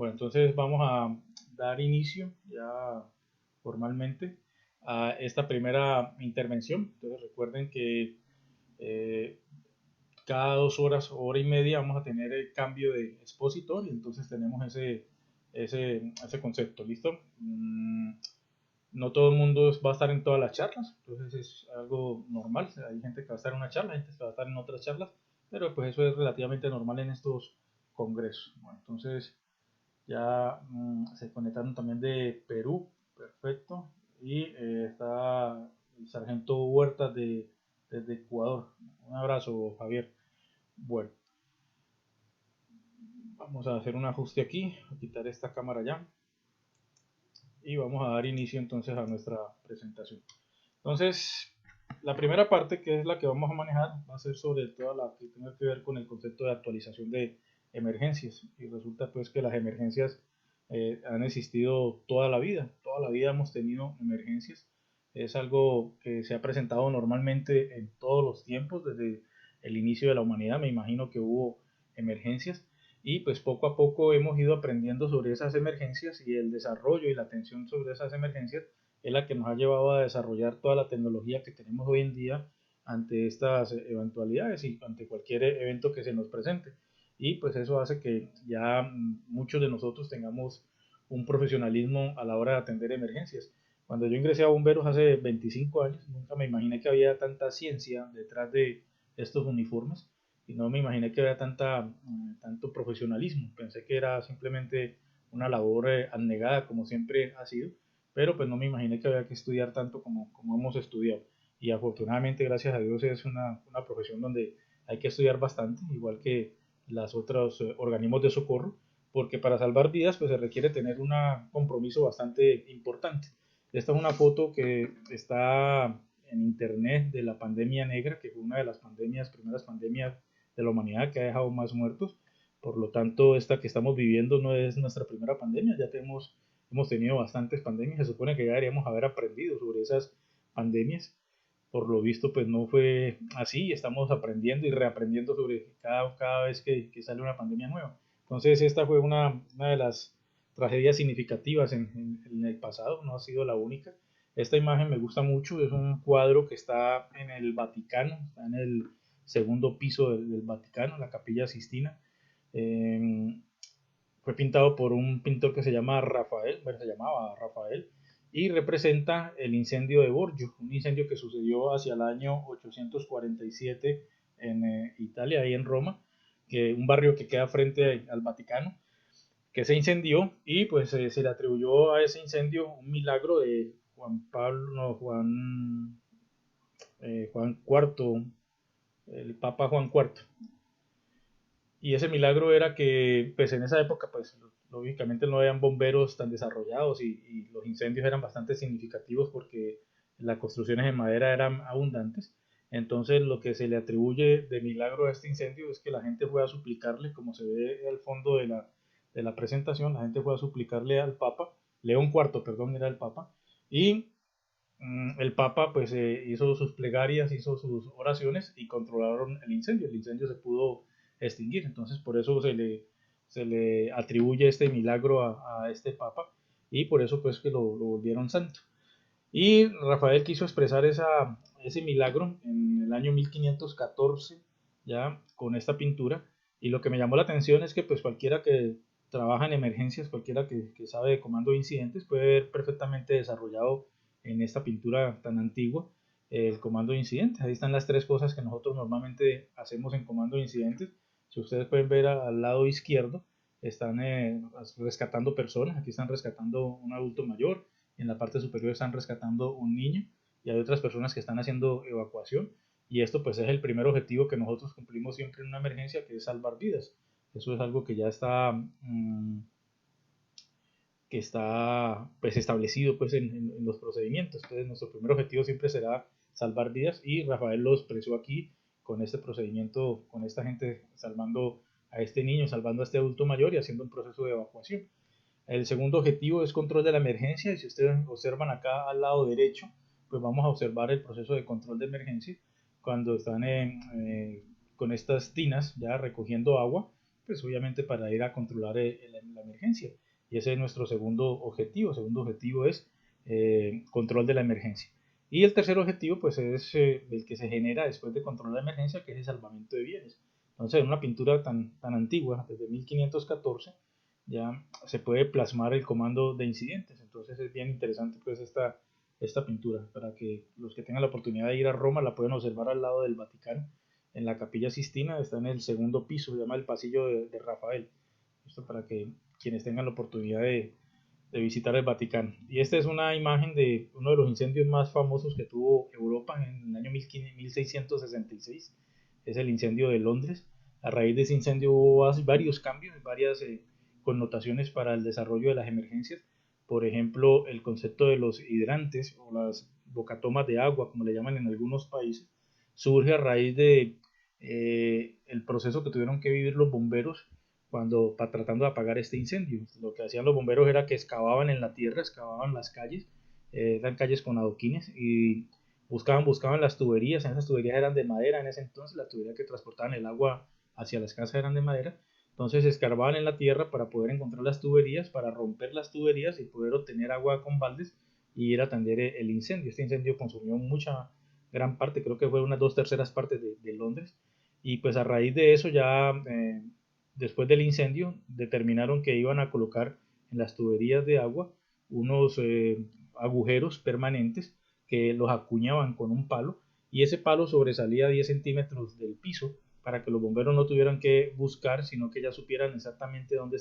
Bueno, entonces vamos a dar inicio ya formalmente a esta primera intervención. Entonces recuerden que eh, cada 2 horas o hora y media vamos a tener el cambio de expositor y entonces tenemos ese concepto, ¿listo? No todo el mundo va a estar en todas las charlas, entonces es algo normal. Hay gente que va a estar en una charla, hay gente que va a estar en otras charlas, pero pues eso es relativamente normal en estos congresos. Bueno, entonces ya se conectaron también de Perú, perfecto. Y está el sargento Huerta desde Ecuador. Un abrazo, Javier. Bueno, vamos a hacer un ajuste aquí, a quitar esta cámara ya y vamos a dar inicio entonces a nuestra presentación. Entonces, la primera parte, que es la que vamos a manejar, va a ser sobre toda la que tiene que ver con el concepto de actualización de emergencias. Y resulta pues que las emergencias han existido toda la vida hemos tenido emergencias. Es algo que se ha presentado normalmente en todos los tiempos, desde el inicio de la humanidad, me imagino que hubo emergencias y pues poco a poco hemos ido aprendiendo sobre esas emergencias y el desarrollo y la atención sobre esas emergencias es la que nos ha llevado a desarrollar toda la tecnología que tenemos hoy en día ante estas eventualidades y ante cualquier evento que se nos presente. Y pues eso hace que ya muchos de nosotros tengamos un profesionalismo a la hora de atender emergencias. Cuando yo ingresé a bomberos hace 25 años, nunca me imaginé que había tanta ciencia detrás de estos uniformes y no me imaginé que había tanto profesionalismo. Pensé que era simplemente una labor abnegada como siempre ha sido, pero pues no me imaginé que había que estudiar tanto como hemos estudiado. Y afortunadamente, gracias a Dios, es una profesión donde hay que estudiar bastante, igual que los otros organismos de socorro, porque para salvar vidas pues se requiere tener un compromiso bastante importante. Esta es una foto que está en internet de la pandemia negra, que fue una de las primeras pandemias de la humanidad que ha dejado más muertos. Por lo tanto, esta que estamos viviendo no es nuestra primera pandemia, ya hemos tenido bastantes pandemias, se supone que ya deberíamos haber aprendido sobre esas pandemias. Por lo visto, pues no fue así, estamos aprendiendo y reaprendiendo sobre cada vez que sale una pandemia nueva. Entonces, esta fue una de las tragedias significativas en el pasado, no ha sido la única. Esta imagen me gusta mucho, es un cuadro que está en el Vaticano, está en el segundo piso del Vaticano, la Capilla Sistina. Eh, Fue pintado por un pintor que se llama Rafael, bueno, se llamaba Rafael, y representa el incendio de Borgio, un incendio que sucedió hacia el año 847 en Italia, ahí en Roma, un barrio que queda frente al Vaticano, que se incendió y pues se le atribuyó a ese incendio un milagro de Juan Pablo, no, Juan IV, el Papa Juan IV. Y ese milagro era que, pues en esa época, pues lógicamente no habían bomberos tan desarrollados y los incendios eran bastante significativos porque las construcciones de madera eran abundantes. Entonces lo que se le atribuye de milagro a este incendio es que la gente fue a suplicarle, como se ve al fondo de la presentación, la gente fue a suplicarle al Papa, León IV, perdón, era el Papa, y el Papa pues hizo sus plegarias, hizo sus oraciones y controlaron el incendio. El incendio se pudo extinguir, entonces por eso se le atribuye este milagro a este Papa y por eso pues que lo volvieron santo. Y Rafael quiso expresar ese milagro en el año 1514 ya con esta pintura y lo que me llamó la atención es que pues cualquiera que trabaja en emergencias, cualquiera que sabe de comando de incidentes puede ver perfectamente desarrollado en esta pintura tan antigua el comando de incidentes. Ahí están las tres cosas que nosotros normalmente hacemos en comando de incidentes. Si ustedes pueden ver al lado izquierdo, están rescatando personas, aquí están rescatando un adulto mayor, en la parte superior están rescatando un niño y hay otras personas que están haciendo evacuación y esto pues es el primer objetivo que nosotros cumplimos siempre en una emergencia, que es salvar vidas. Eso es algo que ya está pues establecido pues en los procedimientos. Entonces nuestro primer objetivo siempre será salvar vidas y Rafael lo expresó aquí con este procedimiento, con esta gente salvando a este niño, salvando a este adulto mayor y haciendo un proceso de evacuación. El segundo objetivo es control de la emergencia y si ustedes observan acá al lado derecho, pues vamos a observar el proceso de control de emergencia cuando están con estas tinas ya recogiendo agua pues obviamente para ir a controlar la emergencia. Y ese es nuestro segundo objetivo. El segundo objetivo es control de la emergencia. Y el tercer objetivo pues es el que se genera después de controlar la emergencia, que es el salvamento de bienes. Entonces, en una pintura tan antigua, desde 1514, ya se puede plasmar el comando de incidentes. Entonces es bien interesante pues esta pintura, para que los que tengan la oportunidad de ir a Roma la puedan observar al lado del Vaticano, en la Capilla Sistina, está en el segundo piso, se llama el pasillo de Rafael. Esto para que quienes tengan la oportunidad de visitar el Vaticano. Y esta es una imagen de uno de los incendios más famosos que tuvo Europa en el año 1666. Es el incendio de Londres. A raíz de ese incendio hubo varios cambios, varias connotaciones para el desarrollo de las emergencias. Por ejemplo, el concepto de los hidrantes o las bocatomas de agua, como le llaman en algunos países, surge a raíz de el proceso que tuvieron que vivir los bomberos cuando tratando de apagar este incendio. Lo que hacían los bomberos era que excavaban en la tierra, excavaban las calles, eran calles con adoquines, y buscaban las tuberías. Esas tuberías eran de madera en ese entonces, las tuberías que transportaban el agua hacia las casas eran de madera. Entonces escarbaban en la tierra para poder encontrar las tuberías, para romper las tuberías y poder obtener agua con baldes y ir a atender el incendio. Este incendio consumió gran parte, creo que fue unas 2/3 partes de Londres. Y pues a raíz de eso ya después del incendio determinaron que iban a colocar en las tuberías de agua unos agujeros permanentes que los acuñaban con un palo, y ese palo sobresalía 10 centímetros del piso para que los bomberos no tuvieran que buscar, sino que ya supieran exactamente dónde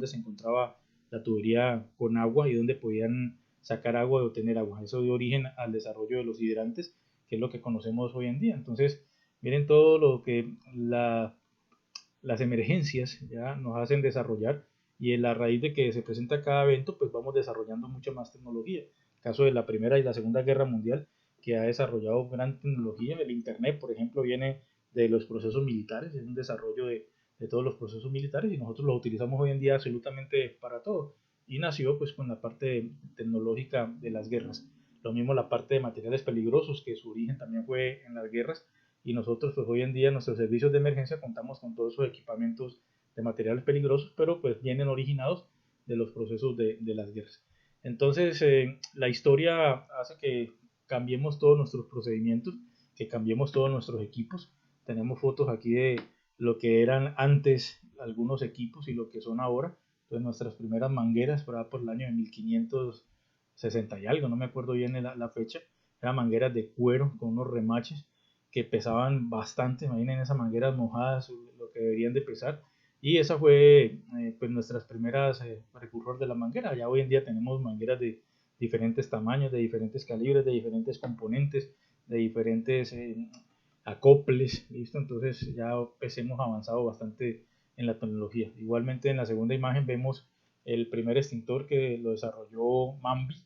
se encontraba la tubería con agua y dónde podían sacar agua y obtener agua. Eso dio origen al desarrollo de los hidrantes, que es lo que conocemos hoy en día. Entonces, miren todo lo que las emergencias ya nos hacen desarrollar, y en la raíz de que se presenta cada evento, pues vamos desarrollando mucha más tecnología. El caso de la Primera y la Segunda Guerra Mundial, que ha desarrollado gran tecnología. El Internet, por ejemplo, viene de los procesos militares, es un desarrollo de todos los procesos militares, y nosotros lo utilizamos hoy en día absolutamente para todo. Y nació pues con la parte tecnológica de las guerras. Lo mismo la parte de materiales peligrosos, que su origen también fue en las guerras, y nosotros pues hoy en día en nuestros servicios de emergencia contamos con todos esos equipamientos de materiales peligrosos, pero pues vienen originados de los procesos de las guerras. Entonces la historia hace que cambiemos todos nuestros procedimientos, que cambiemos todos nuestros equipos. Tenemos fotos aquí de lo que eran antes algunos equipos y lo que son ahora. Entonces nuestras primeras mangueras por el año de 1560 y algo, no me acuerdo bien la fecha, eran mangueras de cuero con unos remaches que pesaban bastante. Imaginen esas mangueras mojadas, lo que deberían de pesar. Y esa fue pues nuestras primeras precursor de la manguera. Ya hoy en día tenemos mangueras de diferentes tamaños, de diferentes calibres, de diferentes componentes, de diferentes acoples, ¿listo? Entonces ya pues hemos avanzado bastante en la tecnología. Igualmente en la segunda imagen vemos el primer extintor que lo desarrolló Mambi,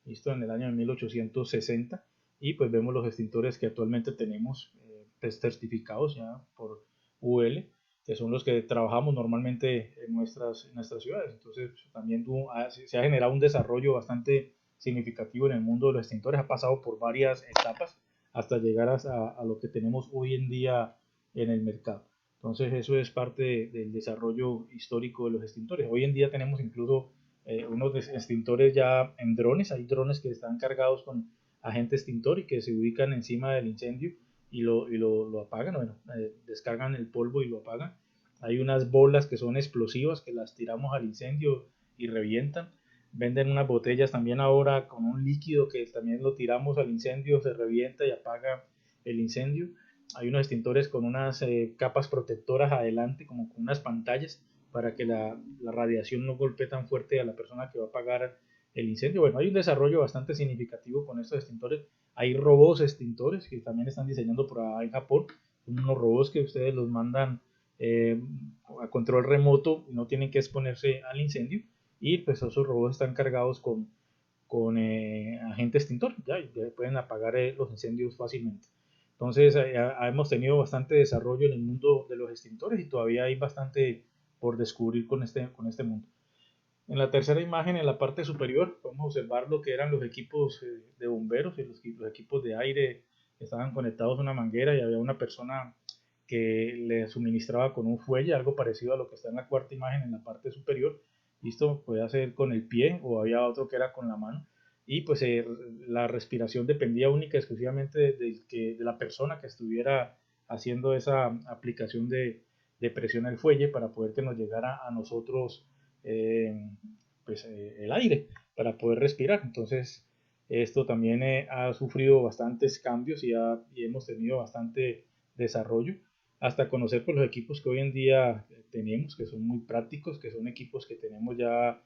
¿listo? En el año de 1860, y pues vemos los extintores que actualmente tenemos certificados ya por UL, que son los que trabajamos normalmente en nuestras ciudades. Entonces también se ha generado un desarrollo bastante significativo en el mundo de los extintores, ha pasado por varias etapas hasta llegar a lo que tenemos hoy en día en el mercado. Entonces eso es parte del desarrollo histórico de los extintores. Hoy en día tenemos incluso unos extintores ya en drones. Hay drones que están cargados con agente extintor y que se ubican encima del incendio y lo apagan, bueno, descargan el polvo y lo apagan. Hay unas bolas que son explosivas que las tiramos al incendio y revientan. Venden unas botellas también ahora con un líquido que también lo tiramos al incendio, se revienta y apaga el incendio. Hay unos extintores con unas capas protectoras adelante, como con unas pantallas, para que la radiación no golpee tan fuerte a la persona que va a apagar el incendio. Bueno, hay un desarrollo bastante significativo con estos extintores. Hay robots extintores que también están diseñando por ahí en Japón. Son unos robots que ustedes los mandan eh, a control remoto y no tienen que exponerse al incendio. Y pues esos robots están cargados con agente extintor, ya pueden apagar los incendios fácilmente. Entonces hemos tenido bastante desarrollo en el mundo de los extintores y todavía hay bastante por descubrir con este mundo. En la tercera imagen, en la parte superior, podemos observar lo que eran los equipos de bomberos y los equipos de aire que estaban conectados a una manguera, y había una persona que le suministraba con un fuelle, algo parecido a lo que está en la cuarta imagen en la parte superior. Listo, podía ser con el pie o había otro que era con la mano. Y pues la respiración dependía única y exclusivamente de la persona que estuviera haciendo esa aplicación de presión al fuelle para poder que nos llegara a nosotros el aire para poder respirar. Entonces, esto también ha sufrido bastantes cambios y hemos tenido bastante desarrollo hasta conocer pues, los equipos que hoy en día tenemos, que son muy prácticos, que son equipos que tenemos ya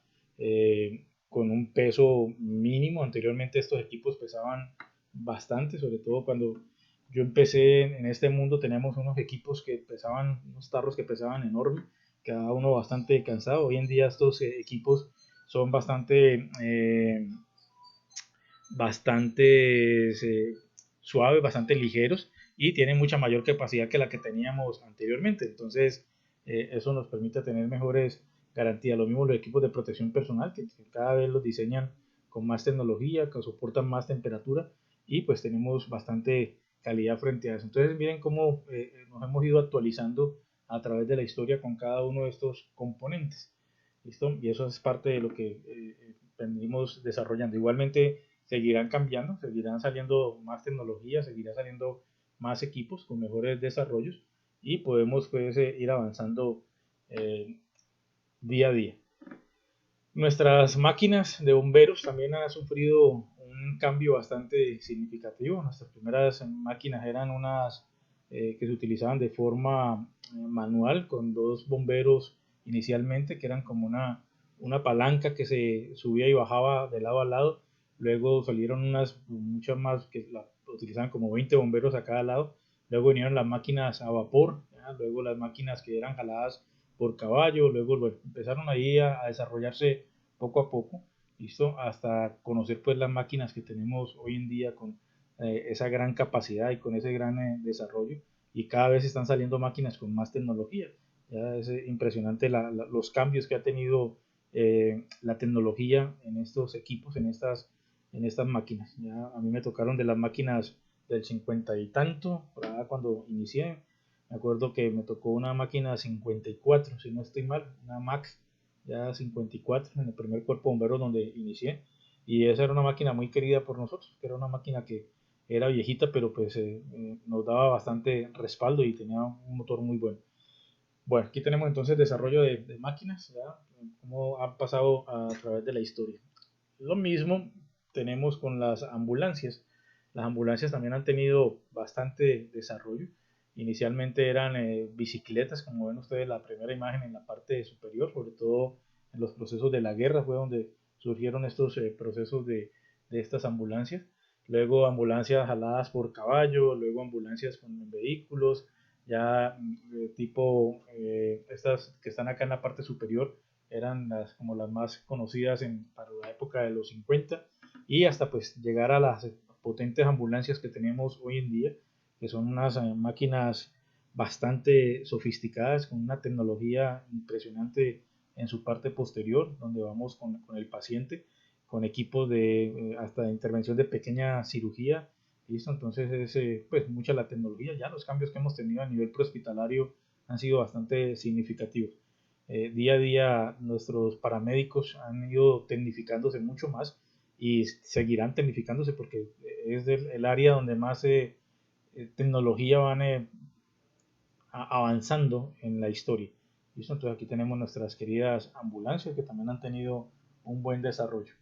con un peso mínimo. Anteriormente estos equipos pesaban bastante, sobre todo cuando yo empecé en este mundo teníamos unos equipos que pesaban, unos tarros que pesaban enorme, cada uno bastante cansado. Hoy en día estos equipos son bastante suaves, bastante ligeros y tienen mucha mayor capacidad que la que teníamos anteriormente. Entonces, eso nos permite tener mejores garantías. Lo mismo los equipos de protección personal, que cada vez los diseñan con más tecnología, que soportan más temperatura y pues tenemos bastante calidad frente a eso. Entonces, miren cómo nos hemos ido actualizando a través de la historia con cada uno de estos componentes. ¿Listo? Y eso es parte de lo que venimos desarrollando. Igualmente, seguirán cambiando, seguirán saliendo más tecnologías, seguirán saliendo más equipos con mejores desarrollos y podemos pues, ir avanzando día a día. Nuestras máquinas de bomberos también han sufrido un cambio bastante significativo. Nuestras primeras máquinas eran unas que se utilizaban de forma manual con dos bomberos inicialmente, que eran como una palanca que se subía y bajaba de lado a lado. Luego salieron muchas más que la utilizaban como 20 bomberos a cada lado. Luego vinieron las máquinas a vapor, ¿ya? Luego las máquinas que eran jaladas por caballo. Luego empezaron ahí a desarrollarse poco a poco, ¿listo? Hasta conocer pues las máquinas que tenemos hoy en día con esa gran capacidad y con ese gran desarrollo, y cada vez están saliendo máquinas con más tecnología. Ya es impresionante los cambios que ha tenido la tecnología en estos equipos, en estas máquinas. Ya a mí me tocaron de las máquinas del 50 y tanto, cuando inicié. Me acuerdo que me tocó una máquina 54, si no estoy mal, una Mac ya 54 en el primer cuerpo bombero donde inicié, y esa era una máquina muy querida por nosotros, que era una máquina que era viejita pero pues nos daba bastante respaldo y tenía un motor muy bueno. Bueno, aquí tenemos entonces desarrollo de máquinas, ¿ya? Cómo han pasado a través de la historia. Lo mismo tenemos con las ambulancias. Las ambulancias también han tenido bastante desarrollo. Inicialmente eran bicicletas, como ven ustedes la primera imagen en la parte superior, sobre todo en los procesos de la guerra fue donde surgieron estos procesos de estas ambulancias. Luego ambulancias jaladas por caballo, luego ambulancias con vehículos, ya tipo estas que están acá en la parte superior eran como las más conocidas para la época de los 50, y hasta pues llegar a las potentes ambulancias que tenemos hoy en día, que son unas máquinas bastante sofisticadas con una tecnología impresionante en su parte posterior, donde vamos con el paciente, con equipos de hasta de intervención de pequeña cirugía. ¿Listo? Entonces es pues mucha la tecnología. Ya los cambios que hemos tenido a nivel prehospitalario han sido bastante significativos. Día a día nuestros paramédicos han ido tecnificándose mucho más y seguirán tecnificándose porque es el área donde más tecnología van avanzando en la historia. ¿Listo? Entonces aquí tenemos nuestras queridas ambulancias que también han tenido un buen desarrollo.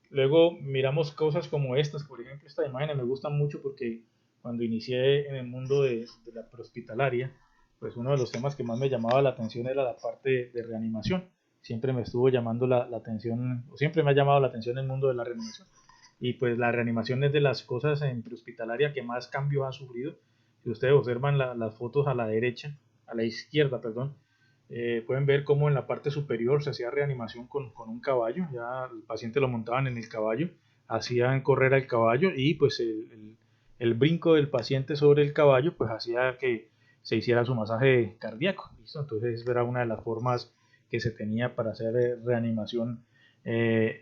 Luego miramos cosas como estas, por ejemplo, esta imagen me gusta mucho porque cuando inicié en el mundo de la prehospitalaria, pues uno de los temas que más me llamaba la atención era la parte de reanimación. Siempre me estuvo llamando la atención, o siempre me ha llamado la atención el mundo de la reanimación. Y pues la reanimación es de las cosas en prehospitalaria que más cambios ha sufrido. Si ustedes observan las fotos a la derecha, a la izquierda, perdón, pueden ver cómo en la parte superior se hacía reanimación con un caballo, ya el paciente lo montaban en el caballo, hacían correr al caballo y pues el brinco del paciente sobre el caballo pues hacía que se hiciera su masaje cardíaco, ¿listo? Entonces era una de las formas que se tenía para hacer reanimación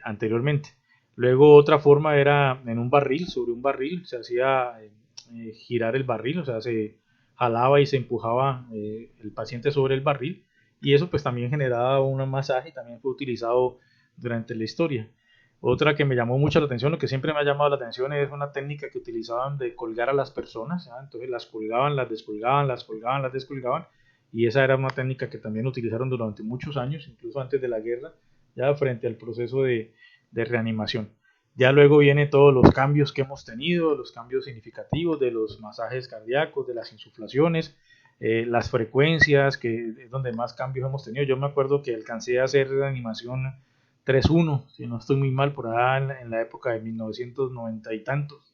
anteriormente. Luego otra forma era en un barril, sobre un barril se hacía girar el barril, o sea, se jalaba y se empujaba el paciente sobre el barril, y eso pues también generaba un masaje y también fue utilizado durante la historia. Otra que me llamó mucho la atención, lo que siempre me ha llamado la atención es una técnica que utilizaban de colgar a las personas, ¿ya? Entonces las colgaban, las descolgaban, las colgaban, las descolgaban, y esa era una técnica que también utilizaron durante muchos años, incluso antes de la guerra, ya frente al proceso de reanimación. Ya luego vienen todos los cambios que hemos tenido, los cambios significativos de los masajes cardíacos, de las insuflaciones, las frecuencias, que es donde más cambios hemos tenido. Yo me acuerdo que alcancé a hacer reanimación 3.1, si no estoy muy mal, por allá en la época de 1990 y tantos,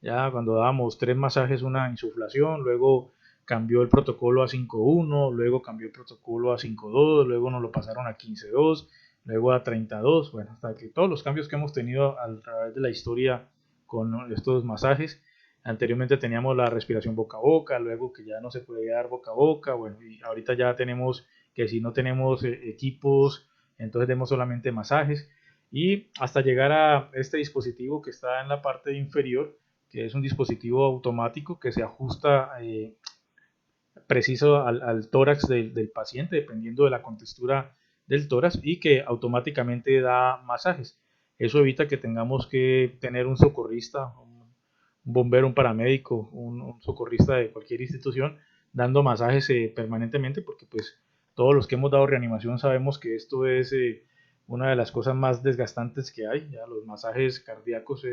ya cuando dábamos 3 masajes, una insuflación, luego cambió el protocolo a 5.1, luego cambió el protocolo a 5.2, luego nos lo pasaron a 15.2, luego a 32, bueno, hasta que todos los cambios que hemos tenido a través de la historia con estos masajes. Anteriormente teníamos la respiración boca a boca, luego que ya no se puede dar boca a boca, bueno, y ahorita ya tenemos que si no tenemos equipos, entonces demos solamente masajes, y hasta llegar a este dispositivo que está en la parte inferior, que es un dispositivo automático que se ajusta preciso al tórax del paciente, dependiendo de la contextura del tórax, y que automáticamente da masajes. Eso evita que tengamos que tener un socorrista, un bombero, un paramédico, un socorrista de cualquier institución dando masajes permanentemente, porque pues todos los que hemos dado reanimación sabemos que esto es una de las cosas más desgastantes que hay. Ya los masajes cardíacos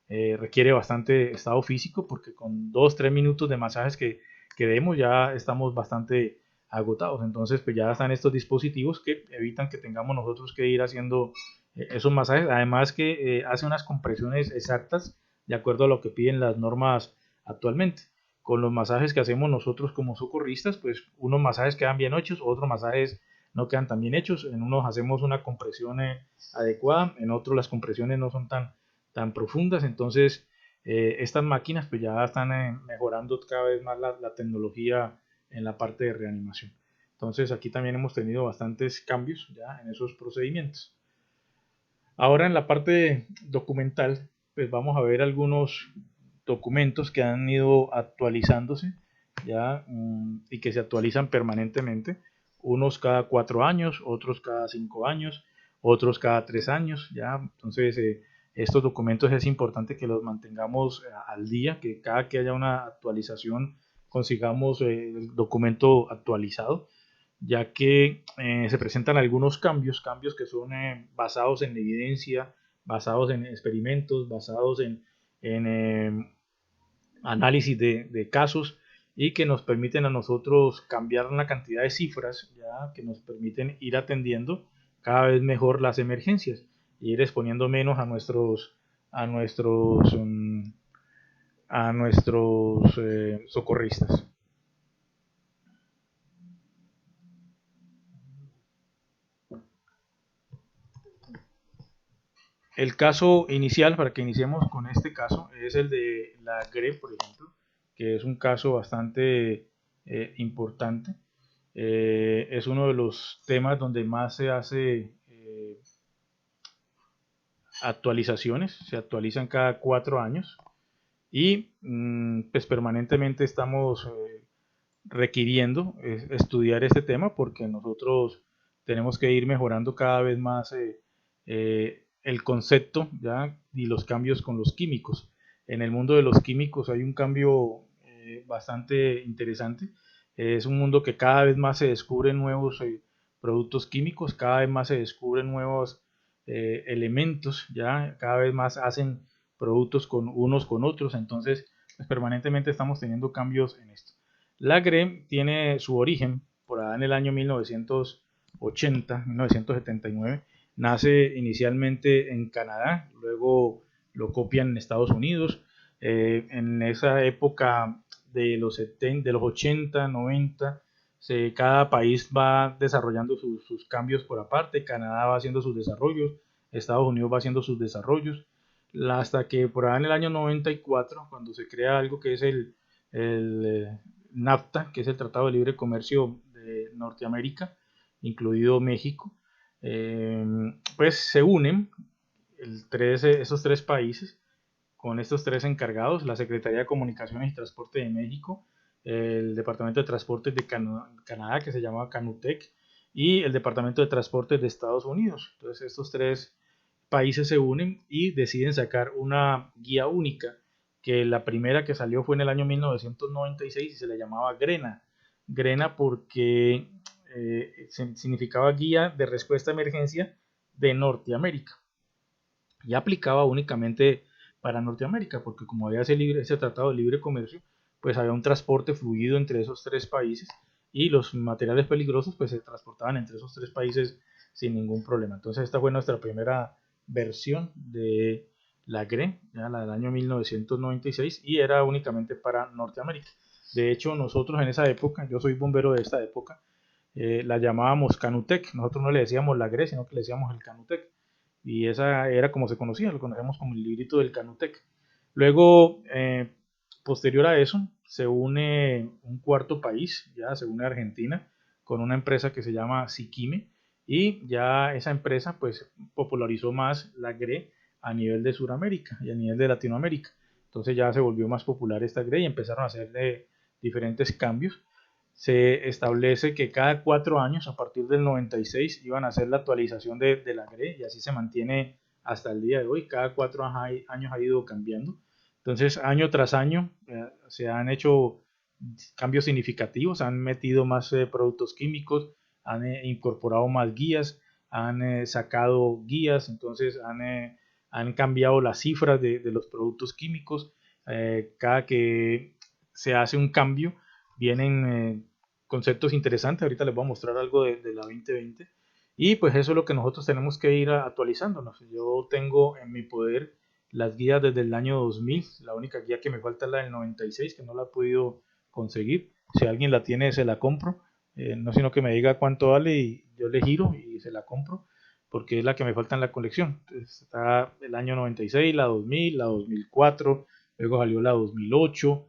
requiere bastante estado físico, porque con 2-3 minutos de masajes que demos ya estamos bastante agotados. Entonces pues ya están estos dispositivos que evitan que tengamos nosotros que ir haciendo esos masajes, además que hace unas compresiones exactas de acuerdo a lo que piden las normas actualmente. Con los masajes que hacemos nosotros como socorristas, pues unos masajes quedan bien hechos, otros masajes no quedan tan bien hechos. En unos hacemos una compresión adecuada, en otros las compresiones no son tan profundas. Entonces estas máquinas pues ya están mejorando cada vez más la tecnología en la parte de reanimación. Entonces aquí también hemos tenido bastantes cambios ya en esos procedimientos. Ahora en la parte documental, pues vamos a ver algunos documentos que han ido actualizándose ya, y que se actualizan permanentemente, unos cada 4 años, otros cada 5 años, otros cada 3 años, ya. Entonces estos documentos es importante que los mantengamos al día, que cada que haya una actualización consigamos el documento actualizado, ya que se presentan algunos cambios que son basados en evidencia, basados en experimentos, basados en análisis de casos, y que nos permiten a nosotros cambiar una cantidad de cifras, ya que nos permiten ir atendiendo cada vez mejor las emergencias y ir exponiendo menos a nuestros, um, a nuestros socorristas. El caso inicial, para que iniciemos con este caso, es el de la GRE, por ejemplo, que es un caso bastante importante. Es uno de los temas donde más se hace actualizaciones, se actualizan cada 4 años, y pues permanentemente estamos requiriendo estudiar este tema, porque nosotros tenemos que ir mejorando cada vez más el concepto, ¿ya? Y los cambios con los químicos. En el mundo de los químicos hay un cambio bastante interesante. Es un mundo que cada vez más se descubren nuevos productos químicos, cada vez más se descubren nuevos elementos, ya cada vez más hacen productos con unos con otros. Entonces pues, permanentemente estamos teniendo cambios en esto. La GRE tiene su origen por allá en el año 1980, 1979. Nace inicialmente en Canadá, luego lo copian en Estados Unidos. En esa época de los 80, 90, cada país va desarrollando sus cambios por aparte. Canadá va haciendo sus desarrollos, Estados Unidos va haciendo sus desarrollos, hasta que por allá en el año 94, cuando se crea algo que es el NAFTA, que es el Tratado de Libre Comercio de Norteamérica, incluido México, pues se unen esos tres países, con estos tres encargados: la Secretaría de Comunicaciones y Transporte de México, el Departamento de Transportes de Canadá, que se llamaba Canutec, y el Departamento de Transportes de Estados Unidos. Entonces estos tres países se unen y deciden sacar una guía única, que la primera que salió fue en el año 1996 y se le llamaba GRENA. GRENA porque significaba Guía de Respuesta a Emergencia de Norteamérica, y aplicaba únicamente para Norteamérica, porque como había ese tratado de libre comercio, pues había un transporte fluido entre esos tres países, y los materiales peligrosos pues se transportaban entre esos tres países sin ningún problema. Entonces esta fue nuestra primera versión de la GRE, ya la del año 1996, y era únicamente para Norteamérica. De hecho, nosotros en esa época, yo soy bombero de esta época, la llamábamos Canutec. Nosotros no le decíamos la GRE, sino que le decíamos el Canutec, y esa era como se conocía, lo conocemos como el librito del Canutec. Luego, posterior a eso, se une un cuarto país, ya se une Argentina, con una empresa que se llama Siquime, y ya esa empresa pues popularizó más la GRE a nivel de Sudamérica y a nivel de Latinoamérica. Entonces ya se volvió más popular esta GRE y empezaron a hacerle diferentes cambios. Se establece que cada 4 años, a partir del 96, iban a hacer la actualización de la GRE, y así se mantiene hasta el día de hoy. Cada 4 años ha ido cambiando. Entonces, año tras año se han hecho cambios significativos, han metido más productos químicos, han incorporado más guías, han sacado guías, entonces han cambiado las cifras de los productos químicos. Cada que se hace un cambio, vienen conceptos interesantes. Ahorita les voy a mostrar algo de la 2020. Y pues eso es lo que nosotros tenemos que ir actualizándonos. Yo tengo en mi poder las guías desde el año 2000. La única guía que me falta es la del 96, que no la he podido conseguir. Si alguien la tiene, se la compro. No sino que me diga cuánto vale y yo le giro y se la compro, porque es la que me falta en la colección. Entonces, está el año 96, la 2000, la 2004, luego salió la 2008.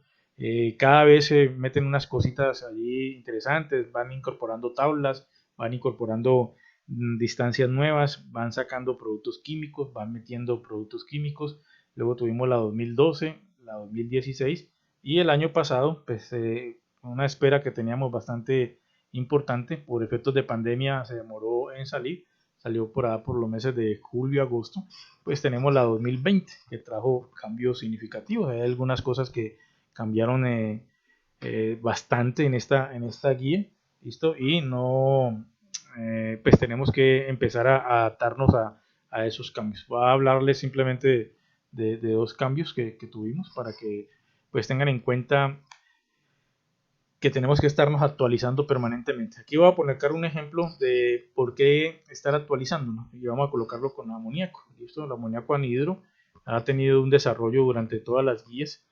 Cada vez se meten unas cositas allí interesantes, van incorporando tablas, van incorporando distancias nuevas, van sacando productos químicos, van metiendo productos químicos. Luego tuvimos la 2012, la 2016, y el año pasado, pues una espera que teníamos bastante importante por efectos de pandemia, se demoró en salir, salió por los meses de julio, agosto. Pues tenemos la 2020, que trajo cambios significativos. Hay algunas cosas que cambiaron bastante en esta guía, ¿listo? Y no, pues tenemos que empezar a adaptarnos a esos cambios. Voy a hablarles simplemente de dos cambios que tuvimos, para que pues tengan en cuenta que tenemos que estarnos actualizando permanentemente. Aquí voy a colocar un ejemplo de por qué estar actualizando, ¿no? Y vamos a colocarlo con amoníaco. ¿Listo? El amoníaco anhidro ha tenido un desarrollo durante todas las guías,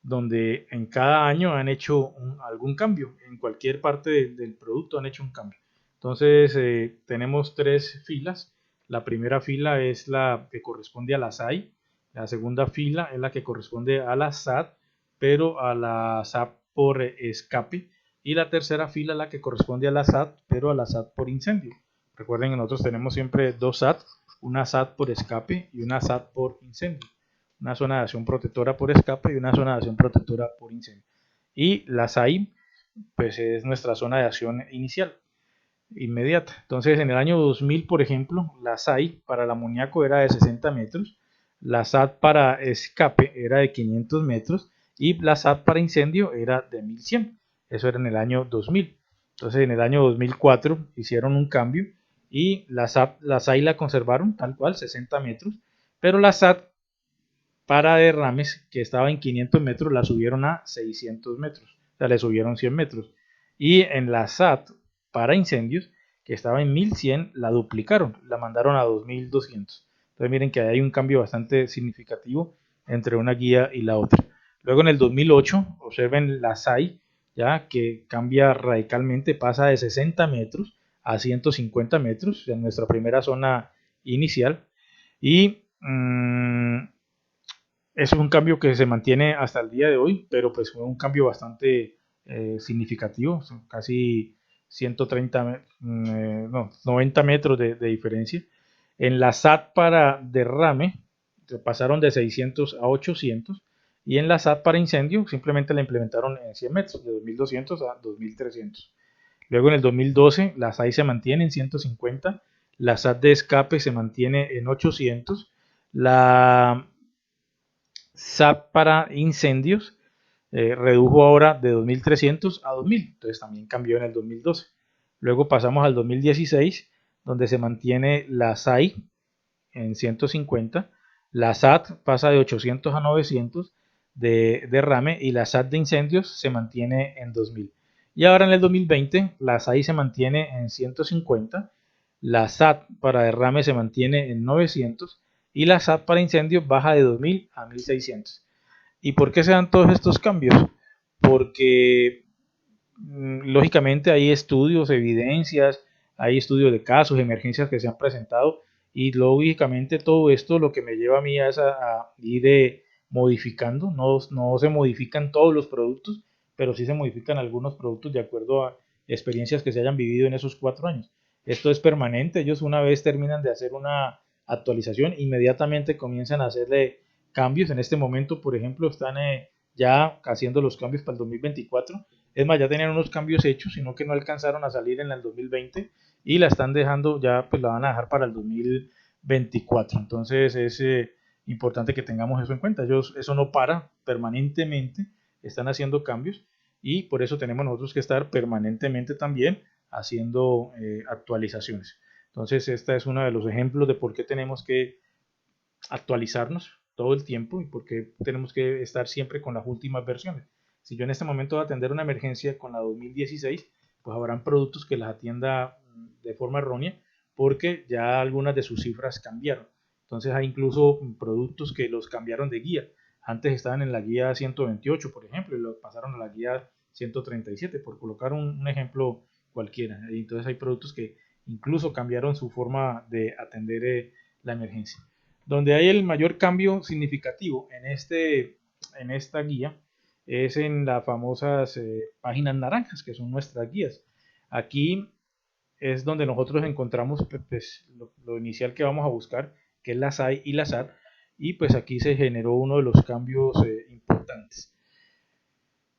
donde en cada año han hecho algún cambio. En cualquier parte del producto han hecho un cambio. Entonces tenemos tres filas. La primera fila es la que corresponde a la SAI. La segunda fila es la que corresponde a la SAT, pero a la SAT por escape. Y la tercera fila es la que corresponde a la SAT, pero a la SAT por incendio. Recuerden que nosotros tenemos siempre dos SAT, una SAT por escape y una SAT por incendio. Una zona de acción protectora por escape y una zona de acción protectora por incendio. Y la SAI, pues es nuestra zona de acción inicial, inmediata. Entonces, en el año 2000, por ejemplo, la SAI para el amoníaco era de 60 metros, la SAT para escape era de 500 metros y la SAT para incendio era de 1100. Eso era en el año 2000. Entonces, en el año 2004 hicieron un cambio y la SAI la conservaron tal cual, 60 metros, pero la SAT para derrames, que estaba en 500 metros, la subieron a 600 metros, o sea, le subieron 100 metros. Y en la SAT para incendios, que estaba en 1100, la duplicaron, la mandaron a 2200. Entonces miren que hay un cambio bastante significativo entre una guía y la otra. Luego en el 2008, observen la SAI, ya que cambia radicalmente, pasa de 60 metros a 150 metros en nuestra primera zona inicial. Y eso es un cambio que se mantiene hasta el día de hoy, pero pues fue un cambio bastante significativo, son casi 130, no, 90 metros de diferencia. En la SAT para derrame, pasaron de 600 a 800, y en la SAT para incendio simplemente la implementaron en 100 metros, de 2200 a 2300. Luego en el 2012 la SAI se mantiene en 150, la SAT de escape se mantiene en 800, la SAT para incendios redujo ahora de 2300 a 2000, entonces también cambió en el 2012. Luego pasamos al 2016, donde se mantiene la SAI en 150, la SAT pasa de 800 a 900 de derrame, y la SAT de incendios se mantiene en 2000. Y ahora en el 2020 la SAI se mantiene en 150, la SAT para derrame se mantiene en 900 y la SAT para incendios baja de 2000 a 1600. ¿Y por qué se dan todos estos cambios? Porque lógicamente hay estudios, evidencias, hay estudios de casos, emergencias que se han presentado, y lógicamente todo esto lo que me lleva a mí es a ir modificando. No se modifican todos los productos, pero sí se modifican algunos productos de acuerdo a experiencias que se hayan vivido en esos 4 años. Esto es permanente. Ellos, una vez terminan de hacer una actualización, inmediatamente comienzan a hacerle cambios. En este momento, por ejemplo, están ya haciendo los cambios para el 2024. Es más, ya tenían unos cambios hechos, sino que no alcanzaron a salir en el 2020 y la están dejando ya, pues la van a dejar para el 2024. Entonces es importante que tengamos eso en cuenta. Ellos, eso no para, permanentemente están haciendo cambios, y por eso tenemos nosotros que estar permanentemente también haciendo actualizaciones. Entonces este es uno de los ejemplos de por qué tenemos que actualizarnos todo el tiempo y por qué tenemos que estar siempre con las últimas versiones. Si yo en este momento voy a atender una emergencia con la 2016, pues habrán productos que las atienda de forma errónea porque ya algunas de sus cifras cambiaron. Entonces hay incluso productos que los cambiaron de guía. Antes estaban en la guía 128, por ejemplo, y lo pasaron a la guía 137, por colocar un ejemplo cualquiera. Entonces hay productos que incluso cambiaron su forma de atender la emergencia. Donde hay el mayor cambio significativo en esta guía es en las famosas páginas naranjas, que son nuestras guías. Aquí es donde nosotros encontramos pues, lo inicial que vamos a buscar, que es la SAI y la SAT, y pues aquí se generó uno de los cambios importantes.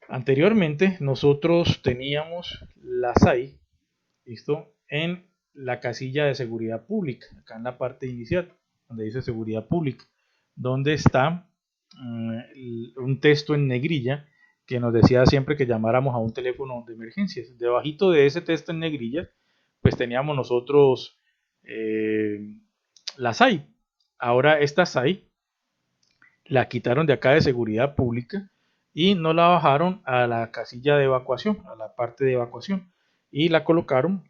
Anteriormente nosotros teníamos la SAI, ¿listo?, en la casilla de seguridad pública, acá en la parte inicial, donde dice seguridad pública, donde está un texto en negrilla que nos decía siempre que llamáramos a un teléfono de emergencias. Debajito de ese texto en negrilla, pues teníamos nosotros la SAI. Ahora esta SAI la quitaron de acá de seguridad pública y no la bajaron a la casilla de evacuación, a la parte de evacuación, y la colocaron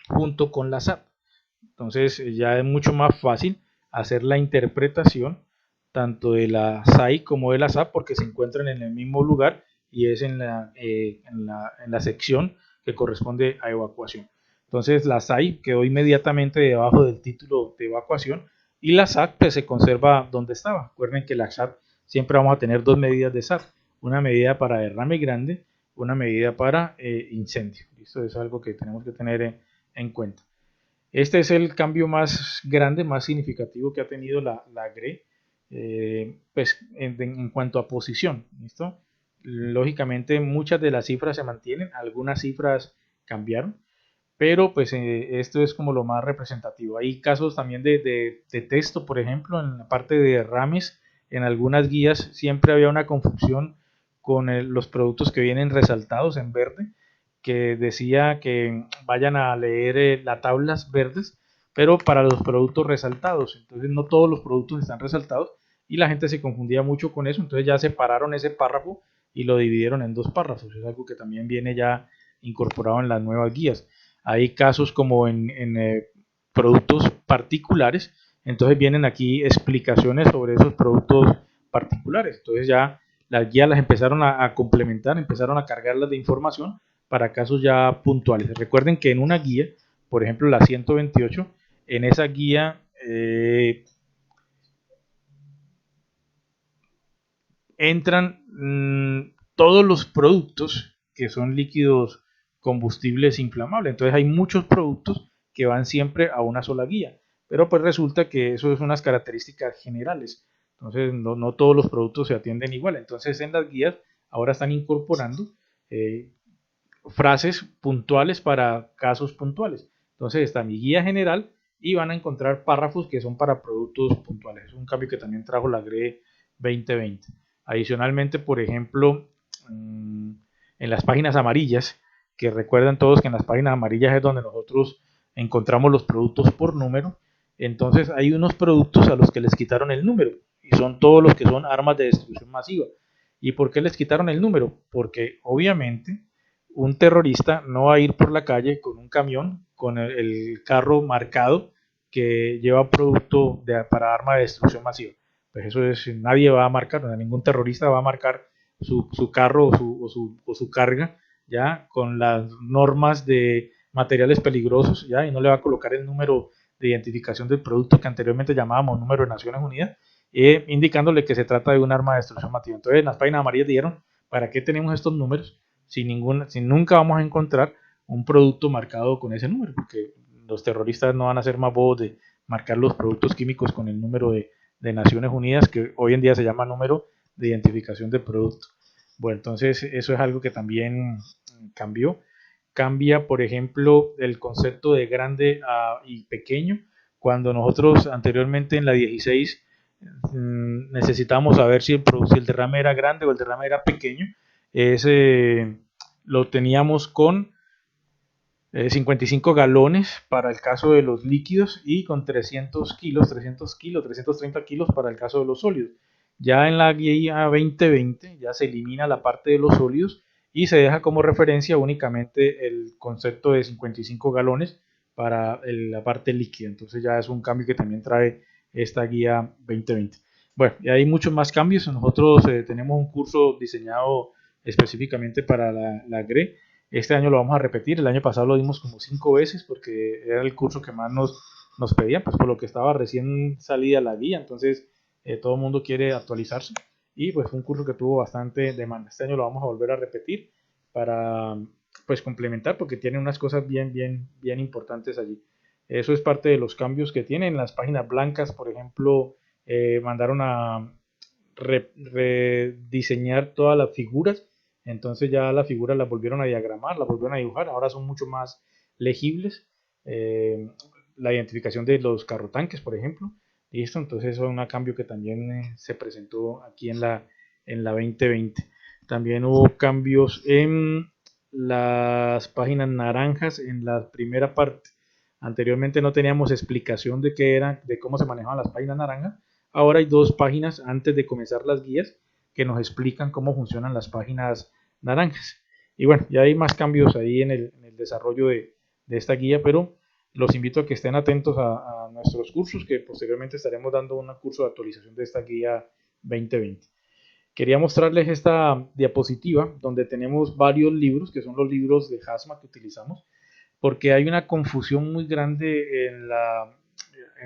junto con la SAT. Entonces ya es mucho más fácil hacer la interpretación tanto de la SAI como de la SAT, porque se encuentran en el mismo lugar y es en la sección que corresponde a evacuación. Entonces la SAI quedó inmediatamente debajo del título de evacuación, y la SAT pues, se conserva donde estaba. Recuerden que la SAT siempre vamos a tener dos medidas de SAT, una medida para derrame grande, una medida para incendio. Esto es algo que tenemos que tener en cuenta. Este es el cambio más grande, más significativo que ha tenido la GRE, pues en cuanto a posición. ¿Listo? Lógicamente muchas de las cifras se mantienen, algunas cifras cambiaron, pero pues esto es como lo más representativo. Hay casos también de texto, por ejemplo, en la parte de derrames, en algunas guías siempre había una confusión con los productos que vienen resaltados en verde, que decía que vayan a leer las tablas verdes, pero para los productos resaltados. Entonces no todos los productos están resaltados y la gente se confundía mucho con eso. Entonces ya separaron ese párrafo y lo dividieron en dos párrafos. Es algo que también viene ya incorporado en las nuevas guías. Hay casos como en productos particulares, entonces vienen aquí explicaciones sobre esos productos particulares. Entonces ya las guías las empezaron a complementar, empezaron a cargarlas de información para casos ya puntuales. Recuerden que en una guía, por ejemplo la 128, en esa guía entran todos los productos que son líquidos combustibles inflamables. Entonces hay muchos productos que van siempre a una sola guía. pero pues resulta que eso es unas características generales. Entonces no todos los productos se atienden igual. Entonces en las guías ahora están incorporando frases puntuales para casos puntuales. Entonces está mi guía general y van a encontrar párrafos que son para productos puntuales. Es un cambio que también trajo la GRE 2020. Adicionalmente, por ejemplo, en las páginas amarillas, que recuerdan todos que en las páginas amarillas es donde nosotros encontramos los productos por número. Entonces hay unos productos a los que les quitaron el número y son todos los que son armas de destrucción masiva. ¿Y por qué les quitaron el número? Porque obviamente un terrorista no va a ir por la calle con un camión, con el carro marcado que lleva producto para arma de destrucción masiva. Pues eso es, nadie va a marcar, ningún terrorista va a marcar su carro o su carga ya con las normas de materiales peligrosos ya y no le va a colocar el número de identificación del producto que anteriormente llamábamos número de Naciones Unidas, indicándole que se trata de un arma de destrucción masiva. Entonces en las páginas amarillas dijeron, ¿para qué tenemos estos números si nunca vamos a encontrar un producto marcado con ese número? Porque los terroristas no van a ser más bobos de marcar los productos químicos con el número de Naciones Unidas, que hoy en día se llama número de identificación del producto. Bueno, entonces eso es algo que también cambió. Cambia, por ejemplo, el concepto de grande y pequeño. Cuando nosotros anteriormente en la 16 necesitamos saber si el derrame era grande o el derrame era pequeño, lo teníamos con 55 galones para el caso de los líquidos y con 300 kilos, 330 kilos para el caso de los sólidos. Ya en la guía 2020 ya se elimina la parte de los sólidos y se deja como referencia únicamente el concepto de 55 galones para la parte líquida. Entonces ya es un cambio que también trae esta guía 2020. Bueno, y hay muchos más cambios. Nosotros tenemos un curso diseñado específicamente para la GRE. Este año lo vamos a repetir. El año pasado lo dimos como 5 veces porque era el curso que más nos pedían, pues por lo que estaba recién salida la guía. Entonces todo el mundo quiere actualizarse y pues fue un curso que tuvo bastante demanda. Este año lo vamos a volver a repetir para pues complementar porque tiene unas cosas bien importantes allí. Eso es parte de los cambios que tienen. Las páginas blancas, por ejemplo, mandaron a rediseñar todas las figuras. Entonces ya las figuras las volvieron a diagramar, las volvieron a dibujar. Ahora son mucho más legibles. La identificación de los carrotanques, por ejemplo. Listo, entonces eso es un cambio que también se presentó aquí en la 2020. También hubo cambios en las páginas naranjas en la primera parte. Anteriormente no teníamos explicación de qué eran, de cómo se manejaban las páginas naranjas. Ahora hay 2 páginas antes de comenzar las guías que nos explican cómo funcionan las páginas naranjas. Y bueno, ya hay más cambios ahí en el desarrollo de esta guía, pero los invito a que estén atentos a nuestros cursos, que posteriormente estaremos dando un curso de actualización de esta guía 2020. Quería mostrarles esta diapositiva donde tenemos varios libros, que son los libros de HAZMAT que utilizamos, porque hay una confusión muy grande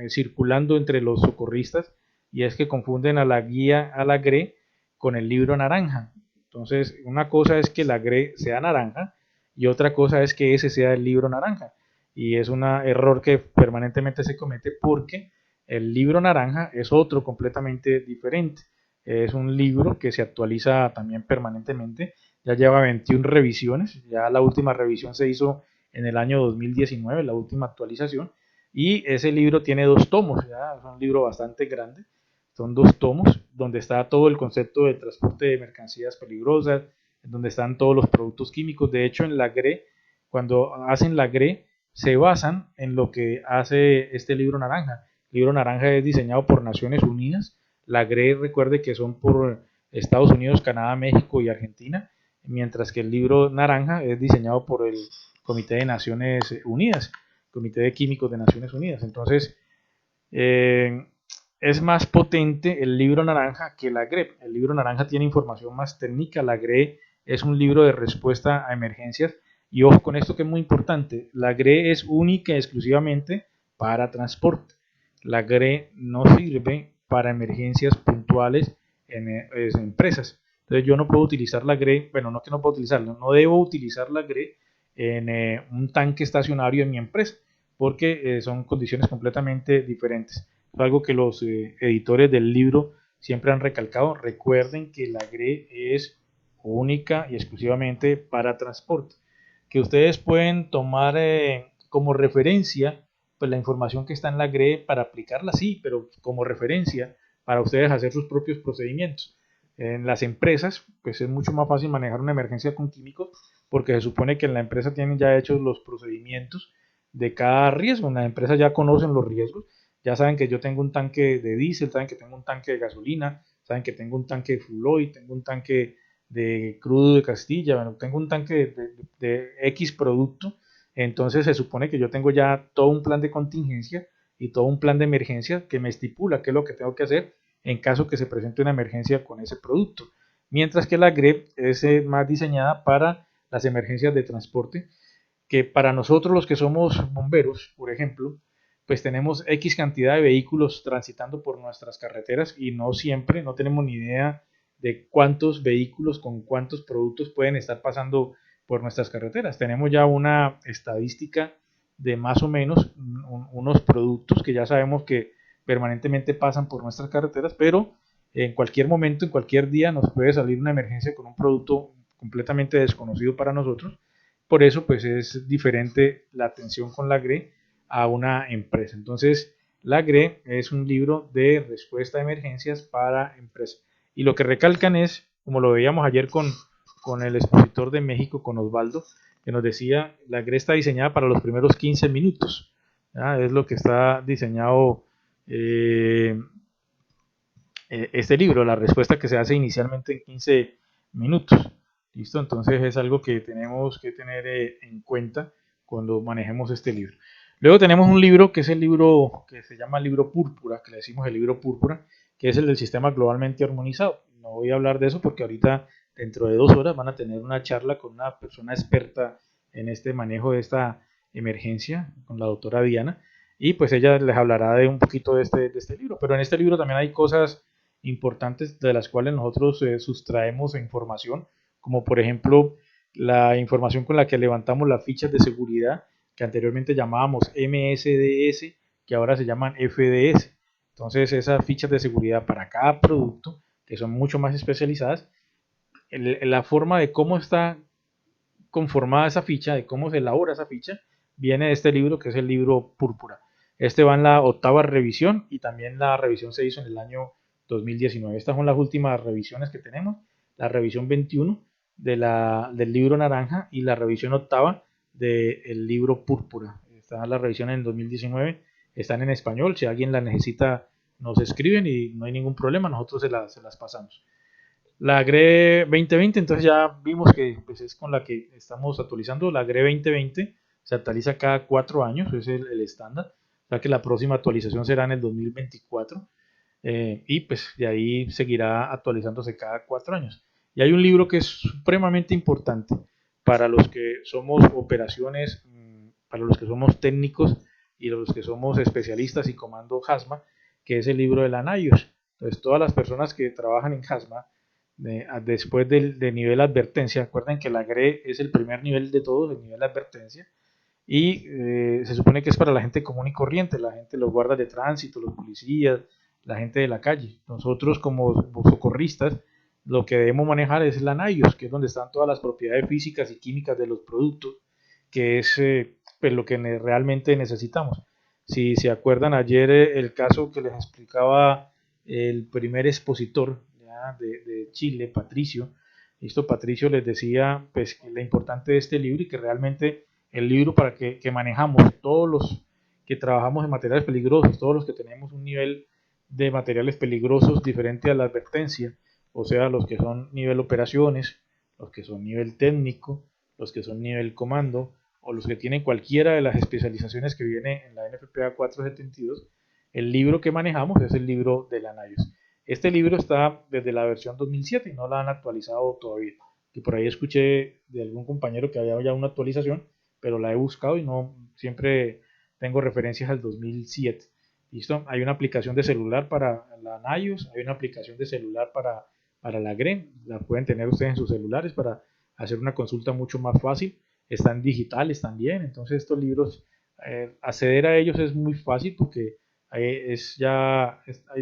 circulando entre los socorristas, y es que confunden a la guía, a la GRE, con el libro naranja. Entonces, una cosa es que la GRE sea naranja y otra cosa es que ese sea el libro naranja. Y es un error que permanentemente se comete porque el libro naranja es otro completamente diferente. Es un libro que se actualiza también permanentemente. Ya lleva 21 revisiones. Ya la última revisión se hizo en el año 2019, la última actualización. Y ese libro tiene 2 tomos. ¿Ya? Es un libro bastante grande. Son 2 tomos donde está todo el concepto del transporte de mercancías peligrosas, donde están todos los productos químicos. De hecho, en la GRE, cuando hacen la GRE, se basan en lo que hace este libro naranja. El libro naranja es diseñado por Naciones Unidas. La GRE, recuerde que son por Estados Unidos, Canadá, México y Argentina, mientras que el libro naranja es diseñado por el Comité de Naciones Unidas, Comité de Químicos de Naciones Unidas. Entonces, es más potente el libro naranja que la GRE. El libro naranja tiene información más técnica, la GRE es un libro de respuesta a emergencias. Y ojo con esto que es muy importante, la GRE es única y exclusivamente para transporte. La GRE no sirve para emergencias puntuales en empresas. Entonces yo no puedo utilizar la GRE, bueno, no que no puedo utilizarla, no debo utilizar la GRE en un tanque estacionario en mi empresa, porque son condiciones completamente diferentes. Es algo que los editores del libro siempre han recalcado. Recuerden que la GRE es única y exclusivamente para transporte, que ustedes pueden tomar como referencia pues la información que está en la GRE para aplicarla, sí, pero como referencia para ustedes hacer sus propios procedimientos. En las empresas, pues es mucho más fácil manejar una emergencia con químicos porque se supone que en la empresa tienen ya hechos los procedimientos de cada riesgo. En la empresa ya conocen los riesgos, ya saben que yo tengo un tanque de diésel, saben que tengo un tanque de gasolina, saben que tengo un tanque de full oil, tengo un tanque de crudo de Castilla, bueno, tengo un tanque de X producto. Entonces se supone que yo tengo ya todo un plan de contingencia y todo un plan de emergencia que me estipula qué es lo que tengo que hacer en caso que se presente una emergencia con ese producto. Mientras que la GREP es más diseñada para las emergencias de transporte, que para nosotros los que somos bomberos, por ejemplo, pues tenemos X cantidad de vehículos transitando por nuestras carreteras y no siempre, no tenemos ni idea de cuántos vehículos con cuántos productos pueden estar pasando por nuestras carreteras. Tenemos ya una estadística de más o menos unos productos que ya sabemos que permanentemente pasan por nuestras carreteras, pero en cualquier momento, en cualquier día nos puede salir una emergencia con un producto completamente desconocido para nosotros. Por eso pues es diferente la atención con la GRE a una empresa. Entonces la GRE es un libro de respuesta a emergencias para empresas. Y lo que recalcan es, como lo veíamos ayer con el expositor de México, con Osvaldo, que nos decía, la GRE está diseñada para los primeros 15 minutos. ¿Ya? Es lo que está diseñado este libro, la respuesta que se hace inicialmente en 15 minutos. ¿Listo? Entonces es algo que tenemos que tener en cuenta cuando manejemos este libro. Luego tenemos un libro que es el libro que se llama libro púrpura, que le decimos el libro púrpura, que es el del sistema globalmente armonizado. No voy a hablar de eso porque ahorita, dentro de 2 horas, van a tener una charla con una persona experta en este manejo de esta emergencia, con la doctora Diana, y pues ella les hablará de un poquito de este libro. Pero en este libro también hay cosas importantes de las cuales nosotros sustraemos información, como por ejemplo la información con la que levantamos las fichas de seguridad que anteriormente llamábamos MSDS, que ahora se llaman FDS. Entonces esas fichas de seguridad para cada producto, que son mucho más especializadas, la forma de cómo está conformada esa ficha, de cómo se elabora esa ficha, viene de este libro que es el libro Púrpura. Este va en la 8ª revisión y también la revisión se hizo en el año 2019. Estas son las últimas revisiones que tenemos, la revisión 21 del libro Naranja y la revisión 8ª del libro Púrpura. Está la revisión en 2019, están en español, si alguien la necesita nos escriben y no hay ningún problema, nosotros se las pasamos. La GRE 2020, entonces ya vimos que pues, es con la que estamos actualizando. La GRE 2020 se actualiza cada 4 años, es el estándar. O sea que la próxima actualización será en el 2024 y pues de ahí seguirá actualizándose cada 4 años. Y hay un libro que es supremamente importante para los que somos operaciones, para los que somos técnicos y los que somos especialistas y comando HASMA, que es el libro de la NIOSH. Entonces todas las personas que trabajan en HASMA después del nivel advertencia, acuerden que la GRE es el primer nivel de todos, el nivel de advertencia, y se supone que es para la gente común y corriente, la gente, los guardas de tránsito, los policías, la gente de la calle. Nosotros como socorristas lo que debemos manejar es la NIOS, que es donde están todas las propiedades físicas y químicas de los productos, que es pues lo que realmente necesitamos. Si se acuerdan ayer el caso que les explicaba el primer expositor de Chile, Patricio. Esto Patricio les decía pues lo importante de este libro y que realmente el libro para que manejamos todos los que trabajamos en materiales peligrosos, todos los que tenemos un nivel de materiales peligrosos diferente a la advertencia, o sea, los que son nivel operaciones, los que son nivel técnico, los que son nivel comando, o los que tienen cualquiera de las especializaciones que viene en la NFPA 472, el libro que manejamos es el libro de la NIOS. Este libro está desde la versión 2007 y no la han actualizado todavía. Y por ahí escuché de algún compañero que había ya una actualización, pero la he buscado y no siempre tengo referencias al 2007. ¿Listo? Hay una aplicación de celular para la NIOS, hay una aplicación de celular para la GRE, la pueden tener ustedes en sus celulares para hacer una consulta mucho más fácil. Están digitales también, entonces estos libros acceder a ellos es muy fácil porque hay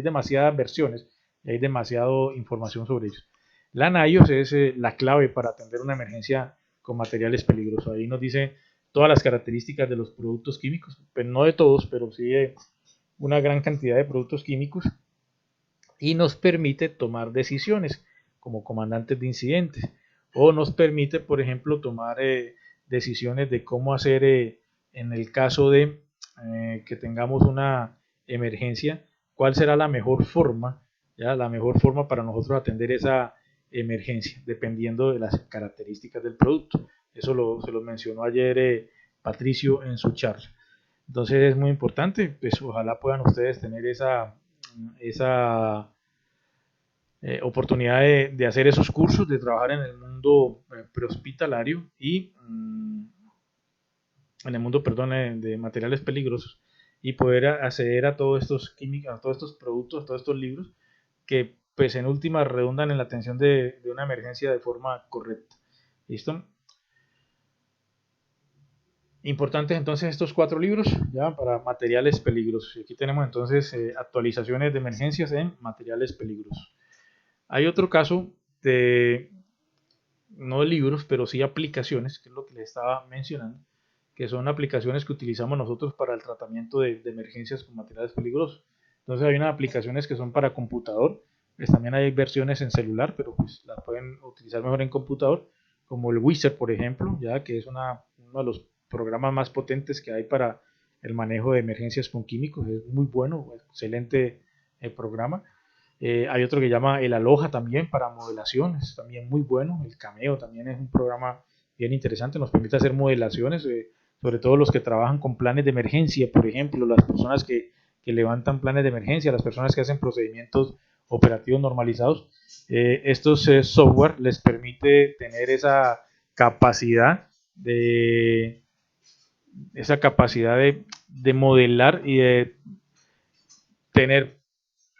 demasiadas versiones y hay demasiada información sobre ellos. La NIOS es la clave para atender una emergencia con materiales peligrosos. Ahí nos dice todas las características de los productos químicos, pero no de todos, pero sí de una gran cantidad de productos químicos, y nos permite tomar decisiones como comandantes de incidentes, o nos permite, por ejemplo, tomar decisiones de cómo hacer en el caso de que tengamos una emergencia, cuál será la mejor forma, ¿ya? La mejor forma para nosotros atender esa emergencia, dependiendo de las características del producto. Eso se lo mencionó ayer Patricio en su charla. Entonces es muy importante, pues ojalá puedan ustedes tener esa oportunidad de hacer esos cursos, de trabajar en el mundo prehospitalario y en el mundo, perdón, de materiales peligrosos, y poder acceder a todos estos químicos, a todos estos productos, a todos estos libros que pues en última redundan en la atención de una emergencia de forma correcta. ¿Listo? Importantes entonces estos 4 libros ya para materiales peligrosos. Aquí tenemos entonces actualizaciones de emergencias en materiales peligrosos. Hay otro caso de, no de libros, pero sí aplicaciones, que es lo que les estaba mencionando, que son aplicaciones que utilizamos nosotros para el tratamiento de emergencias con materiales peligrosos. Entonces hay unas aplicaciones que son para computador, pues también hay versiones en celular, pero pues las pueden utilizar mejor en computador, como el Wizard, por ejemplo, ya que es uno de los programas más potentes que hay para el manejo de emergencias con químicos. Es muy bueno, excelente programa. Hay otro que llama el Aloha también para modelación, es también muy bueno. El Cameo también es un programa bien interesante, nos permite hacer modelaciones, sobre todo los que trabajan con planes de emergencia, por ejemplo, las personas que levantan planes de emergencia, las personas que hacen procedimientos operativos normalizados. Estos software les permite tener de, esa capacidad de modelar y de tener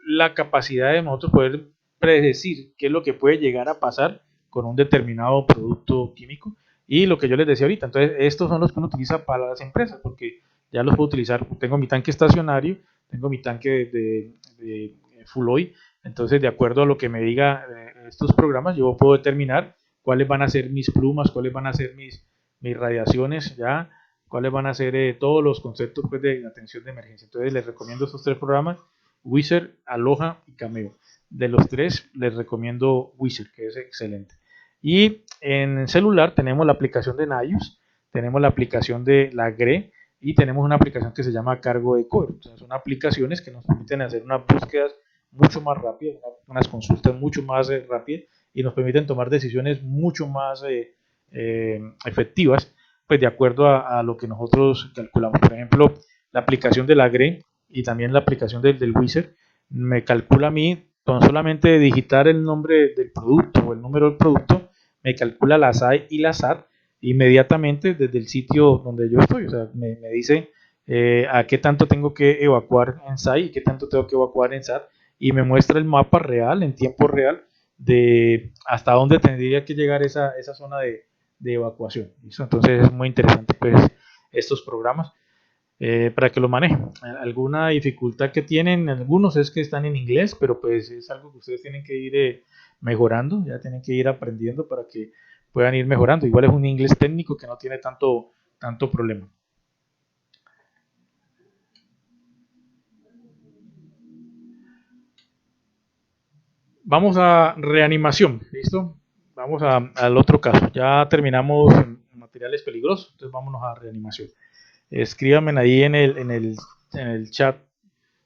la capacidad de nosotros poder predecir qué es lo que puede llegar a pasar con un determinado producto químico. Y lo que yo les decía ahorita, entonces estos son los que uno utiliza para las empresas, porque ya los puedo utilizar, tengo mi tanque estacionario, tengo mi tanque de full oil, entonces de acuerdo a lo que me diga estos programas, yo puedo determinar cuáles van a ser mis plumas, cuáles van a ser mis radiaciones, ya, cuáles van a ser todos los conceptos pues, de atención de emergencia. Entonces les recomiendo estos 3 programas: Wizard, Aloha y Cameo. De los 3 les recomiendo Wizard, que es excelente. Y en celular tenemos la aplicación de Naius, tenemos la aplicación de la GRE y tenemos una aplicación que se llama Cargo de Core. O sea, son aplicaciones que nos permiten hacer unas búsquedas mucho más rápidas, unas consultas mucho más rápidas, y nos permiten tomar decisiones mucho más efectivas, pues de acuerdo a lo que nosotros calculamos. Por ejemplo, la aplicación de la GRE y también la aplicación del Wizard me calcula a mí, con solamente digitar el nombre del producto o el número del producto, me calcula la SAI y la SAT inmediatamente desde el sitio donde yo estoy. O sea, me dice a qué tanto tengo que evacuar en SAI y qué tanto tengo que evacuar en SAT, y me muestra el mapa real, en tiempo real, de hasta dónde tendría que llegar esa zona de evacuación. ¿Listo? Entonces es muy interesante pues, estos programas para que lo manejen. Alguna dificultad que tienen algunos es que están en inglés, pero pues es algo que ustedes tienen que ir mejorando, ya tienen que ir aprendiendo para que puedan ir mejorando. Igual es un inglés técnico que no tiene tanto problema. Vamos a reanimación, ¿listo? Vamos al otro caso. Ya terminamos en materiales peligrosos, entonces vámonos a reanimación. Escríbanme ahí en el chat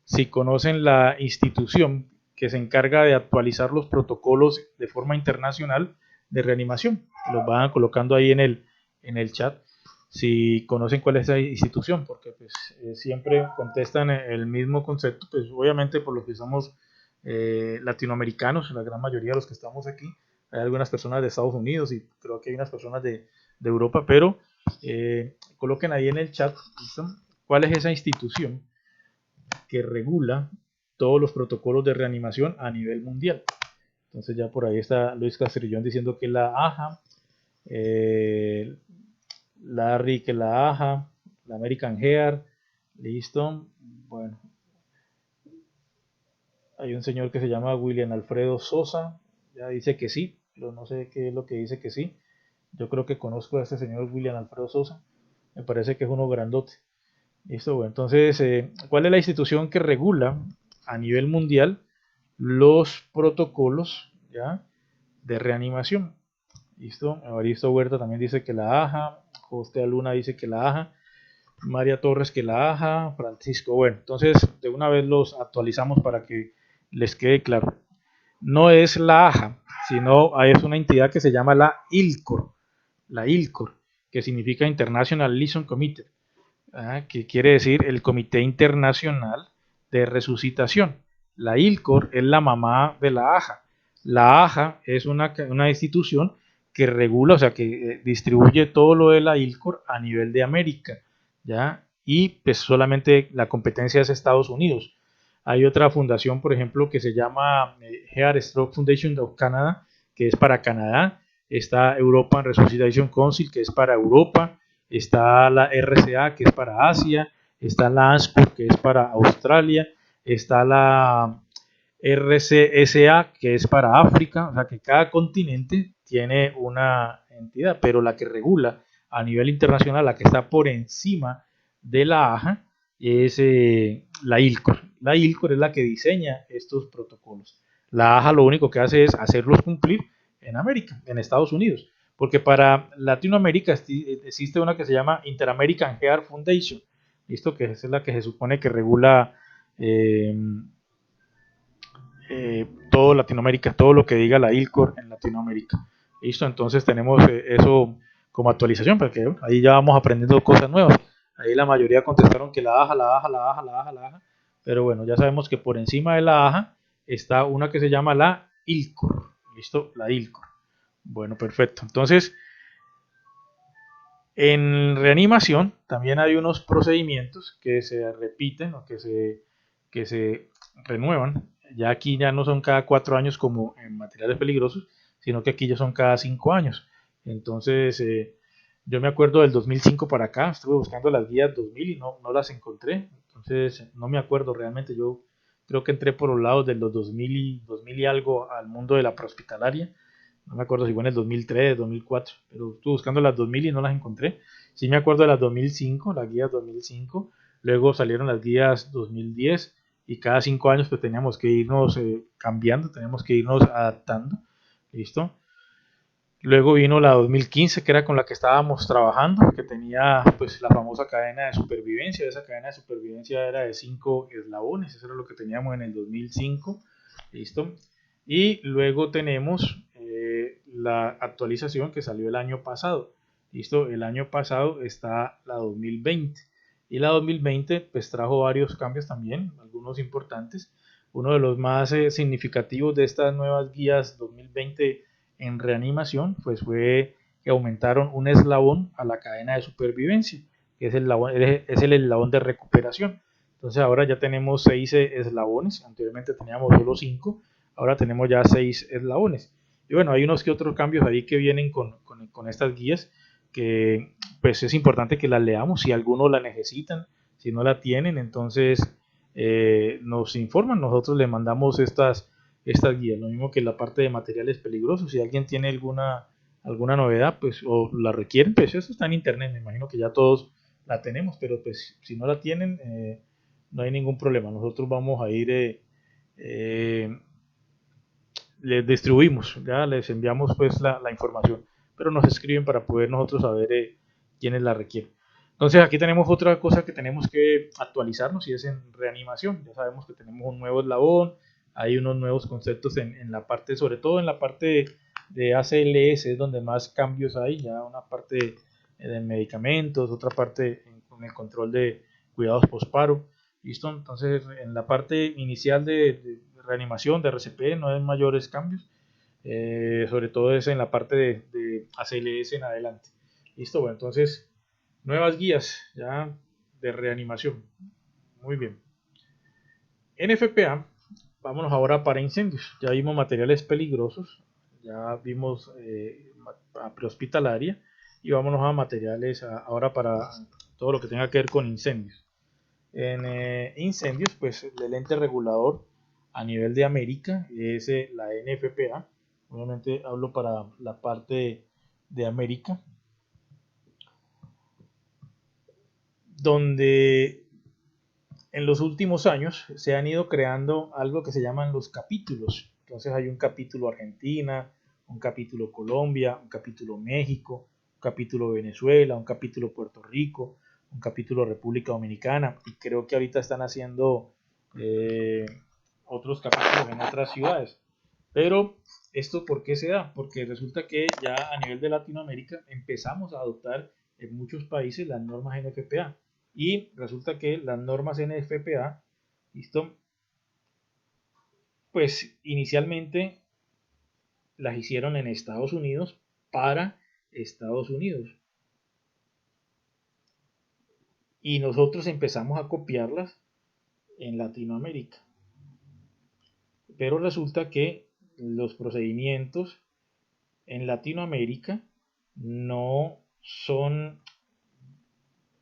si conocen la institución que se encarga de actualizar los protocolos de forma internacional de reanimación. Los van colocando ahí en el chat si conocen cuál es esa institución, porque pues, siempre contestan el mismo concepto, pues obviamente por los que somos latinoamericanos, la gran mayoría de los que estamos aquí, hay algunas personas de Estados Unidos y creo que hay unas personas de Europa, pero coloquen ahí en el chat, ¿listo? ¿Cuál es esa institución que regula todos los protocolos de reanimación a nivel mundial? Entonces ya por ahí está Luis Castrillón diciendo que la AJA, Larry que la AJA, la American Heart, listo. Bueno, hay un señor que se llama William Alfredo Sosa, ya dice que sí, pero no sé qué es lo que dice que sí. Yo creo que conozco a este señor William Alfredo Sosa, me parece que es uno grandote. Listo, bueno, entonces, ¿cuál es la institución que regula a nivel mundial los protocolos, ya, de reanimación? Listo, Evaristo Huerta también dice que la AJA, José Luna dice que la AJA, María Torres que la AJA, Francisco, bueno, entonces de una vez los actualizamos para que les quede claro. No es la AJA, sino es una entidad que se llama la ILCOR, que significa International Liaison Committee, que quiere decir el Comité Internacional de Resucitación. La ILCOR es la mamá de la AJA. La AJA es una institución que regula, o sea, que distribuye todo lo de la ILCOR a nivel de América, ¿ya? Y pues solamente la competencia es Estados Unidos. Hay otra fundación, por ejemplo, que se llama Heart Stroke Foundation of Canada, que es para Canadá. Está European Resuscitation Council, que es para Europa. Está la RCA, que es para Asia. Está la ANSCO, que es para Australia. Está la RCSA, que es para África. O sea que cada continente tiene una entidad, pero la que regula a nivel internacional, la que está por encima de la AJA, es la ILCOR. La ILCOR es la que diseña estos protocolos. La AJA lo único que hace es hacerlos cumplir en América, en Estados Unidos, porque para Latinoamérica existe una que se llama Inter-American Heart Foundation, ¿listo? Que es la que se supone que regula todo Latinoamérica, todo lo que diga la ILCOR en Latinoamérica. ¿Listo? Entonces tenemos eso como actualización, porque ahí ya vamos aprendiendo cosas nuevas. Ahí la mayoría contestaron que la AJA, la AJA, la AJA, la AJA, la AJA, pero bueno, ya sabemos que por encima de la AJA está una que se llama la ILCOR. ¿Listo? La ILCOR. Bueno, perfecto. Entonces, en reanimación también hay unos procedimientos que se repiten o que se renuevan. Ya aquí ya no son cada 4 años como en materiales peligrosos, sino que aquí ya son cada 5 años. Entonces, yo me acuerdo del 2005 para acá, estuve buscando las guías 2000 y no las encontré. Entonces, no me acuerdo realmente. Yo creo que entré por los lados de los 2000 y algo al mundo de la prehospitalaria. No me acuerdo si fue en el 2003, 2004, pero estuve buscando las 2000 y no las encontré. Sí me acuerdo de las 2005, las guías 2005. Luego salieron las guías 2010 y cada 5 años pues teníamos que irnos cambiando, teníamos que irnos adaptando. ¿Listo? Luego vino la 2015, que era con la que estábamos trabajando, que tenía pues la famosa cadena de supervivencia. Esa cadena de supervivencia era de 5 eslabones, eso era lo que teníamos en el 2005. ¿Listo? Y luego tenemos la actualización que salió el año pasado. ¿Listo? El año pasado está la 2020. Y la 2020 pues trajo varios cambios también, algunos importantes. Uno de los más significativos de estas nuevas guías 2020 en reanimación, pues fue que aumentaron un eslabón a la cadena de supervivencia, que es el eslabón de recuperación. Entonces ahora ya tenemos 6 eslabones, anteriormente teníamos solo 5, ahora tenemos ya 6 eslabones. Y bueno, hay unos que otros cambios ahí que vienen con estas guías, que pues es importante que las leamos, si algunos la necesitan, si no la tienen, entonces nos informan, nosotros le mandamos estas guías, lo mismo que la parte de materiales peligrosos. Si alguien tiene alguna novedad, pues, o la requieren, pues eso está en internet, me imagino que ya todos la tenemos, pero pues si no la tienen, no hay ningún problema. Nosotros vamos a ir, les distribuimos, ya les enviamos pues la información, pero nos escriben para poder nosotros saber quiénes la requieren. Entonces aquí tenemos otra cosa que tenemos que actualizarnos y es en reanimación. Ya sabemos que tenemos un nuevo eslabón, hay unos nuevos conceptos en la parte, sobre todo en la parte de ACLS, es donde más cambios hay, ya una parte de medicamentos, otra parte con el control de cuidados posparo. ¿Listo? Entonces en la parte inicial de reanimación, de RCP, no hay mayores cambios, sobre todo es en la parte de ACLS en adelante. ¿Listo? Bueno, entonces nuevas guías ya de reanimación. Muy bien. NFPA, vámonos ahora para incendios. Ya vimos materiales peligrosos, ya vimos a prehospitalaria y vámonos a materiales ahora para todo lo que tenga que ver con incendios. En incendios, pues el ente regulador a nivel de América es la NFPA. Obviamente hablo para la parte de América, donde en los últimos años se han ido creando algo que se llaman los capítulos. Entonces hay un capítulo Argentina, un capítulo Colombia, un capítulo México, un capítulo Venezuela, un capítulo Puerto Rico, un capítulo República Dominicana, y creo que ahorita están haciendo eh, otros capítulos en otras ciudades. Pero esto, ¿por qué se da? Porque resulta que ya a nivel de Latinoamérica empezamos a adoptar en muchos países las normas NFPA. Y resulta que las normas NFPA, ¿listo? Pues inicialmente las hicieron en Estados Unidos para Estados Unidos. Y nosotros empezamos a copiarlas en Latinoamérica. Pero resulta que los procedimientos en Latinoamérica no son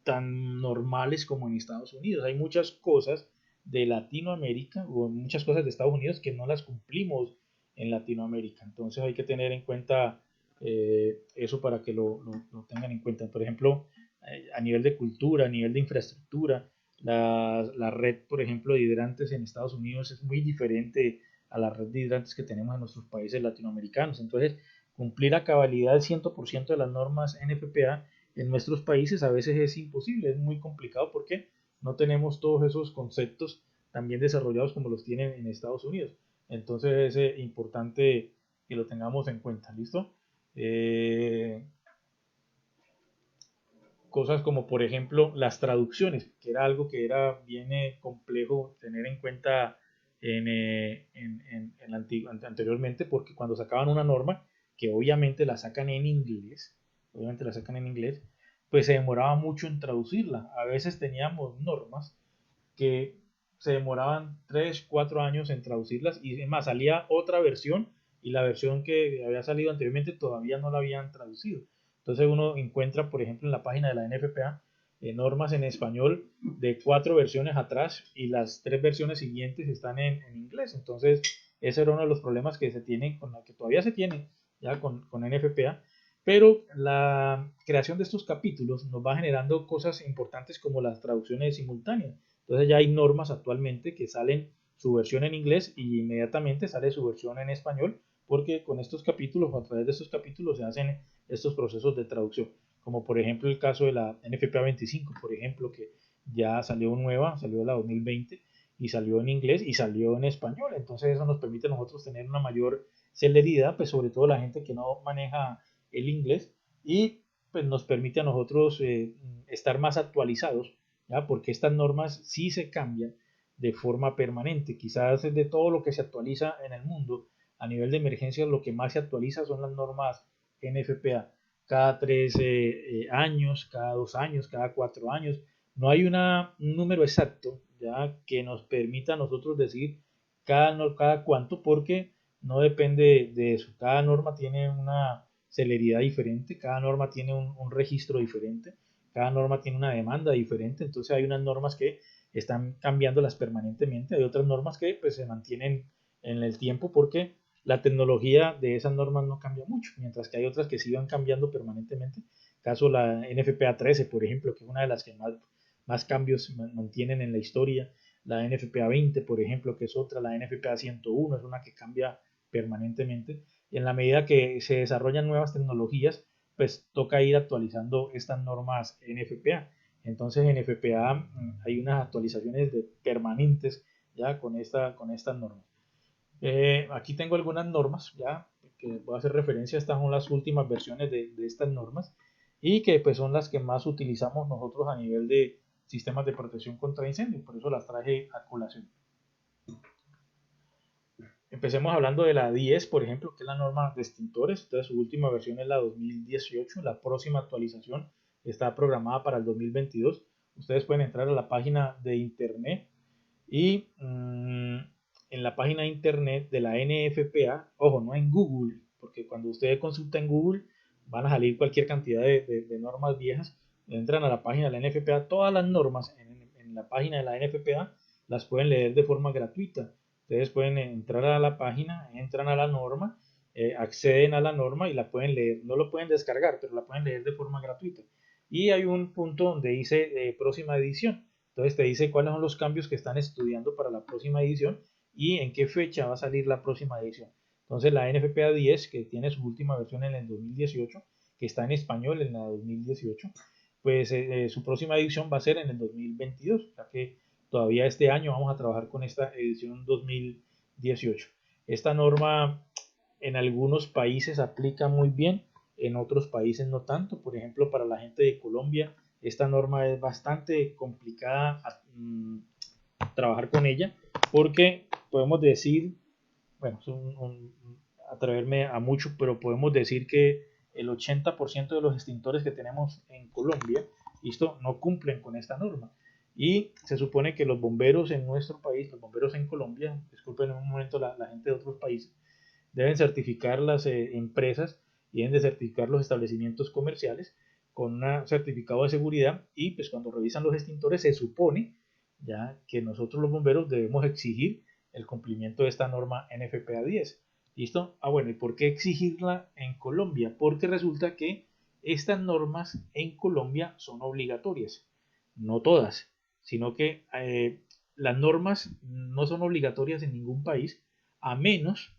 tan normales como en Estados Unidos. Hay muchas cosas de Latinoamérica o muchas cosas de Estados Unidos que no las cumplimos en Latinoamérica. Entonces hay que tener en cuenta eso para que lo tengan en cuenta. Por ejemplo, a nivel de cultura, a nivel de infraestructura, la red, por ejemplo, de hidrantes en Estados Unidos es muy diferente a la red de hidrantes que tenemos en nuestros países latinoamericanos. Entonces, cumplir a cabalidad el 100% de las normas NFPA en nuestros países a veces es imposible, es muy complicado porque no tenemos todos esos conceptos tan bien desarrollados como los tienen en Estados Unidos. Entonces es importante que lo tengamos en cuenta, ¿listo? Eh, Cosas como por ejemplo las traducciones, que era algo que era bien complejo tener en cuenta anteriormente, porque cuando sacaban una norma, que obviamente la sacan en inglés, obviamente la sacan en inglés, pues se demoraba mucho en traducirla. A veces teníamos normas que se demoraban 3 4 años en traducirlas y es más, salía otra versión y la versión que había salido anteriormente todavía no la habían traducido. Entonces uno encuentra, por ejemplo, en la página de la NFPA normas en español de 4 versiones atrás y las 3 versiones siguientes están en inglés. Entonces ese era uno de los problemas que se tiene, con la que todavía se tiene ya con NFPA, pero la creación de estos capítulos nos va generando cosas importantes como las traducciones simultáneas. Entonces ya hay normas actualmente que salen su versión en inglés y inmediatamente sale su versión en español, porque con estos capítulos o a través de estos capítulos se hacen estos procesos de traducción, como por ejemplo el caso de la NFPA 25, por ejemplo, que ya salió nueva, salió la 2020 y salió en inglés y salió en español. Entonces eso nos permite a nosotros tener una mayor celeridad, pues sobre todo la gente que no maneja el inglés, y pues nos permite a nosotros estar más actualizados, ¿ya? Porque estas normas sí se cambian de forma permanente. Quizás de todo lo que se actualiza en el mundo a nivel de emergencias, lo que más se actualiza son las normas NFPA. Cada 3 años, cada 2 años, cada 4 años. No hay un número exacto ya que nos permita a nosotros decir cada cuánto, porque no depende de eso. Cada norma tiene una celeridad diferente, cada norma tiene un registro diferente, cada norma tiene una demanda diferente, entonces hay unas normas que están cambiándolas permanentemente, hay otras normas que pues se mantienen en el tiempo porque la tecnología de esas normas no cambia mucho, mientras que hay otras que sí van cambiando permanentemente. Caso la NFPA 13, por ejemplo, que es una de las que más cambios mantienen en la historia. La NFPA 20, por ejemplo, que es otra. La NFPA 101 es una que cambia permanentemente. Y en la medida que se desarrollan nuevas tecnologías, pues toca ir actualizando estas normas NFPA. Entonces en NFPA hay unas actualizaciones permanentes ya con estas normas. Aquí tengo algunas normas ya que voy a hacer referencia. Estas son las últimas versiones de estas normas y que pues son las que más utilizamos nosotros a nivel de sistemas de protección contra incendios. Por eso las traje a colación. Empecemos hablando de la 10, por ejemplo, que es la norma de extintores. Entonces su última versión es la 2018. La próxima actualización está programada para el 2022. Ustedes pueden entrar a la página de internet y en la página de internet de la NFPA, ojo, no en Google, porque cuando usted consulta en Google van a salir cualquier cantidad de normas viejas. entran a la página de la NFPA, todas las normas en la página de la NFPA las pueden leer de forma gratuita. Ustedes pueden entrar a la página, entran a la norma, acceden a la norma y la pueden leer. No lo pueden descargar, pero la pueden leer de forma gratuita. Y hay un punto donde dice próxima edición. Entonces te dice cuáles son los cambios que están estudiando para la próxima edición y en qué fecha va a salir la próxima edición. Entonces la NFPA 10, que tiene su última versión en el 2018, que está en español en la 2018, pues su próxima edición va a ser en el 2022, o sea que todavía este año vamos a trabajar con esta edición 2018. Esta norma en algunos países aplica muy bien, en otros países no tanto. Por ejemplo, para la gente de Colombia, esta norma es bastante complicada trabajar con ella, porque podemos decir, bueno, es atreverme a mucho, pero podemos decir que el 80% de los extintores que tenemos en Colombia, esto no cumplen con esta norma. Y se supone que los bomberos en nuestro país, los bomberos en Colombia, disculpen un momento la gente de otros países, deben certificar las empresas y deben de certificar los establecimientos comerciales con un certificado de seguridad, y pues cuando revisan los extintores se supone ya que nosotros los bomberos debemos exigir el cumplimiento de esta norma NFPA 10. ¿Listo? Ah, bueno, ¿y por qué exigirla en Colombia? Porque resulta que estas normas en Colombia son obligatorias. No todas, sino que las normas no son obligatorias en ningún país, a menos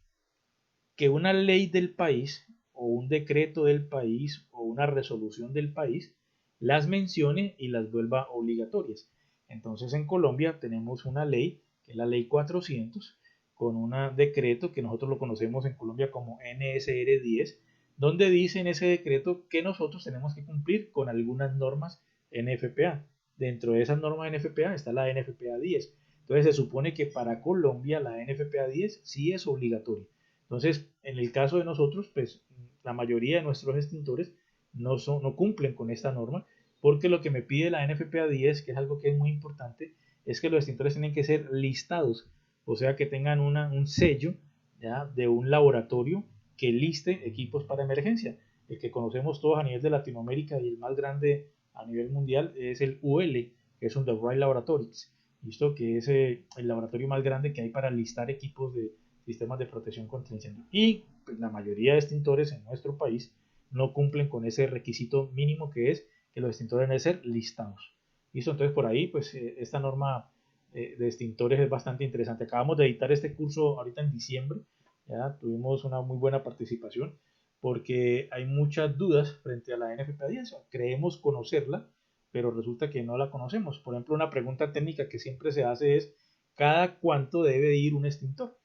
que una ley del país o un decreto del país o una resolución del país las mencione y las vuelva obligatorias. Entonces en Colombia tenemos una ley, que es la ley 400, con un decreto que nosotros lo conocemos en Colombia como NSR 10, donde dice en ese decreto que nosotros tenemos que cumplir con algunas normas NFPA. Dentro de esas normas NFPA está la NFPA 10. Entonces se supone que para Colombia la NFPA 10 sí es obligatoria. Entonces, en el caso de nosotros, pues la mayoría de nuestros extintores no cumplen con esta norma, porque lo que me pide la NFPA 10, que es algo que es muy importante, es que los extintores tienen que ser listados, o sea, que tengan un sello, ¿ya?, de un laboratorio que liste equipos para emergencia. El que conocemos todos a nivel de Latinoamérica y el más grande a nivel mundial es el UL, que es un The Wright Laboratories, ¿listo? Que es el laboratorio más grande que hay para listar equipos de sistemas de protección contra incendio. Y pues, la mayoría de extintores en nuestro país no cumplen con ese requisito mínimo, que es que los extintores deben ser listados. ¿Listo? Entonces por ahí pues esta norma de extintores es bastante interesante. Acabamos de editar este curso ahorita en diciembre, ya tuvimos una muy buena participación porque hay muchas dudas frente a la NFPA 10. Creemos conocerla, pero resulta que no la conocemos. Por ejemplo, una pregunta técnica que siempre se hace es: ¿cada cuánto debe ir un extintor?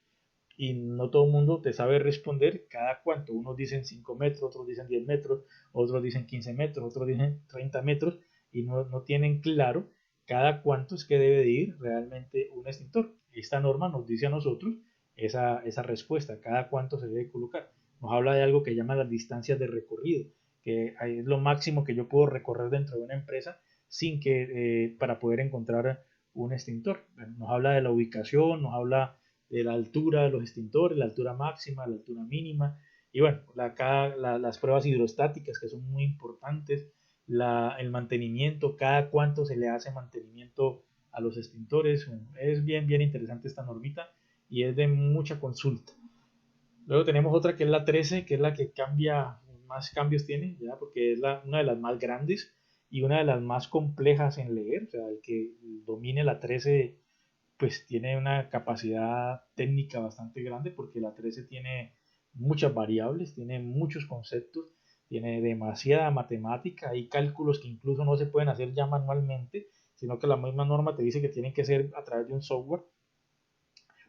Y no todo el mundo te sabe responder cada cuánto. Unos dicen 5 metros, otros dicen 10 metros, otros dicen 15 metros, otros dicen 30 metros, y no tienen claro cada cuánto es que debe de ir realmente un extintor. Esta norma nos dice a nosotros esa respuesta, cada cuánto se debe colocar. Nos habla de algo que llama las distancias de recorrido, que es lo máximo que yo puedo recorrer dentro de una empresa sin que para poder encontrar un extintor. Nos habla de la ubicación, nos habla de la altura de los extintores, la altura máxima, la altura mínima, y bueno, las pruebas hidrostáticas, que son muy importantes, el mantenimiento, cada cuánto se le hace mantenimiento a los extintores. Bueno, es bien interesante esta normita y es de mucha consulta. Luego tenemos otra que es la 13, que es la que más cambios tiene, ¿ya? Porque es una de las más grandes y una de las más complejas en leer. O sea, el que domine la 13 pues tiene una capacidad técnica bastante grande, porque la 13 tiene muchas variables, tiene muchos conceptos, tiene demasiada matemática, hay cálculos que incluso no se pueden hacer ya manualmente, sino que la misma norma te dice que tienen que ser a través de un software,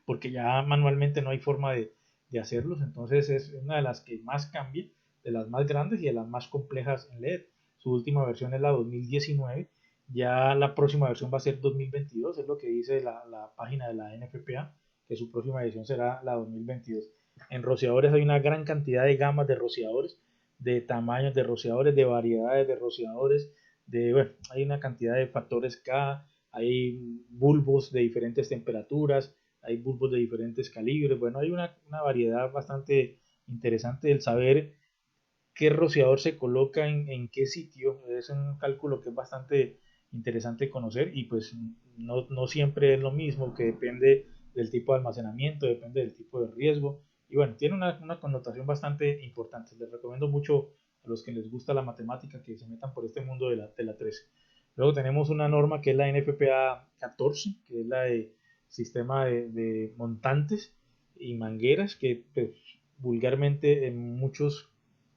porque ya manualmente no hay forma de hacerlos. Entonces es una de las que más cambia, de las más grandes y de las más complejas en leer. Su última versión es la 2019, ya la próxima versión va a ser 2022, es lo que dice la página de la NFPA, que su próxima edición será la 2022. En rociadores hay una gran cantidad de gamas de rociadores, de tamaños de rociadores, de variedades de rociadores, bueno, hay una cantidad de factores K, hay bulbos de diferentes temperaturas, hay bulbos de diferentes calibres. Bueno, hay una variedad bastante interesante. El saber qué rociador se coloca en qué sitio. Es un cálculo que es bastante interesante conocer y pues no siempre es lo mismo, que depende del tipo de almacenamiento, depende del tipo de riesgo. Y bueno, tiene una connotación bastante importante. Les recomiendo mucho a los que les gusta la matemática que se metan por este mundo de la 13. Luego tenemos una norma que es la NFPA 14, que es la de sistema de montantes y mangueras, que pues, vulgarmente en muchos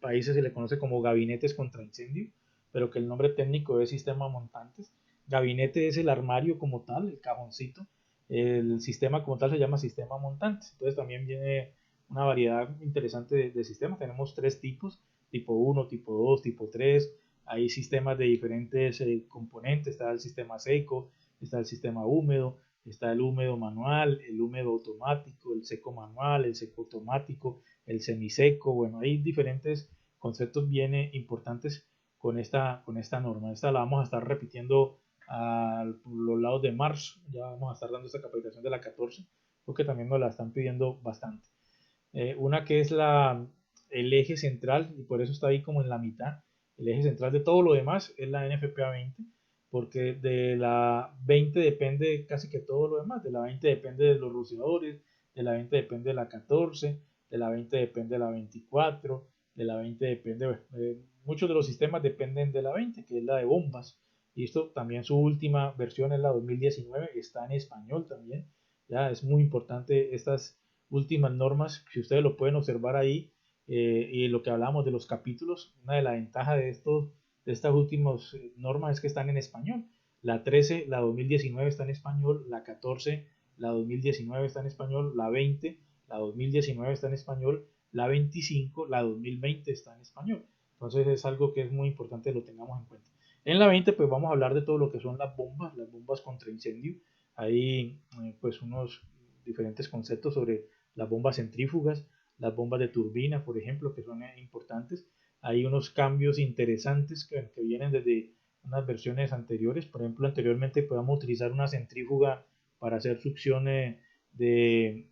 países se le conoce como gabinetes contra incendio, pero que el nombre técnico es sistema montantes. Gabinete es el armario como tal, el cajoncito. El sistema como tal se llama sistema montantes. Entonces también viene una variedad interesante de sistemas. Tenemos tres tipos: tipo 1, tipo 2, tipo 3. Hay sistemas de diferentes componentes. Está el sistema seco, está el sistema húmedo, está el húmedo manual, el húmedo automático, el seco manual, el seco automático, el semiseco. Bueno, hay diferentes conceptos bien importantes con esta norma. Esta la vamos a estar repitiendo a los lados de marzo. Ya vamos a estar dando esta capacitación de la 14, porque también nos la están pidiendo bastante. Una que es el eje central, y por eso está ahí como en la mitad. El eje central de todo lo demás es la NFPA 20, porque de la 20 depende casi que todo lo demás. De la 20 depende de los rociadores, de la 20 depende de la 14, de la 20 depende de la 24, de la 20 depende, bueno, muchos de los sistemas dependen de la 20, que es la de bombas. Y esto también, su última versión es la 2019, está en español también. Ya es muy importante estas últimas normas, si ustedes lo pueden observar ahí, y lo que hablamos de los capítulos. Una de las ventajas de estas últimas normas es que están en español. La 13, la 2019 está en español, la 14, la 2019 está en español, la 20, la 2019 está en español, la 25, la 2020 está en español. Entonces es algo que es muy importante que lo tengamos en cuenta. En la 20 pues vamos a hablar de todo lo que son las bombas contra incendio. Hay pues unos diferentes conceptos sobre las bombas centrífugas, las bombas de turbina, por ejemplo, que son importantes. Hay unos cambios interesantes que vienen desde unas versiones anteriores. Por ejemplo, anteriormente podíamos utilizar una centrífuga para hacer succión de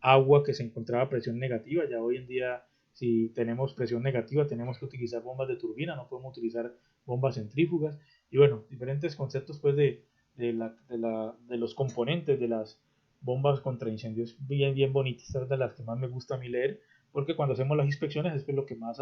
agua que se encontraba a presión negativa. Ya hoy en día, si tenemos presión negativa, tenemos que utilizar bombas de turbina, no podemos utilizar bombas centrífugas. Y bueno, diferentes conceptos pues de los componentes de las bombas contra incendios bien bonitas. Esta es de las que más me gusta a mí leer, porque cuando hacemos las inspecciones es lo que más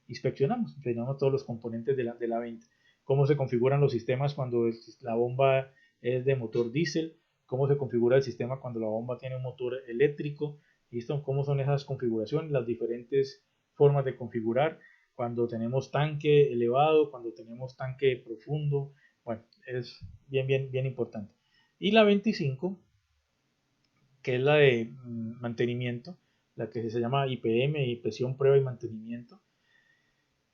inspeccionamos. Tenemos todos los componentes de la 20. Cómo se configuran los sistemas cuando la bomba es de motor diésel, cómo se configura el sistema cuando la bomba tiene un motor eléctrico, ¿listo? Cómo son esas configuraciones, las diferentes formas de configurar, cuando tenemos tanque elevado, cuando tenemos tanque profundo. Bueno, es bien importante. Y la 25, que es la de mantenimiento, la que se llama IPM, inspección, prueba y mantenimiento,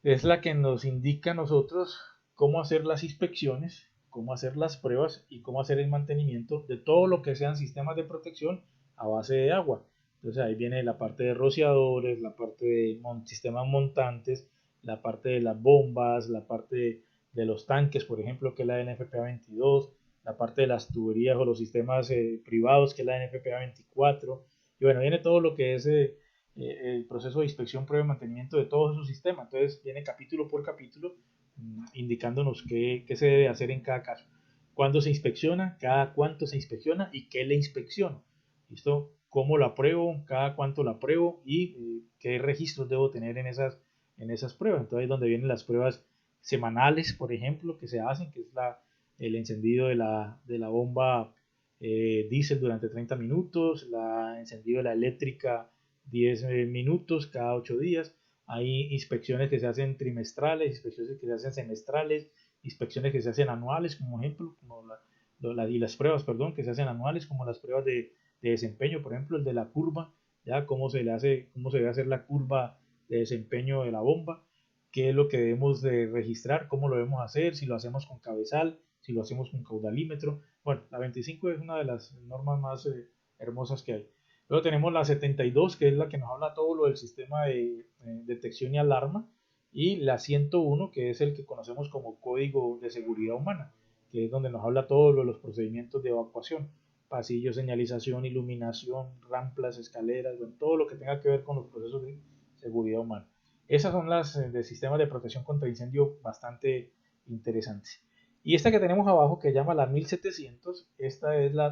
es la que nos indica a nosotros cómo hacer las inspecciones, cómo hacer las pruebas y cómo hacer el mantenimiento de todo lo que sean sistemas de protección a base de agua. Entonces ahí viene la parte de rociadores, la parte de sistemas montantes, la parte de las bombas, la parte de los tanques, por ejemplo, que es la NFPA 22, la parte de las tuberías o los sistemas privados, que es la NFPA 24. Y bueno, viene todo lo que es el proceso de inspección, prueba y mantenimiento de todos esos sistemas. Entonces viene capítulo por capítulo indicándonos qué se debe hacer en cada caso. Cuándo se inspecciona, cada cuánto se inspecciona y qué le inspecciono. ¿Listo? ¿Cómo la apruebo? Cada cuánto la apruebo y qué registros debo tener en esas pruebas. Entonces ahí es donde vienen las pruebas semanales, por ejemplo, que se hacen, que es el encendido de la bomba diésel durante 30 minutos, el encendido de la eléctrica 10 minutos cada 8 días. Hay inspecciones que se hacen trimestrales, inspecciones que se hacen semestrales, inspecciones que se hacen anuales, como ejemplo, y las pruebas, perdón, que se hacen anuales, como las pruebas de desempeño, por ejemplo, el de la curva, ya cómo se debe hacer la curva de desempeño de la bomba, qué es lo que debemos de registrar, cómo lo debemos hacer, si lo hacemos con cabezal, si lo hacemos con caudalímetro. Bueno, la 25 es una de las normas más hermosas que hay. Luego tenemos la 72, que es la que nos habla todo lo del sistema de detección y alarma, y la 101, que es el que conocemos como Código de Seguridad Humana, que es donde nos habla todo lo de los procedimientos de evacuación: pasillos, señalización, iluminación, rampas, escaleras, bueno, todo lo que tenga que ver con los procesos de seguridad humana. Esas son las de sistemas de protección contra incendio bastante interesantes. Y esta que tenemos abajo, que llama la 1700, esta es la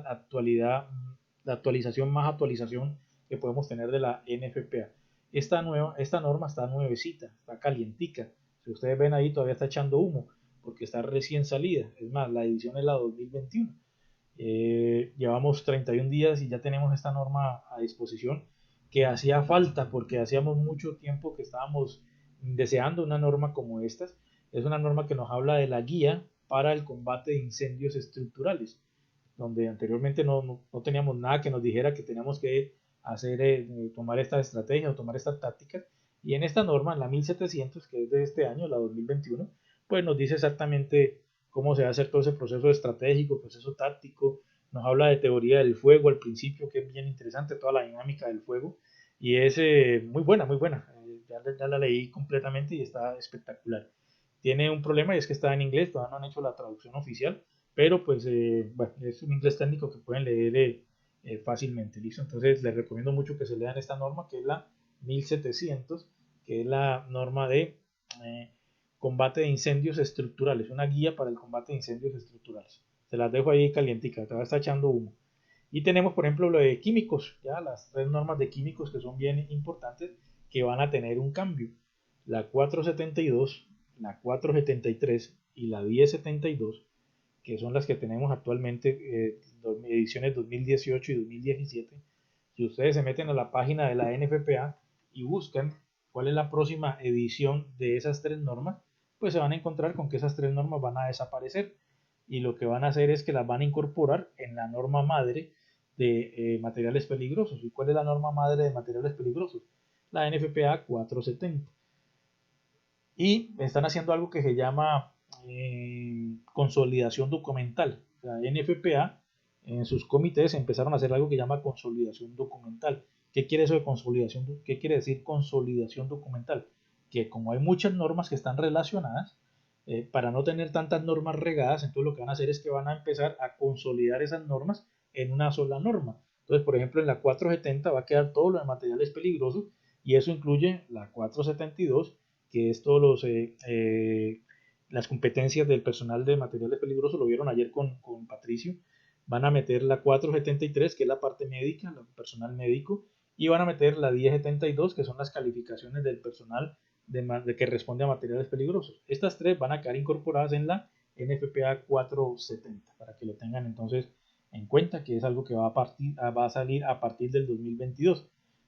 actualización más actualización que podemos tener de la NFPA. Esta norma está nuevecita, está calientica. Si ustedes ven ahí, todavía está echando humo, porque está recién salida. Es más, la edición es la 2021. Llevamos 31 días y ya tenemos esta norma a disposición, que hacía falta porque hacíamos mucho tiempo que estábamos deseando una norma como esta. Es una norma que nos habla de la guía para el combate de incendios estructurales, donde anteriormente no teníamos nada que nos dijera que teníamos que hacer, tomar esta estrategia o tomar estas tácticas. Y en esta norma, en la 1700, que es de este año, la 2021, pues nos dice exactamente cómo se va a hacer todo ese proceso estratégico, proceso táctico. Nos habla de teoría del fuego al principio, que es bien interesante, toda la dinámica del fuego. Y es muy buena, muy buena. Ya la leí completamente y está espectacular. Tiene un problema y es que está en inglés, todavía no han hecho la traducción oficial, pero pues bueno, es un inglés técnico que pueden leer fácilmente, ¿listo? Entonces les recomiendo mucho que se lean esta norma, que es la 1700, que es la norma de eh, combate de incendios estructurales, una guía para el combate de incendios estructurales. Se las dejo ahí calientica, todavía está echando humo. Y tenemos, por ejemplo, lo de químicos, ya las tres normas de químicos que son bien importantes, que van a tener un cambio. La 472, la 473 y la 1072, que son las que tenemos actualmente, ediciones 2018 y 2017. Si ustedes se meten a la página de la NFPA y buscan cuál es la próxima edición de esas tres normas, pues se van a encontrar con que esas tres normas van a desaparecer y lo que van a hacer es que las van a incorporar en la norma madre de materiales peligrosos. ¿Y cuál es la norma madre de materiales peligrosos? La NFPA 470. Y están haciendo algo que se llama consolidación documental. La NFPA en sus comités empezaron a hacer algo que llama consolidación documental. ¿Qué quiere eso de consolidación? ¿Qué quiere decir consolidación documental? Que como hay muchas normas que están relacionadas, para no tener tantas normas regadas, entonces lo que van a hacer es que van a empezar a consolidar esas normas en una sola norma. Entonces, por ejemplo, en la 470 va a quedar todo lo de materiales peligrosos y eso incluye la 472, que es todos las competencias del personal de materiales peligrosos, lo vieron ayer con Patricio. Van a meter la 473, que es la parte médica, el personal médico, y van a meter la 1072, que son las calificaciones del personal de que responde a materiales peligrosos. Estas tres van a quedar incorporadas en la NFPA 470, para que lo tengan entonces en cuenta, que es algo que va a salir a partir del 2022.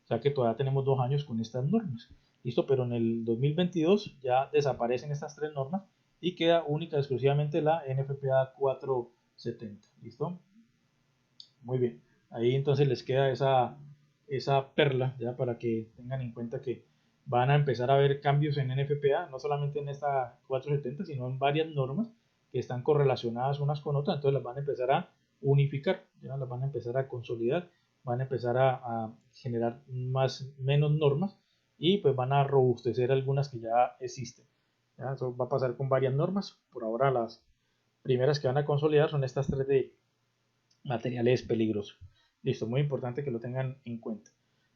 O sea que todavía tenemos 2 años con estas normas. ¿Listo? Pero en el 2022 ya desaparecen estas tres normas y queda única y exclusivamente la NFPA 470. ¿Listo? Muy bien. Ahí entonces les queda esa perla, ya para que tengan en cuenta que van a empezar a ver cambios en NFPA, no solamente en esta 470, sino en varias normas que están correlacionadas unas con otras, entonces las van a empezar a unificar, ya las van a empezar a consolidar, van a empezar a generar menos normas y pues van a robustecer algunas que ya existen. ¿Ya? Eso va a pasar con varias normas. Por ahora las primeras que van a consolidar son estas tres de materiales peligrosos. Listo, muy importante que lo tengan en cuenta.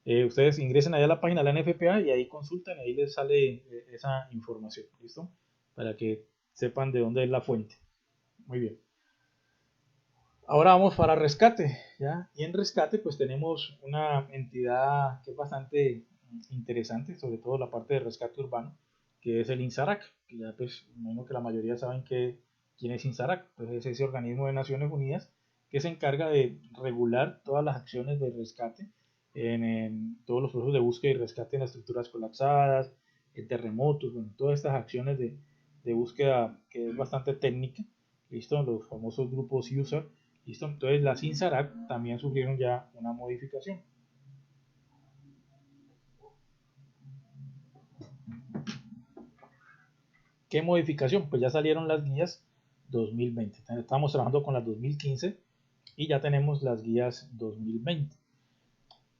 Ustedes ingresen allá a la página de la NFPA y ahí consultan y ahí les sale esa información. ¿Listo? Para que sepan de dónde es la fuente. Muy bien. Ahora vamos para rescate, ¿ya? Y en rescate pues tenemos una entidad que es bastante interesante, sobre todo la parte de rescate urbano, que es el INSARAC, que ya pues menos que la mayoría saben quién es INSARAC. Pues es ese organismo de Naciones Unidas que se encarga de regular todas las acciones de rescate en todos los procesos de búsqueda y rescate en estructuras colapsadas, en terremotos, bueno, todas estas acciones de búsqueda que es bastante técnica, ¿listo? Los famosos grupos user. ¿Listo? Entonces las INSARAC también sufrieron ya una modificación. ¿Qué modificación? Pues ya salieron las guías 2020. Estamos trabajando con las 2015 y ya tenemos las guías 2020.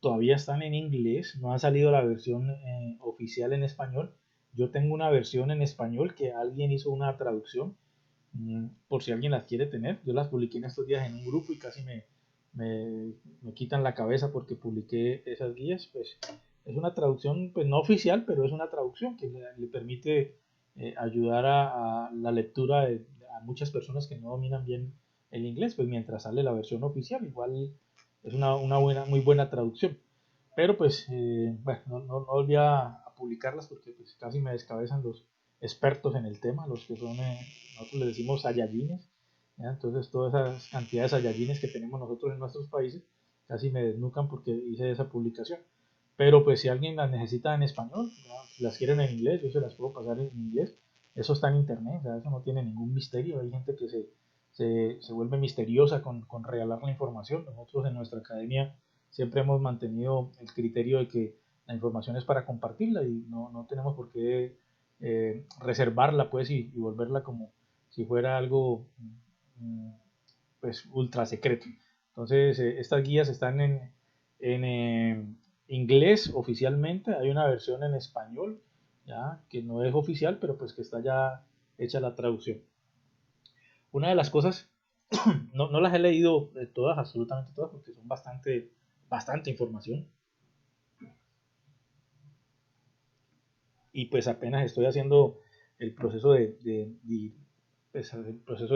Todavía están en inglés, no ha salido la versión oficial en español. Yo tengo una versión en español que alguien hizo una traducción, por si alguien las quiere tener. Yo las publiqué en estos días en un grupo y casi me quitan la cabeza porque publiqué esas guías. Pues es una traducción pues no oficial, pero es una traducción que le permite ayudar a la lectura a muchas personas que no dominan bien el inglés, pues mientras sale la versión oficial, igual es una buena, muy buena traducción. Pero pues, bueno, no volví a publicarlas porque pues, casi me descabezan los expertos en el tema, los que son, nosotros les decimos Saiyajines, ¿ya? Entonces todas esas cantidades de Saiyajines que tenemos nosotros en nuestros países casi me desnucan porque hice esa publicación. Pero pues si alguien las necesita en español, ¿ya? Si las quieren en inglés, yo se las puedo pasar en inglés. Eso está en internet, o sea, eso no tiene ningún misterio. Hay gente que se vuelve misteriosa con regalar la información. Nosotros en nuestra academia siempre hemos mantenido el criterio de que la información es para compartirla y no tenemos por qué reservarla pues y volverla como si fuera algo pues ultra secreto. Entonces estas guías están en inglés oficialmente, hay una versión en español ya que no es oficial pero pues que está ya hecha la traducción. Una de las cosas, no las he leído todas, absolutamente todas, porque son bastante información. Y pues apenas estoy haciendo el proceso pues, el proceso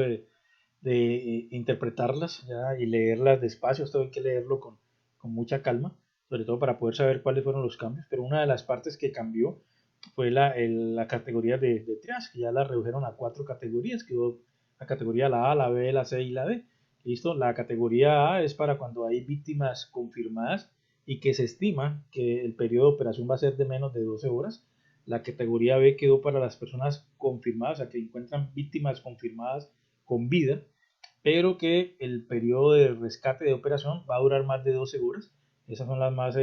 de interpretarlas ¿ya? Y leerlas despacio. Esto hay que leerlo con mucha calma, sobre todo para poder saber cuáles fueron los cambios. Pero una de las partes que cambió fue la categoría de triage, que ya la redujeron a 4 categorías. Quedó la categoría la A, la B, la C y la D. Listo, la categoría A es para cuando hay víctimas confirmadas y que se estima que el periodo de operación va a ser de menos de 12 horas. La categoría B quedó para las personas confirmadas, o sea, que encuentran víctimas confirmadas con vida, pero que el periodo de rescate de operación va a durar más de 12 horas. Esas son las más,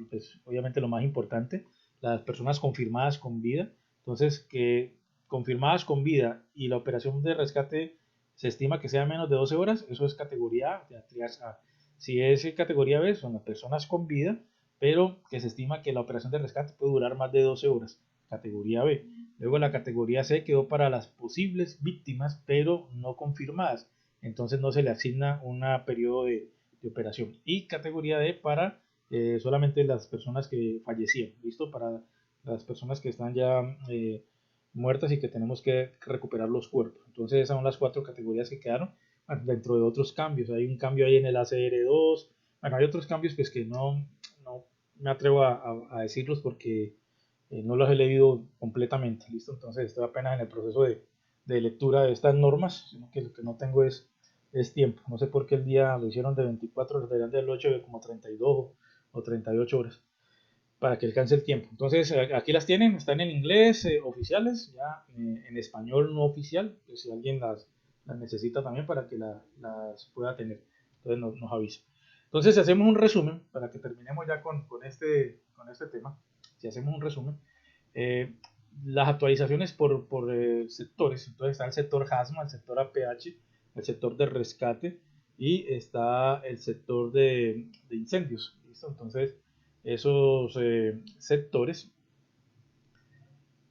pues, obviamente lo más importante, las personas confirmadas con vida. Entonces, que confirmadas con vida y la operación de rescate se estima que sea menos de 12 horas, eso es categoría A, triage A. Si es categoría B, son las personas con vida, pero que se estima que la operación de rescate puede durar más de 12 horas, categoría B. Luego la categoría C quedó para las posibles víctimas, pero no confirmadas, entonces no se le asigna un periodo de operación. Y categoría D para solamente las personas que fallecieron, ¿listo? Para las personas que están ya muertas y que tenemos que recuperar los cuerpos. Entonces esas son las 4 categorías que quedaron. Bueno, dentro de otros cambios, hay un cambio ahí en el ACR2, bueno, hay otros cambios pues que no me atrevo a decirlos porque no los he leído completamente, ¿listo? Entonces estoy apenas en el proceso de lectura de estas normas, sino que lo que no tengo es tiempo. No sé por qué el día lo hicieron de 24, deberían del 8 de como 32 o 38 horas para que alcance el tiempo. Entonces aquí las tienen, están en inglés oficiales, ya en español no oficial, pues si alguien las necesita también para que las pueda tener. Entonces nos avisa. Entonces si hacemos un resumen, para que terminemos ya con este tema, si hacemos un resumen, eh, las actualizaciones por sectores, entonces está el sector HASMA, el sector APH, el sector de rescate y está el sector de incendios, ¿listo? Entonces esos sectores,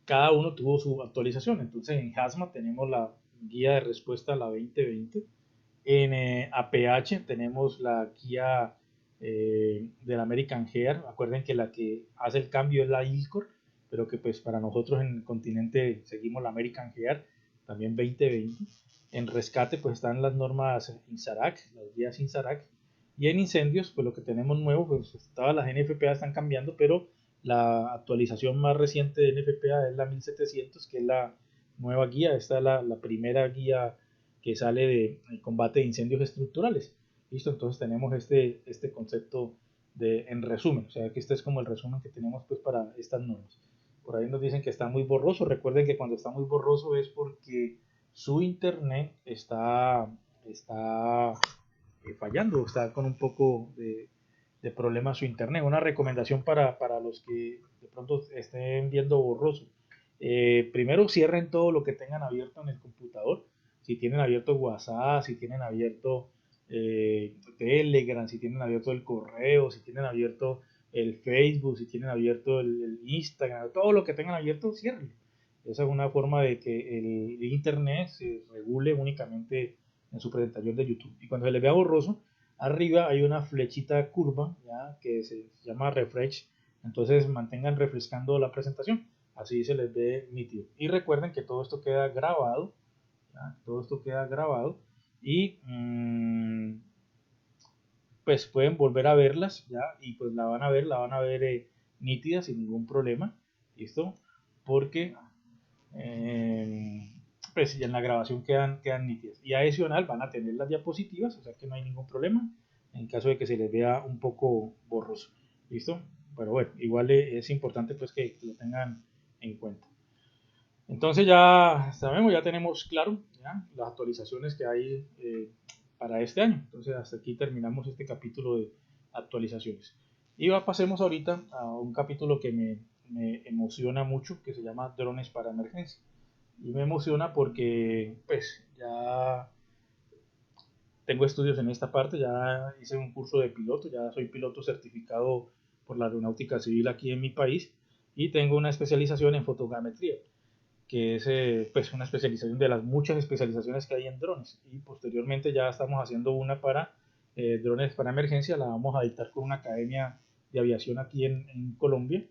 cada uno tuvo su actualización. Entonces en HASMA tenemos la guía de respuesta a la 2020, en APH tenemos la guía del American Heart. Acuerden que la que hace el cambio es la ILCOR, pero que pues para nosotros en el continente seguimos la American Heart, también 2020. En rescate pues están las normas INSARAC, las guías INSARAC. Y en incendios pues lo que tenemos nuevo, pues todas las NFPA están cambiando, pero la actualización más reciente de NFPA es la 1700, que es la nueva guía. Esta es la primera guía que sale de combate de incendios estructurales. Listo, entonces tenemos este concepto en resumen, o sea que este es como el resumen que tenemos pues para estas normas. Por ahí nos dicen que está muy borroso. Recuerden que cuando está muy borroso es porque su internet está fallando, está con un poco de problema su internet. Una recomendación para los que de pronto estén viendo borroso. Primero cierren todo lo que tengan abierto en el computador. Si tienen abierto WhatsApp, si tienen abierto Telegram, si tienen abierto el correo, si tienen abierto el Facebook, si tienen abierto el Instagram, todo lo que tengan abierto, ciérrenlo. Esa es una forma de que el Internet se regule únicamente en su presentación de YouTube. Y cuando se les vea borroso, arriba hay una flechita curva, ¿ya? Que se llama refresh, Entonces mantengan refrescando la presentación, así se les ve nítido. Y recuerden que todo esto queda grabado, ¿ya? Todo esto queda grabado y pues pueden volver a verlas, ¿ya? Y pues la van a ver nítida sin ningún problema, ¿listo? Porque pues ya en la grabación quedan nítidas. Y adicional van a tener las diapositivas, o sea que no hay ningún problema en caso de que se les vea un poco borroso, ¿listo? Pero bueno, igual es importante pues que lo tengan en cuenta. Entonces ya sabemos, ya tenemos claro, ¿ya? Las actualizaciones que hay para este año. Entonces hasta aquí terminamos este capítulo de actualizaciones. Y pasemos ahorita a un capítulo que me emociona mucho, que se llama drones para emergencia. Y me emociona porque pues ya tengo estudios en esta parte, ya hice un curso de piloto, ya soy piloto certificado por la Aeronáutica Civil aquí en mi país y tengo una especialización en fotogrametría, que es pues una especialización de las muchas especializaciones que hay en drones. Y posteriormente ya estamos haciendo una para drones para emergencia, la vamos a dictar con una academia de aviación aquí en Colombia,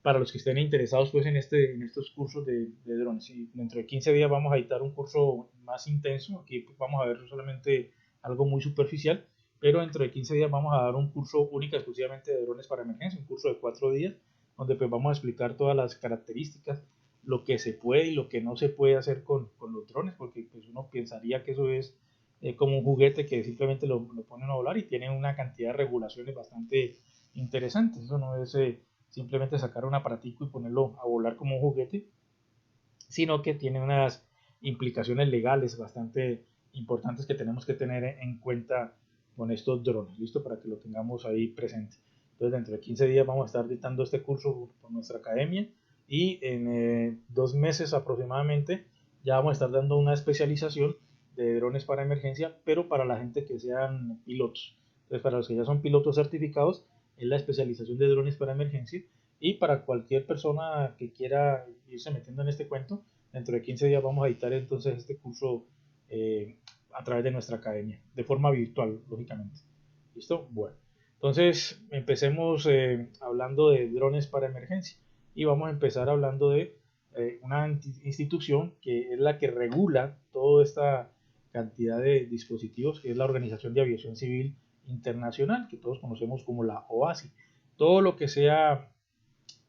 para los que estén interesados pues en estos cursos de drones. Y dentro de 15 días vamos a dictar un curso más intenso, aquí pues vamos a ver solamente algo muy superficial, pero dentro de 15 días vamos a dar un curso único exclusivamente de drones para emergencia, un curso de 4 días, donde pues vamos a explicar todas las características, lo que se puede y lo que no se puede hacer con los drones, porque pues uno pensaría que eso es como un juguete que simplemente lo ponen a volar y tiene una cantidad de regulaciones bastante interesantes. Eso no es simplemente sacar un aparatico y ponerlo a volar como un juguete, sino que tiene unas implicaciones legales bastante importantes que tenemos que tener en cuenta con estos drones, ¿listo? Para que lo tengamos ahí presente. Entonces, dentro de 15 días vamos a estar dictando este curso por nuestra academia y en 2 meses aproximadamente ya vamos a estar dando una especialización de drones para emergencia, pero para la gente que sean pilotos. Entonces, para los que ya son pilotos certificados, es la especialización de drones para emergencia. Y para cualquier persona que quiera irse metiendo en este cuento, dentro de 15 días vamos a editar entonces este curso a través de nuestra academia, de forma virtual, lógicamente. ¿Listo? Bueno, entonces empecemos hablando de drones para emergencia y vamos a empezar hablando de una institución que es la que regula toda esta cantidad de dispositivos, que es la Organización de Aviación Civil Internacional, que todos conocemos como la OASI. Todo lo que sea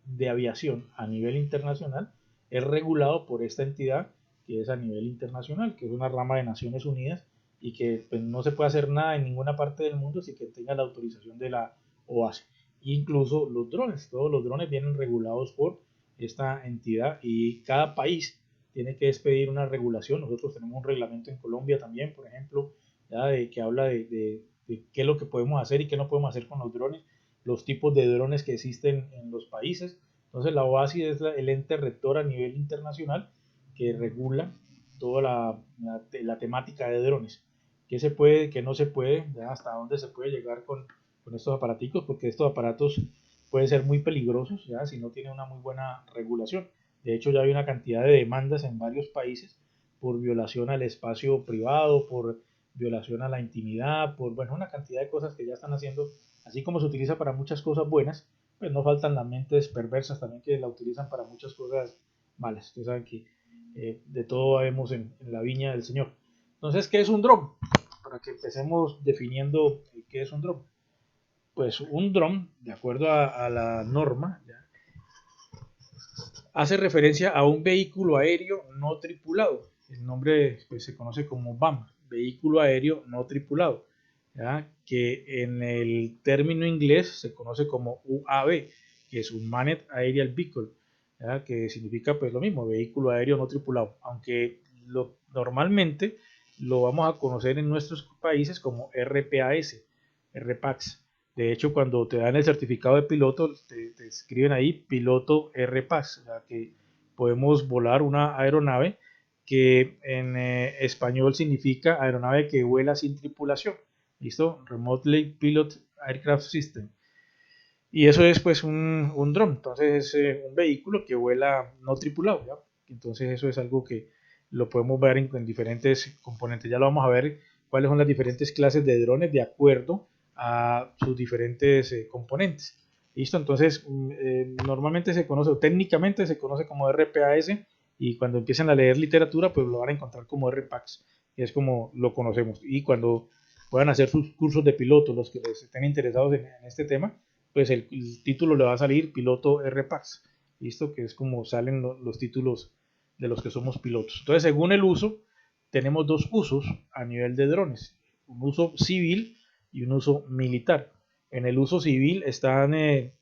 de aviación a nivel internacional es regulado por esta entidad que es a nivel internacional, que es una rama de Naciones Unidas y que pues, no se puede hacer nada en ninguna parte del mundo sin que tenga la autorización de la OASI. Incluso los drones, todos los drones vienen regulados por esta entidad y cada país tiene que expedir una regulación. Nosotros tenemos un reglamento en Colombia también, por ejemplo, ya que habla de qué es lo que podemos hacer y qué no podemos hacer con los drones, los tipos de drones que existen en los países. Entonces la OASI es el ente rector a nivel internacional que regula toda la temática de drones. ¿Qué se puede, qué no se puede? ¿Ya? ¿Hasta dónde se puede llegar con estos aparatos? Porque estos aparatos pueden ser muy peligrosos, ¿ya? Si no tienen una muy buena regulación. De hecho, ya hay una cantidad de demandas en varios países por violación al espacio privado, por violación a la intimidad, por bueno, una cantidad de cosas que ya están haciendo. Así como se utiliza para muchas cosas buenas, pues no faltan las mentes perversas también que la utilizan para muchas cosas malas. Ustedes saben que de todo vemos en la viña del Señor. Entonces, ¿qué es un dron? Para que empecemos definiendo qué es un dron. Pues un dron, de acuerdo a la norma, ¿ya? Hace referencia a un vehículo aéreo no tripulado. El nombre pues, se conoce como BAM, vehículo aéreo no tripulado, ¿ya? Que en el término inglés se conoce como UAV, que es Unmanned Aerial Vehicle, ¿ya? Que significa pues lo mismo, vehículo aéreo no tripulado, aunque normalmente lo vamos a conocer en nuestros países como RPAS, RPAX. De hecho, cuando te dan el certificado de piloto, te escriben ahí piloto RPAS, o sea que podemos volar una aeronave que en español significa aeronave que vuela sin tripulación. ¿Listo? Remotely Pilot Aircraft System. Y eso es pues un dron, entonces es un vehículo que vuela no tripulado, ¿ya? Entonces eso es algo que lo podemos ver en diferentes componentes. Ya lo vamos a ver cuáles son las diferentes clases de drones de acuerdo a sus diferentes componentes. ¿Listo? Entonces, normalmente se conoce, o técnicamente se conoce como RPAS, y cuando empiecen a leer literatura, pues lo van a encontrar como RPAX, que es como lo conocemos. Y cuando puedan hacer sus cursos de piloto, los que les estén interesados en este tema, pues el título le va a salir piloto RPAX, ¿listo? Que es como salen los títulos de los que somos pilotos. Entonces, según el uso, tenemos dos usos a nivel de drones, un uso civil y un uso militar. En el uso civil están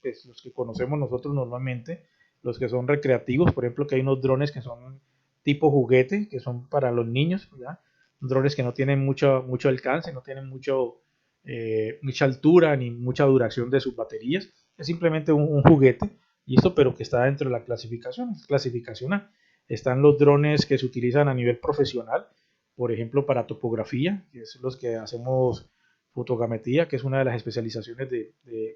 pues, los que conocemos nosotros normalmente, los que son recreativos, por ejemplo, que hay unos drones que son tipo juguete, que son para los niños, ¿ya? Drones que no tienen mucho alcance, no tienen mucha altura ni mucha duración de sus baterías, es simplemente un juguete, listo, pero que está dentro de la clasificación A. Están los drones que se utilizan a nivel profesional, por ejemplo, para topografía, que es los que hacemos fotogrametría, que es una de las especializaciones de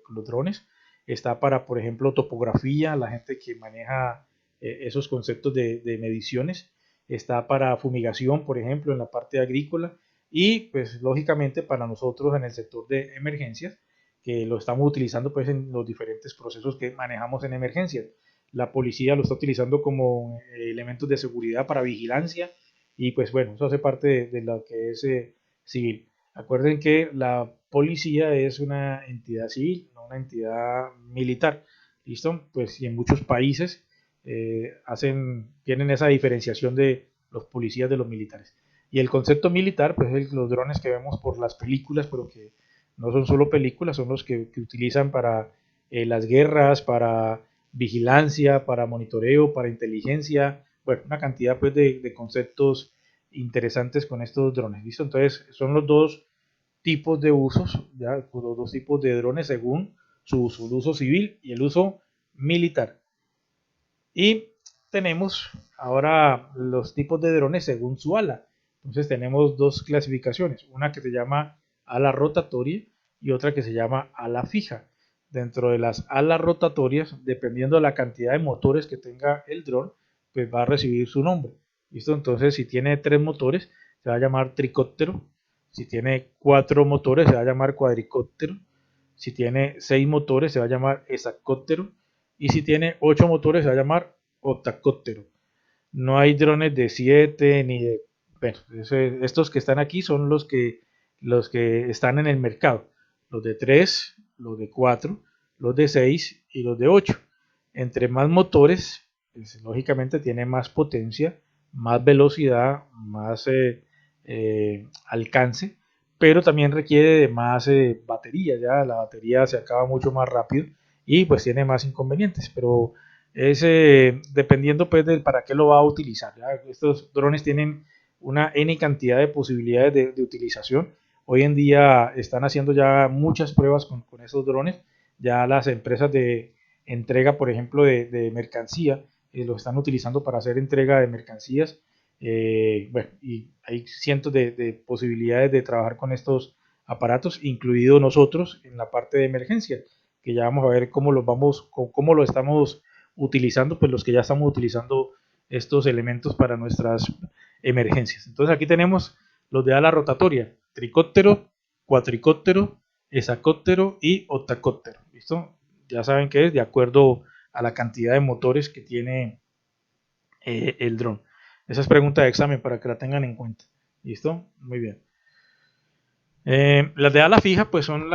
los drones. Está para, por ejemplo, topografía, la gente que maneja esos conceptos de mediciones. Está para fumigación, por ejemplo, en la parte agrícola. Y, pues, lógicamente, para nosotros en el sector de emergencias, que lo estamos utilizando pues en los diferentes procesos que manejamos en emergencias. La policía lo está utilizando como elementos de seguridad para vigilancia y pues bueno, eso hace parte de lo que es civil. Acuerden que la policía es una entidad civil, no una entidad militar. ¿Listo? Pues y en muchos países tienen esa diferenciación de los policías de los militares. Y el concepto militar, pues es los drones que vemos por las películas, pero que no son solo películas, son los que utilizan para las guerras, para vigilancia, para monitoreo, para inteligencia, bueno, una cantidad pues de conceptos interesantes con estos drones, ¿listo? Entonces son los dos tipos de usos, ya, los dos tipos de drones según su uso, el uso civil y el uso militar. Y tenemos ahora los tipos de drones según su ala. Entonces tenemos dos clasificaciones, una que se llama ala rotatoria y otra que se llama ala fija. Dentro de las alas rotatorias, dependiendo de la cantidad de motores que tenga el dron, pues va a recibir su nombre. ¿Listo? Entonces, si tiene 3 motores, se va a llamar tricóptero. Si tiene 4 motores, se va a llamar cuadricóptero. Si tiene 6 motores, se va a llamar hexacóptero. Y si tiene 8 motores, se va a llamar octacóptero. No hay drones de 7 ni de... Bueno, estos que están aquí son los que están en el mercado. Los de 3, los de 4, los de 6 y los de 8. Entre más motores, pues, lógicamente tiene más potencia, más velocidad, más alcance, pero también requiere de más batería. Ya la batería se acaba mucho más rápido y pues tiene más inconvenientes, pero es dependiendo pues de para qué lo va a utilizar. ¿Ya? Estos drones tienen una N cantidad de posibilidades de utilización. Hoy en día están haciendo ya muchas pruebas con esos drones. Ya las empresas de entrega, por ejemplo, de mercancía, lo están utilizando para hacer entrega de mercancías. Bueno, y hay cientos de posibilidades de trabajar con estos aparatos, incluido nosotros en la parte de emergencia, que ya vamos a ver cómo lo estamos utilizando, pues los que ya estamos utilizando estos elementos para nuestras emergencias. Entonces aquí tenemos los de ala rotatoria, tricóptero, cuatricóptero, hexacóptero y octacóptero. ¿Listo? Ya saben que es de acuerdo a la cantidad de motores que tiene el dron. Esa es pregunta de examen para que la tengan en cuenta. ¿Listo? Muy bien. Las de ala fija pues son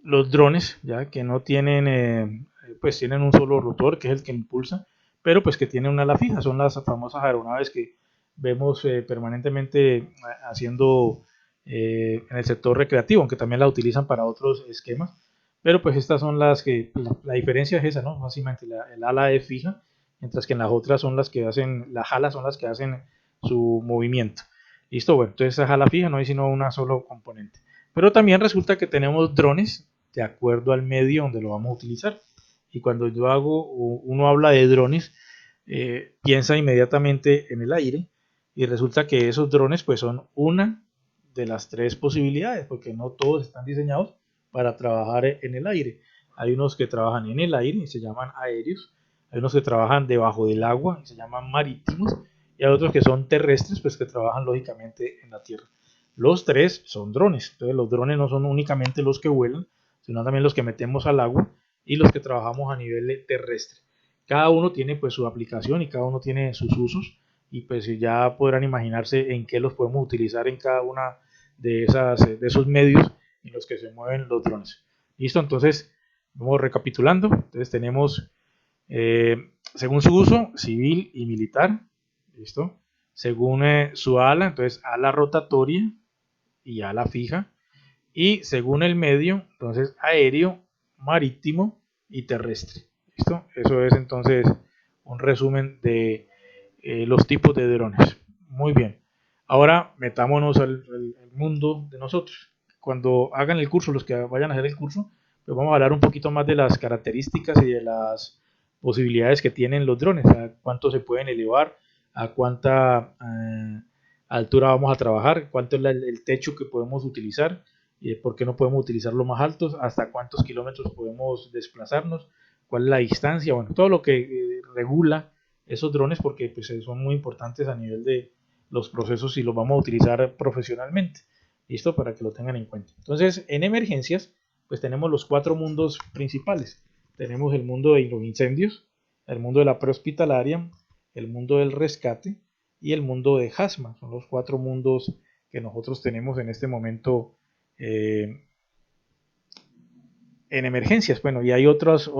los drones, ya que no tienen, pues tienen un solo rotor, que es el que impulsa, pero pues que tienen una ala fija, son las famosas aeronaves que vemos permanentemente haciendo en el sector recreativo, aunque también la utilizan para otros esquemas, pero pues estas son las que, pues, la diferencia es esa, ¿no? Básicamente el ala es fija, mientras que en las otras son las que hacen, las alas son las que hacen su movimiento. Listo, bueno, entonces esa ala fija no hay sino una solo componente. Pero también resulta que tenemos drones de acuerdo al medio donde lo vamos a utilizar. Y cuando uno habla de drones, piensa inmediatamente en el aire y resulta que esos drones pues son una de las 3 posibilidades, porque no todos están diseñados para trabajar en el aire. Hay unos que trabajan en el aire y se llaman aéreos, hay unos que trabajan debajo del agua y se llaman marítimos, y hay otros que son terrestres, pues que trabajan lógicamente en la tierra. Los 3 son drones, entonces los drones no son únicamente los que vuelan, sino también los que metemos al agua y los que trabajamos a nivel terrestre. Cada uno tiene pues su aplicación y cada uno tiene sus usos, y pues ya podrán imaginarse en qué los podemos utilizar en cada una de esos medios en los que se mueven los drones. Listo, entonces vamos recapitulando. Entonces tenemos, según su uso, civil y militar. Listo. Según su ala, entonces ala rotatoria y ala fija. Y según el medio, entonces aéreo, marítimo y terrestre. ¿Listo? Eso es entonces un resumen de los tipos de drones. Muy bien. Ahora metámonos al mundo de nosotros. Cuando hagan el curso, los que vayan a hacer el curso, pues vamos a hablar un poquito más de las características y de las posibilidades que tienen los drones, a cuánto se pueden elevar, a cuánta altura vamos a trabajar, cuánto es el techo que podemos utilizar, por qué no podemos utilizarlo más altos, hasta cuántos kilómetros podemos desplazarnos, cuál es la distancia, bueno, todo lo que regula esos drones, porque pues, son muy importantes a nivel de los procesos y los vamos a utilizar profesionalmente. Listo, para que lo tengan en cuenta. Entonces, en emergencias, pues tenemos los 4 mundos principales. Tenemos el mundo de los incendios, el mundo de la prehospitalaria, el mundo del rescate y el mundo de HAZMAT. Son los 4 mundos que nosotros tenemos en este momento en emergencias. Bueno, y hay otras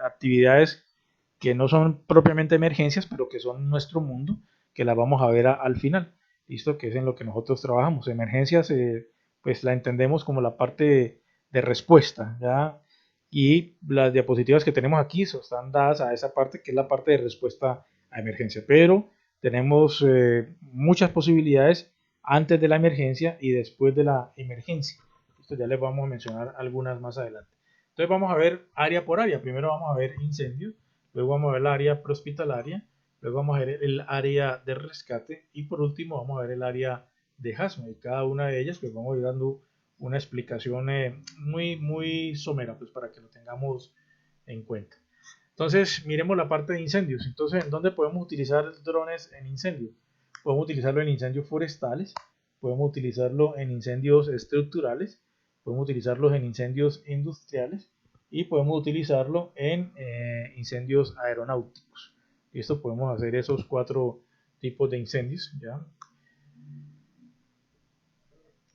actividades que no son propiamente emergencias, pero que son nuestro mundo, que las vamos a ver al final. Listo, que es en lo que nosotros trabajamos. Emergencias, pues la entendemos como la parte de respuesta, ¿ya? Y las diapositivas que tenemos aquí están dadas a esa parte, que es la parte de respuesta a emergencia. Pero tenemos muchas posibilidades antes de la emergencia y después de la emergencia. Esto ya les vamos a mencionar algunas más adelante. Entonces vamos a ver área por área. Primero vamos a ver incendios, luego vamos a ver el área prehospitalaria, luego vamos a ver el área de rescate y por último vamos a ver el área de HAZMAT. Y cada una de ellas pues vamos a ir dando una explicación muy somera, pues para que lo tengamos en cuenta. Entonces miremos la parte de incendios. Entonces, ¿en dónde podemos utilizar drones en incendios? Podemos utilizarlo en incendios forestales, podemos utilizarlo en incendios estructurales, podemos utilizarlos en incendios industriales y podemos utilizarlo en incendios aeronáuticos. Esto podemos hacer esos 4 tipos de incendios, ¿ya?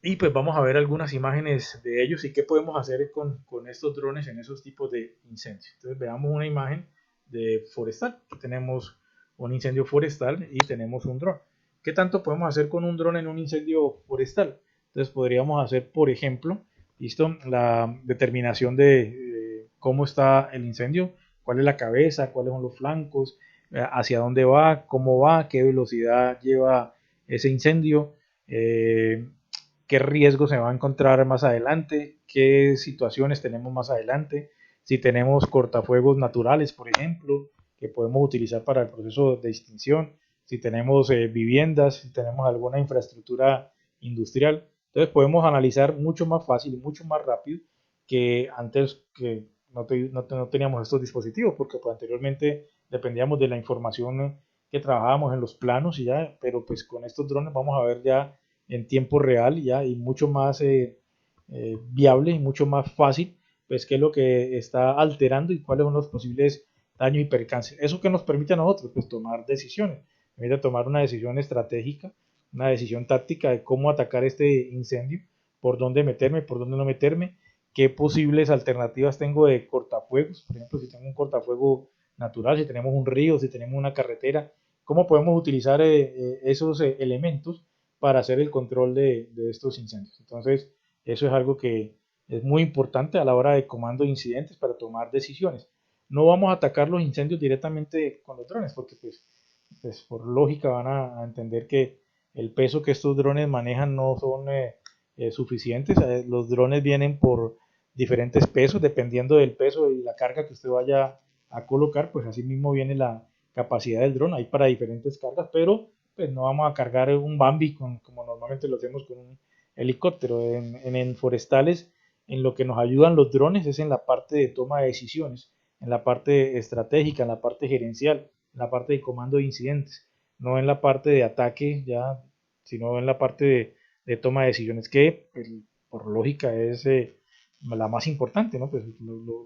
Y pues vamos a ver algunas imágenes de ellos y qué podemos hacer con estos drones en esos tipos de incendios. Entonces veamos una imagen de forestal. Aquí tenemos un incendio forestal y tenemos un dron. ¿Qué tanto podemos hacer con un dron en un incendio forestal? Entonces podríamos hacer, por ejemplo, ¿listo? La determinación de cómo está el incendio, cuál es la cabeza, cuáles son los flancos, hacia dónde va, cómo va, qué velocidad lleva ese incendio, qué riesgo se va a encontrar más adelante, qué situaciones tenemos más adelante, si tenemos cortafuegos naturales, por ejemplo, que podemos utilizar para el proceso de extinción, si tenemos viviendas, si tenemos alguna infraestructura industrial. Entonces podemos analizar mucho más fácil y mucho más rápido que antes, que no teníamos estos dispositivos, porque pues, anteriormente dependíamos de la información que trabajábamos en los planos y ya, pero pues con estos drones vamos a ver ya en tiempo real ya y mucho más viable y mucho más fácil, pues qué es lo que está alterando y cuáles son los posibles daños y percances. Eso que nos permite a nosotros pues tomar decisiones, permite tomar una decisión estratégica, una decisión táctica de cómo atacar este incendio, por dónde meterme, por dónde no meterme, qué posibles alternativas tengo de cortafuegos, por ejemplo, si tengo un cortafuego natural, si tenemos un río, si tenemos una carretera, cómo podemos utilizar esos elementos para hacer el control de estos incendios. Entonces, eso es algo que es muy importante a la hora de comando de incidentes para tomar decisiones. No vamos a atacar los incendios directamente con los drones, porque pues por lógica van a entender que el peso que estos drones manejan no son suficientes. Los drones vienen por diferentes pesos, dependiendo del peso y la carga que usted vaya a colocar, pues así mismo viene la capacidad del dron. Hay para diferentes cargas, pero pues no vamos a cargar un Bambi como normalmente lo hacemos con un helicóptero. En forestales, en lo que nos ayudan los drones es en la parte de toma de decisiones, en la parte estratégica, en la parte gerencial, en la parte de comando de incidentes, no en la parte de ataque ya, sino en la parte de toma de decisiones, que pues, por lógica es la más importante, ¿no? Pues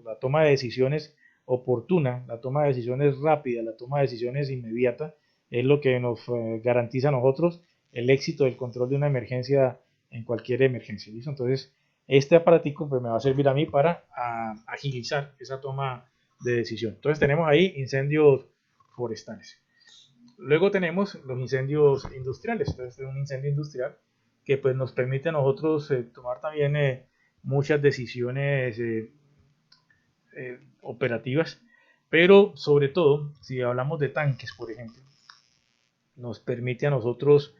la toma de decisiones oportuna, la toma de decisiones rápida, la toma de decisiones inmediata es lo que nos garantiza a nosotros el éxito del control de una emergencia en cualquier emergencia. ¿Listo? Entonces, este aparatico pues, me va a servir a mí para agilizar esa toma de decisión. Entonces, tenemos ahí incendios forestales. Luego tenemos los incendios industriales. Entonces, es un incendio industrial que pues, nos permite a nosotros tomar también muchas decisiones operativas, pero sobre todo, si hablamos de tanques, por ejemplo, nos permite a nosotros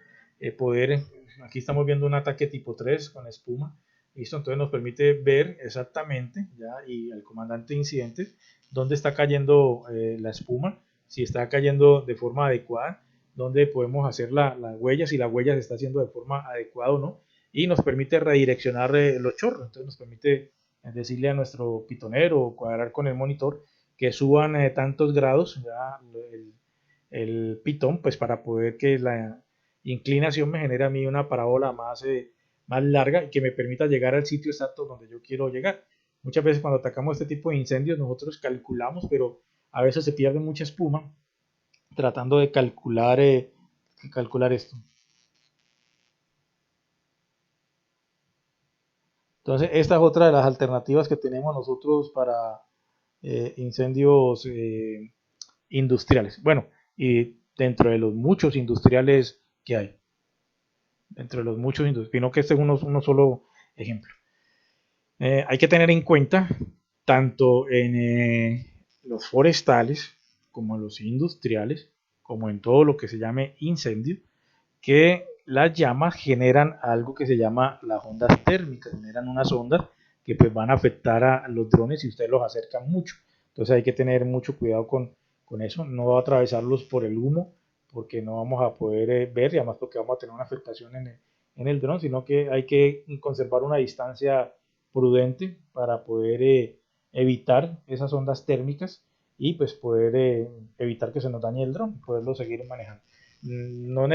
poder, aquí estamos viendo un ataque tipo 3 con espuma, ¿listo? Entonces nos permite ver exactamente, ya, y el comandante de incidentes, dónde está cayendo la espuma, si está cayendo de forma adecuada, dónde podemos hacer la huella, si la huella se está haciendo de forma adecuada o no, y nos permite redireccionar los chorros, entonces nos permite decirle a nuestro pitonero o cuadrar con el monitor que suban tantos grados, ya el pitón, pues para poder que la inclinación me genere a mí una parábola más larga y que me permita llegar al sitio exacto donde yo quiero llegar. Muchas veces cuando atacamos este tipo de incendios nosotros calculamos, pero a veces se pierde mucha espuma tratando de calcular esto. Entonces, esta es otra de las alternativas que tenemos nosotros para incendios industriales. Bueno, y dentro de los muchos industriales que hay, dentro de los muchos industriales, sino que este es uno solo ejemplo. Hay que tener en cuenta, tanto en los forestales, como en los industriales, como en todo lo que se llame incendio, que las llamas generan algo que se llama las ondas térmicas, generan unas ondas que pues van a afectar a los drones si ustedes los acercan mucho. Entonces hay que tener mucho cuidado con eso, no atravesarlos por el humo, porque no vamos a poder ver y además porque vamos a tener una afectación en el dron, sino que hay que conservar una distancia prudente para poder evitar esas ondas térmicas y pues poder evitar que se nos dañe el dron, poderlo seguir manejando. No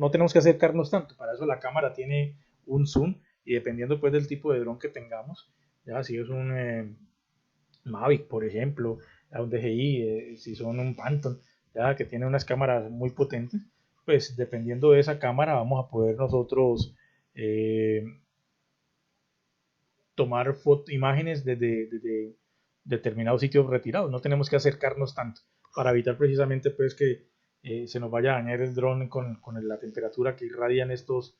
tenemos que acercarnos tanto, para eso la cámara tiene un zoom y dependiendo pues del tipo de dron que tengamos, ya si es un Mavic por ejemplo, un DJI, si son un Phantom, ya que tiene unas cámaras muy potentes, pues dependiendo de esa cámara vamos a poder nosotros eh, tomar imágenes desde determinados sitios retirados. No tenemos que acercarnos tanto para evitar precisamente pues que se nos vaya a dañar el dron con la temperatura que irradian estos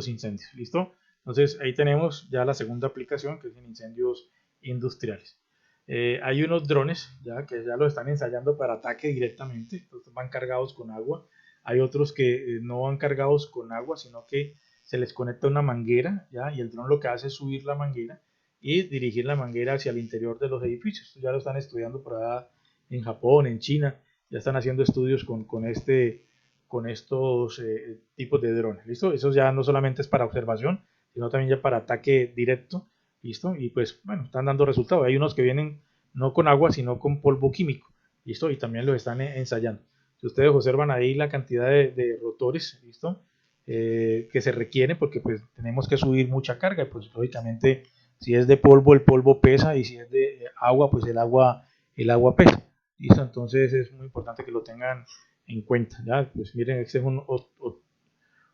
incendios. ¿Listo? Entonces ahí tenemos ya la segunda aplicación que es en incendios industriales. Hay unos drones ya que ya lo están ensayando para ataque directamente, entonces van cargados con agua. Hay otros que no van cargados con agua, sino que se les conecta una manguera, ¿ya? Y el dron lo que hace es subir la manguera y dirigir la manguera hacia el interior de los edificios. Ya lo están estudiando por allá en Japón, en China, ya están haciendo estudios con estos tipos de drones, ¿listo? Eso ya no solamente es para observación, sino también ya para ataque directo, ¿listo? Y pues, bueno, están dando resultados. Hay unos que vienen no con agua, sino con polvo químico, ¿listo? Y también los están ensayando. Si ustedes observan ahí la cantidad de rotores, ¿listo? Que se requiere porque pues tenemos que subir mucha carga, pues lógicamente si es de polvo el polvo pesa y si es de agua pues el agua pesa, ¿listo? Entonces es muy importante que lo tengan en cuenta, ¿ya? Pues miren, este es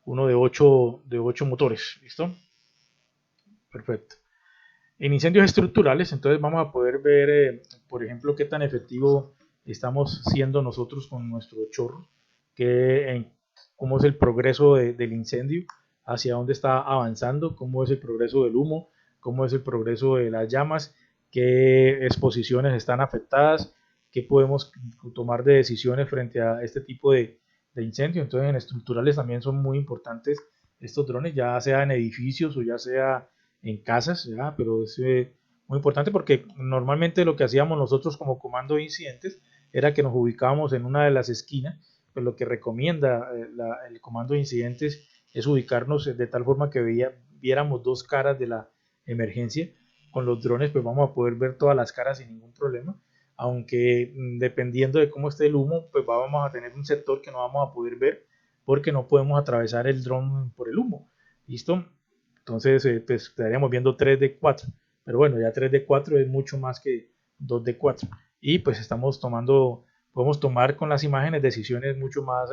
uno de 8 motores, ¿listo? Perfecto. En incendios estructurales, entonces vamos a poder ver, por ejemplo, qué tan efectivo estamos siendo nosotros con nuestro chorro, cómo es el progreso del incendio, hacia dónde está avanzando, cómo es el progreso del humo, cómo es el progreso de las llamas, qué exposiciones están afectadas, qué podemos tomar de decisiones frente a este tipo de incendio. Entonces en estructurales también son muy importantes estos drones, ya sea en edificios o ya sea en casas, ¿ya? Pero es muy importante porque normalmente lo que hacíamos nosotros como comando de incidentes era que nos ubicábamos en una de las esquinas, pues lo que recomienda el comando de incidentes es ubicarnos de tal forma que viéramos dos caras de la emergencia. Con los drones pues vamos a poder ver todas las caras sin ningún problema, aunque dependiendo de cómo esté el humo, pues vamos a tener un sector que no vamos a poder ver porque no podemos atravesar el dron por el humo. ¿Listo? Entonces, pues estaríamos viendo 3 de 4. pero bueno, ya 3D4 es mucho más que 2D4 y pues podemos tomar con las imágenes decisiones mucho más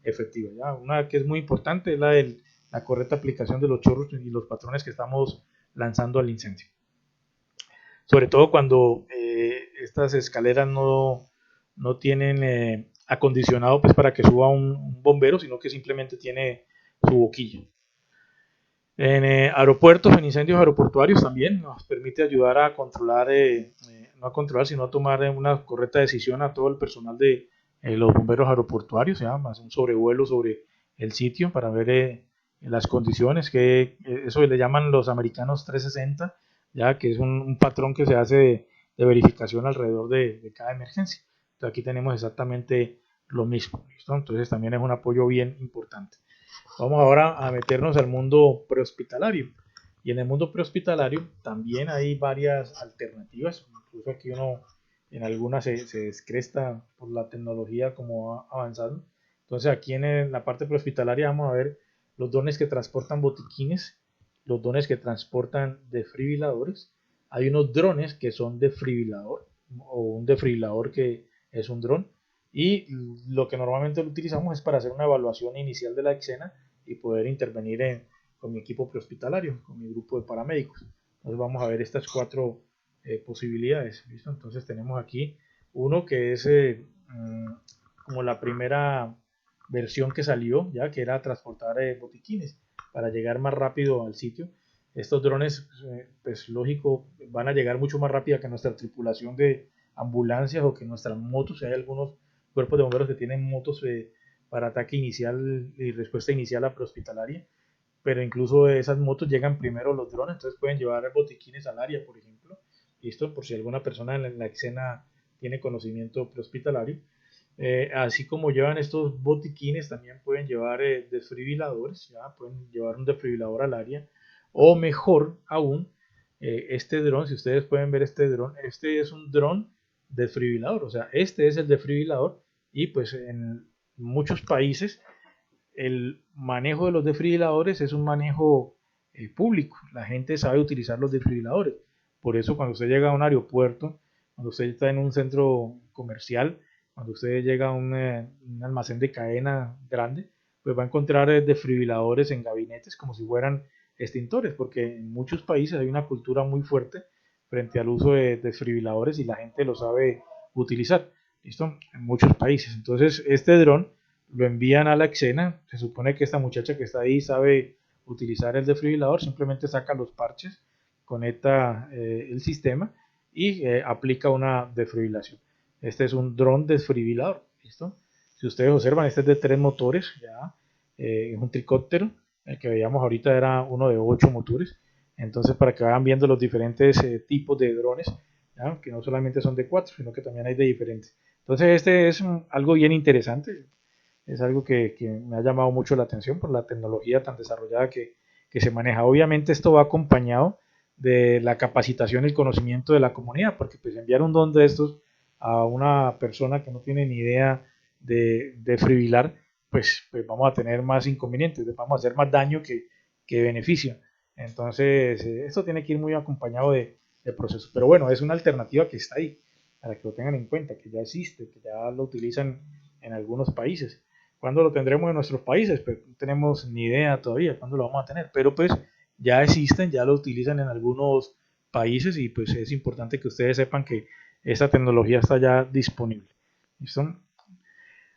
efectivas. ¿Ya? Una que es muy importante es la correcta aplicación de los chorros y los patrones que estamos lanzando al incendio. Sobre todo cuando estas escaleras no tienen acondicionado pues, para que suba un bombero, sino que simplemente tiene su boquilla. En aeropuertos, en incendios aeroportuarios también nos permite ayudar a controlar, no a controlar, sino a tomar una correcta decisión a todo el personal de los bomberos aeroportuarios, ¿ya? Más un sobrevuelo sobre el sitio para ver las condiciones, que eso le llaman los americanos 360, ya que es un patrón que se hace de verificación alrededor de cada emergencia. Entonces aquí tenemos exactamente lo mismo, ¿listo? Entonces también es un apoyo bien importante. Vamos ahora a meternos al mundo prehospitalario. Y en el mundo prehospitalario también hay varias alternativas. Incluso aquí uno en algunas se descresta por la tecnología como ha avanzado. Entonces aquí en la parte prehospitalaria vamos a ver los drones que transportan botiquines, los drones que transportan desfibriladores. Hay unos drones que son desfibrilador o un desfibrilador que es un dron. Y lo que normalmente lo utilizamos es para hacer una evaluación inicial de la escena y poder intervenir con mi equipo prehospitalario, con mi grupo de paramédicos. Entonces vamos a ver estas cuatro posibilidades. ¿Listo? Entonces tenemos aquí uno que es como la primera versión que salió, ya que era transportar botiquines para llegar más rápido al sitio. Estos drones, pues lógico, van a llegar mucho más rápido que nuestra tripulación de ambulancias o que nuestras motos. Hay algunos cuerpos de bomberos que tienen motos para ataque inicial y respuesta inicial a prehospitalaria, pero incluso esas motos llegan primero los drones, entonces pueden llevar botiquines al área, por ejemplo, listo, por si alguna persona en la escena tiene conocimiento prehospitalario. Así como llevan estos botiquines, también pueden llevar desfibriladores, ¿ya? Pueden llevar un desfibrilador al área, o mejor aún, este dron, si ustedes pueden ver este dron, este es un dron desfibrilador, o sea, este es el desfibrilador y pues en muchos países el manejo de los desfibriladores es un manejo público. La gente sabe utilizar los desfibriladores. Por eso cuando usted llega a un aeropuerto, cuando usted está en un centro comercial, cuando usted llega a un almacén de cadena grande, pues va a encontrar desfibriladores en gabinetes como si fueran extintores, porque en muchos países hay una cultura muy fuerte frente al uso de desfibriladores y la gente lo sabe utilizar. ¿Listo? En muchos países. Entonces, este dron lo envían a la escena. Se supone que esta muchacha que está ahí sabe utilizar el desfibrilador, simplemente saca los parches, conecta el sistema y aplica una desfibrilación. Este es un dron desfibrilador, ¿listo? Si ustedes observan, este es de 3 motores, ya, es un tricóptero, el que veíamos ahorita era uno de 8 motores, entonces para que vayan viendo los diferentes tipos de drones, ¿ya? Que no solamente son de 4, sino que también hay de diferentes. Entonces este es algo bien interesante, es algo que me ha llamado mucho la atención por la tecnología tan desarrollada que se maneja. Obviamente esto va acompañado de la capacitación y el conocimiento de la comunidad, porque pues enviar un don de estos a una persona que no tiene ni idea de fibrilar, pues vamos a tener más inconvenientes, vamos a hacer más daño que beneficio. Entonces, esto tiene que ir muy acompañado de procesos. Pero bueno, es una alternativa que está ahí, para que lo tengan en cuenta, que ya existe, que ya lo utilizan en algunos países. ¿Cuándo lo tendremos en nuestros países? Pues no tenemos ni idea todavía cuándo lo vamos a tener, pero pues ya existen, ya lo utilizan en algunos países y pues es importante que ustedes sepan que esta tecnología está ya disponible. ¿Listo?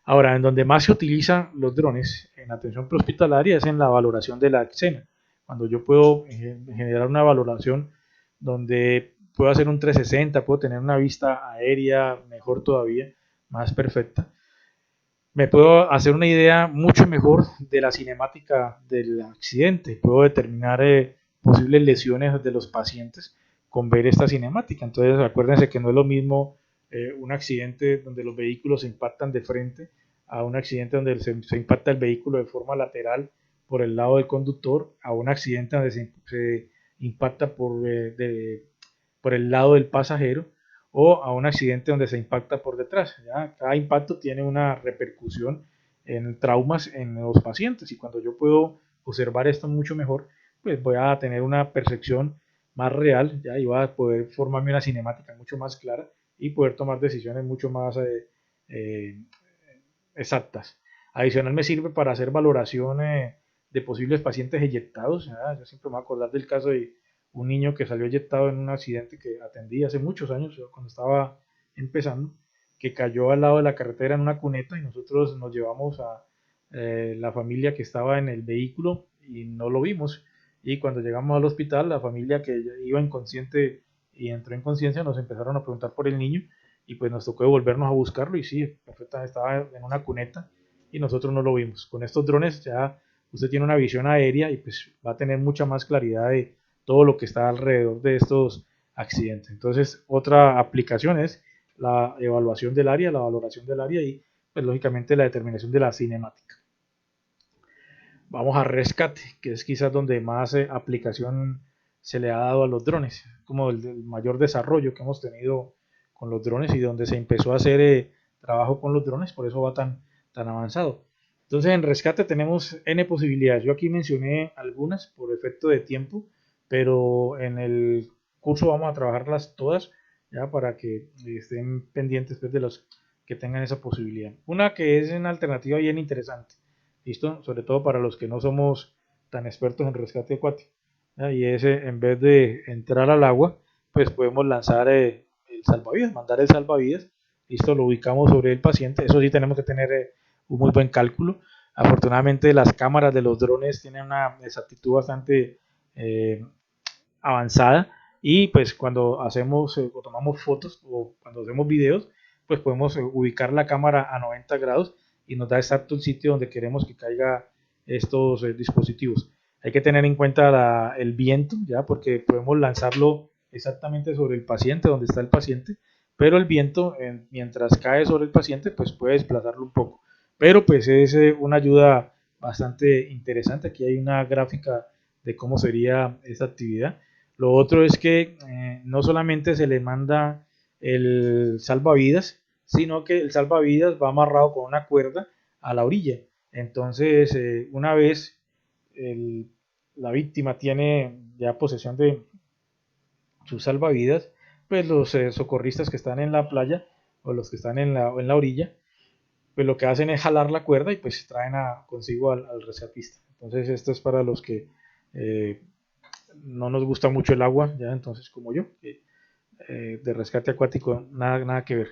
Ahora, en donde más se utilizan los drones en atención prehospitalaria es en la valoración de la escena. Cuando yo puedo generar una valoración donde puedo hacer un 360, puedo tener una vista aérea mejor todavía, más perfecta, me puedo hacer una idea mucho mejor de la cinemática del accidente. Puedo determinar posibles lesiones de los pacientes con ver esta cinemática. Entonces, acuérdense que no es lo mismo un accidente donde los vehículos se impactan de frente a un accidente donde se impacta el vehículo de forma lateral por el lado del conductor, a un accidente donde se impacta por el lado del pasajero o a un accidente donde se impacta por detrás. ¿Ya? Cada impacto tiene una repercusión en traumas en los pacientes y cuando yo puedo observar esto mucho mejor, pues voy a tener una percepción más real, ya iba a poder formarme una cinemática mucho más clara y poder tomar decisiones mucho más eh, exactas. Adicional me sirve para hacer valoración de posibles pacientes eyectados. ¿Ya? Yo siempre me voy a acordar del caso de un niño que salió eyectado en un accidente que atendí hace muchos años, cuando estaba empezando, que cayó al lado de la carretera en una cuneta y nosotros nos llevamos a la familia que estaba en el vehículo y no lo vimos. Y cuando llegamos al hospital, la familia que iba inconsciente y entró en conciencia nos empezaron a preguntar por el niño y pues nos tocó devolvernos a buscarlo y sí, perfectamente estaba en una cuneta y nosotros no lo vimos. Con estos drones ya usted tiene una visión aérea y pues va a tener mucha más claridad de todo lo que está alrededor de estos accidentes. Entonces, otra aplicación es la evaluación del área, la valoración del área y pues lógicamente la determinación de la cinemática. Vamos a rescate, que es quizás donde más aplicación se le ha dado a los drones, como el mayor desarrollo que hemos tenido con los drones y donde se empezó a hacer trabajo con los drones, por eso va tan avanzado. Entonces en rescate tenemos N posibilidades. Yo aquí mencioné algunas por efecto de tiempo, pero en el curso vamos a trabajarlas todas ya para que estén pendientes pues, de los que tengan esa posibilidad. Una que es una alternativa bien interesante. ¿Listo? Sobre todo para los que no somos tan expertos en rescate acuático. ¿Ya? Y ese, en vez de entrar al agua, pues podemos lanzar el salvavidas, mandar el salvavidas. ¿Listo? Lo ubicamos sobre el paciente. Eso sí tenemos que tener un muy buen cálculo. Afortunadamente las cámaras de los drones tienen una exactitud bastante avanzada y pues cuando hacemos o tomamos fotos o cuando hacemos videos, pues podemos ubicar la cámara a 90 grados y nos da exacto el sitio donde queremos que caiga estos dispositivos. Hay que tener en cuenta el viento, ya, porque podemos lanzarlo exactamente sobre el paciente, donde está el paciente, pero el viento, mientras cae sobre el paciente, pues puede desplazarlo un poco. Pero pues es una ayuda bastante interesante. Aquí hay una gráfica de cómo sería esta actividad. Lo otro es que no solamente se le manda el salvavidas, sino que el salvavidas va amarrado con una cuerda a la orilla. Entonces, una vez el, la víctima tiene ya posesión de sus salvavidas, pues los socorristas que están en la playa o los que están en la orilla, pues lo que hacen es jalar la cuerda y pues traen consigo al rescatista. Entonces, esto es para los que eh, no nos gusta mucho el agua, ya entonces como yo, de rescate acuático, nada que ver.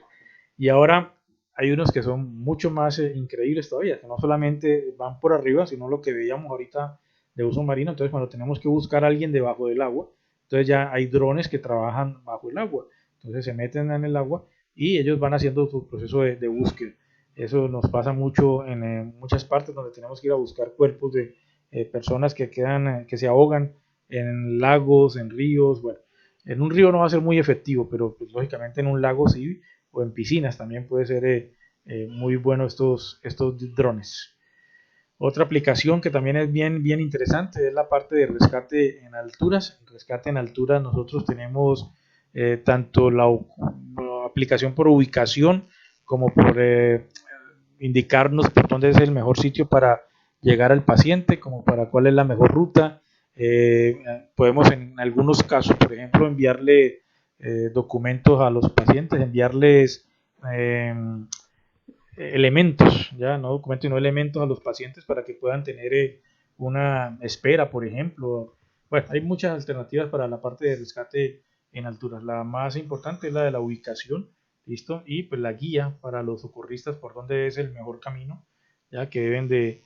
Y ahora hay unos que son mucho más increíbles todavía, que no solamente van por arriba, sino lo que veíamos ahorita de uso marino. Entonces, cuando tenemos que buscar a alguien debajo del agua, entonces ya hay drones que trabajan bajo el agua. Entonces se meten en el agua y ellos van haciendo su proceso de búsqueda. Eso nos pasa mucho en muchas partes donde tenemos que ir a buscar cuerpos de personas que quedan, que se ahogan en lagos, en ríos. Bueno, en un río no va a ser muy efectivo, pero pues, lógicamente en un lago sí, o en piscinas también puede ser muy bueno estos drones. Otra aplicación que también es bien interesante es la parte de rescate en alturas. En rescate en alturas nosotros tenemos tanto la aplicación por ubicación como por indicarnos por dónde es el mejor sitio para llegar al paciente, como para cuál es la mejor ruta. Podemos en algunos casos, por ejemplo, enviarle documentos a los pacientes, enviarles eh, elementos, ya no documentos, sino elementos a los pacientes para que puedan tener una espera, por ejemplo. Bueno, hay muchas alternativas para la parte de rescate en alturas. La más importante es la de la ubicación, ¿listo? Y pues la guía para los socorristas por dónde es el mejor camino, ya que deben de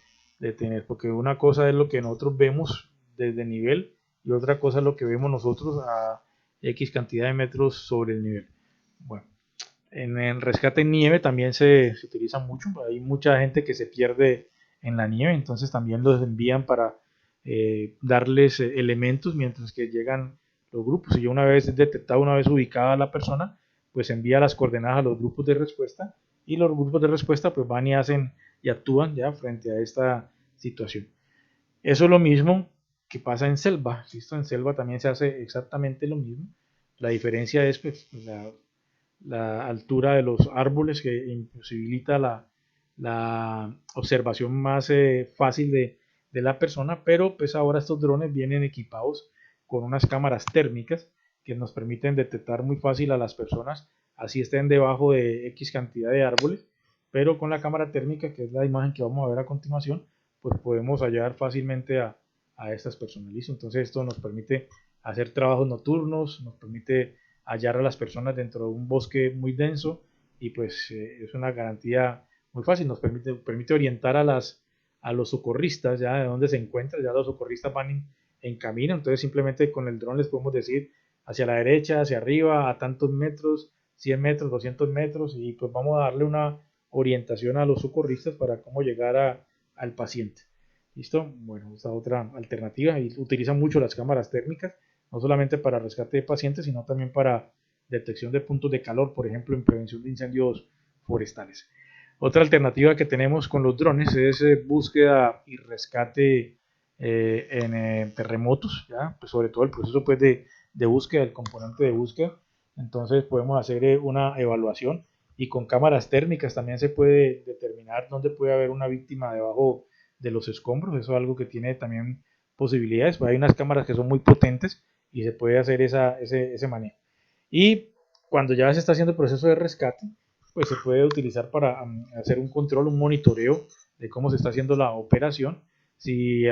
tener, porque una cosa es lo que nosotros vemos desde nivel y otra cosa es lo que vemos nosotros a X cantidad de metros sobre el nivel. Bueno, en el rescate en nieve también se utiliza mucho. Hay mucha gente que se pierde en la nieve, entonces también los envían para darles elementos mientras que llegan los grupos. Y ya una vez detectada, una vez ubicada la persona, pues envía las coordenadas a los grupos de respuesta y los grupos de respuesta pues van y hacen y actúan ya frente a esta situación. Eso es lo mismo que pasa en selva. ¿Listo? En selva también se hace exactamente lo mismo. La diferencia es pues, la altura de los árboles que imposibilita la observación más fácil de la persona, pero pues ahora estos drones vienen equipados con unas cámaras térmicas que nos permiten detectar muy fácil a las personas, así estén debajo de X cantidad de árboles, pero con la cámara térmica, que es la imagen que vamos a ver a continuación, pues podemos hallar fácilmente a estas personas. ¿Listo? Entonces esto nos permite hacer trabajos nocturnos, nos permite hallar a las personas dentro de un bosque muy denso y pues es una garantía muy fácil, nos permite orientar a los socorristas ya de dónde se encuentran, ya los socorristas van en camino, entonces simplemente con el dron les podemos decir hacia la derecha, hacia arriba, a tantos metros, 100 metros, 200 metros, y pues vamos a darle una orientación a los socorristas para cómo llegar al paciente. ¿Listo? Bueno, esta otra alternativa, y utilizan mucho las cámaras térmicas, no solamente para rescate de pacientes, sino también para detección de puntos de calor, por ejemplo, en prevención de incendios forestales. Otra alternativa que tenemos con los drones es búsqueda y rescate en terremotos, ¿ya? Pues sobre todo el proceso pues, de búsqueda, el componente de búsqueda. Entonces podemos hacer una evaluación y con cámaras térmicas también se puede determinar dónde puede haber una víctima debajo de los escombros. Eso es algo que tiene también posibilidades. Pues hay unas cámaras que son muy potentes y se puede hacer ese manejo. Y cuando ya se está haciendo el proceso de rescate, pues se puede utilizar para hacer un control, un monitoreo de cómo se está haciendo la operación. Si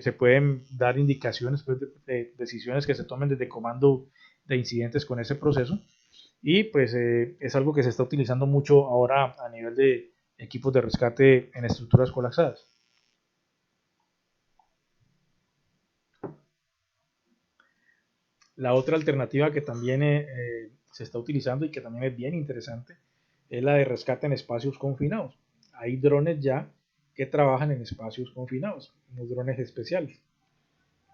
se pueden dar indicaciones pues, de decisiones que se tomen desde comando de incidentes con ese proceso. Y pues es algo que se está utilizando mucho ahora a nivel de equipos de rescate en estructuras colapsadas. La otra alternativa que también se está utilizando y que también es bien interesante es la de rescate en espacios confinados. Hay drones ya que trabajan en espacios confinados, unos drones especiales.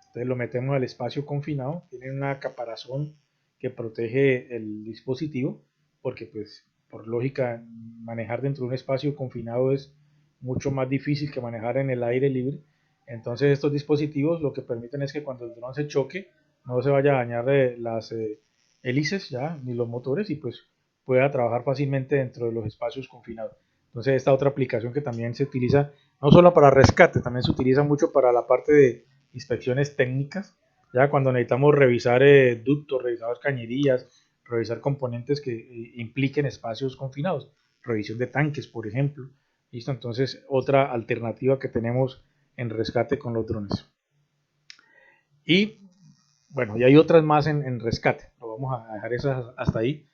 Entonces lo metemos al espacio confinado, tienen una caparazón que protege el dispositivo, porque pues por lógica manejar dentro de un espacio confinado es mucho más difícil que manejar en el aire libre. Entonces estos dispositivos lo que permiten es que cuando el dron se choque no se vaya a dañar las hélices ya ni los motores y pues pueda trabajar fácilmente dentro de los espacios confinados. Entonces esta otra aplicación que también se utiliza no solo para rescate, también se utiliza mucho para la parte de inspecciones técnicas, ya cuando necesitamos revisar ductos, revisar cañerías, revisar componentes que impliquen espacios confinados, revisión de tanques, por ejemplo. ¿Listo? Entonces, otra alternativa que tenemos en rescate con los drones. Y bueno, y hay otras más en rescate. Lo vamos a dejar esas hasta ahí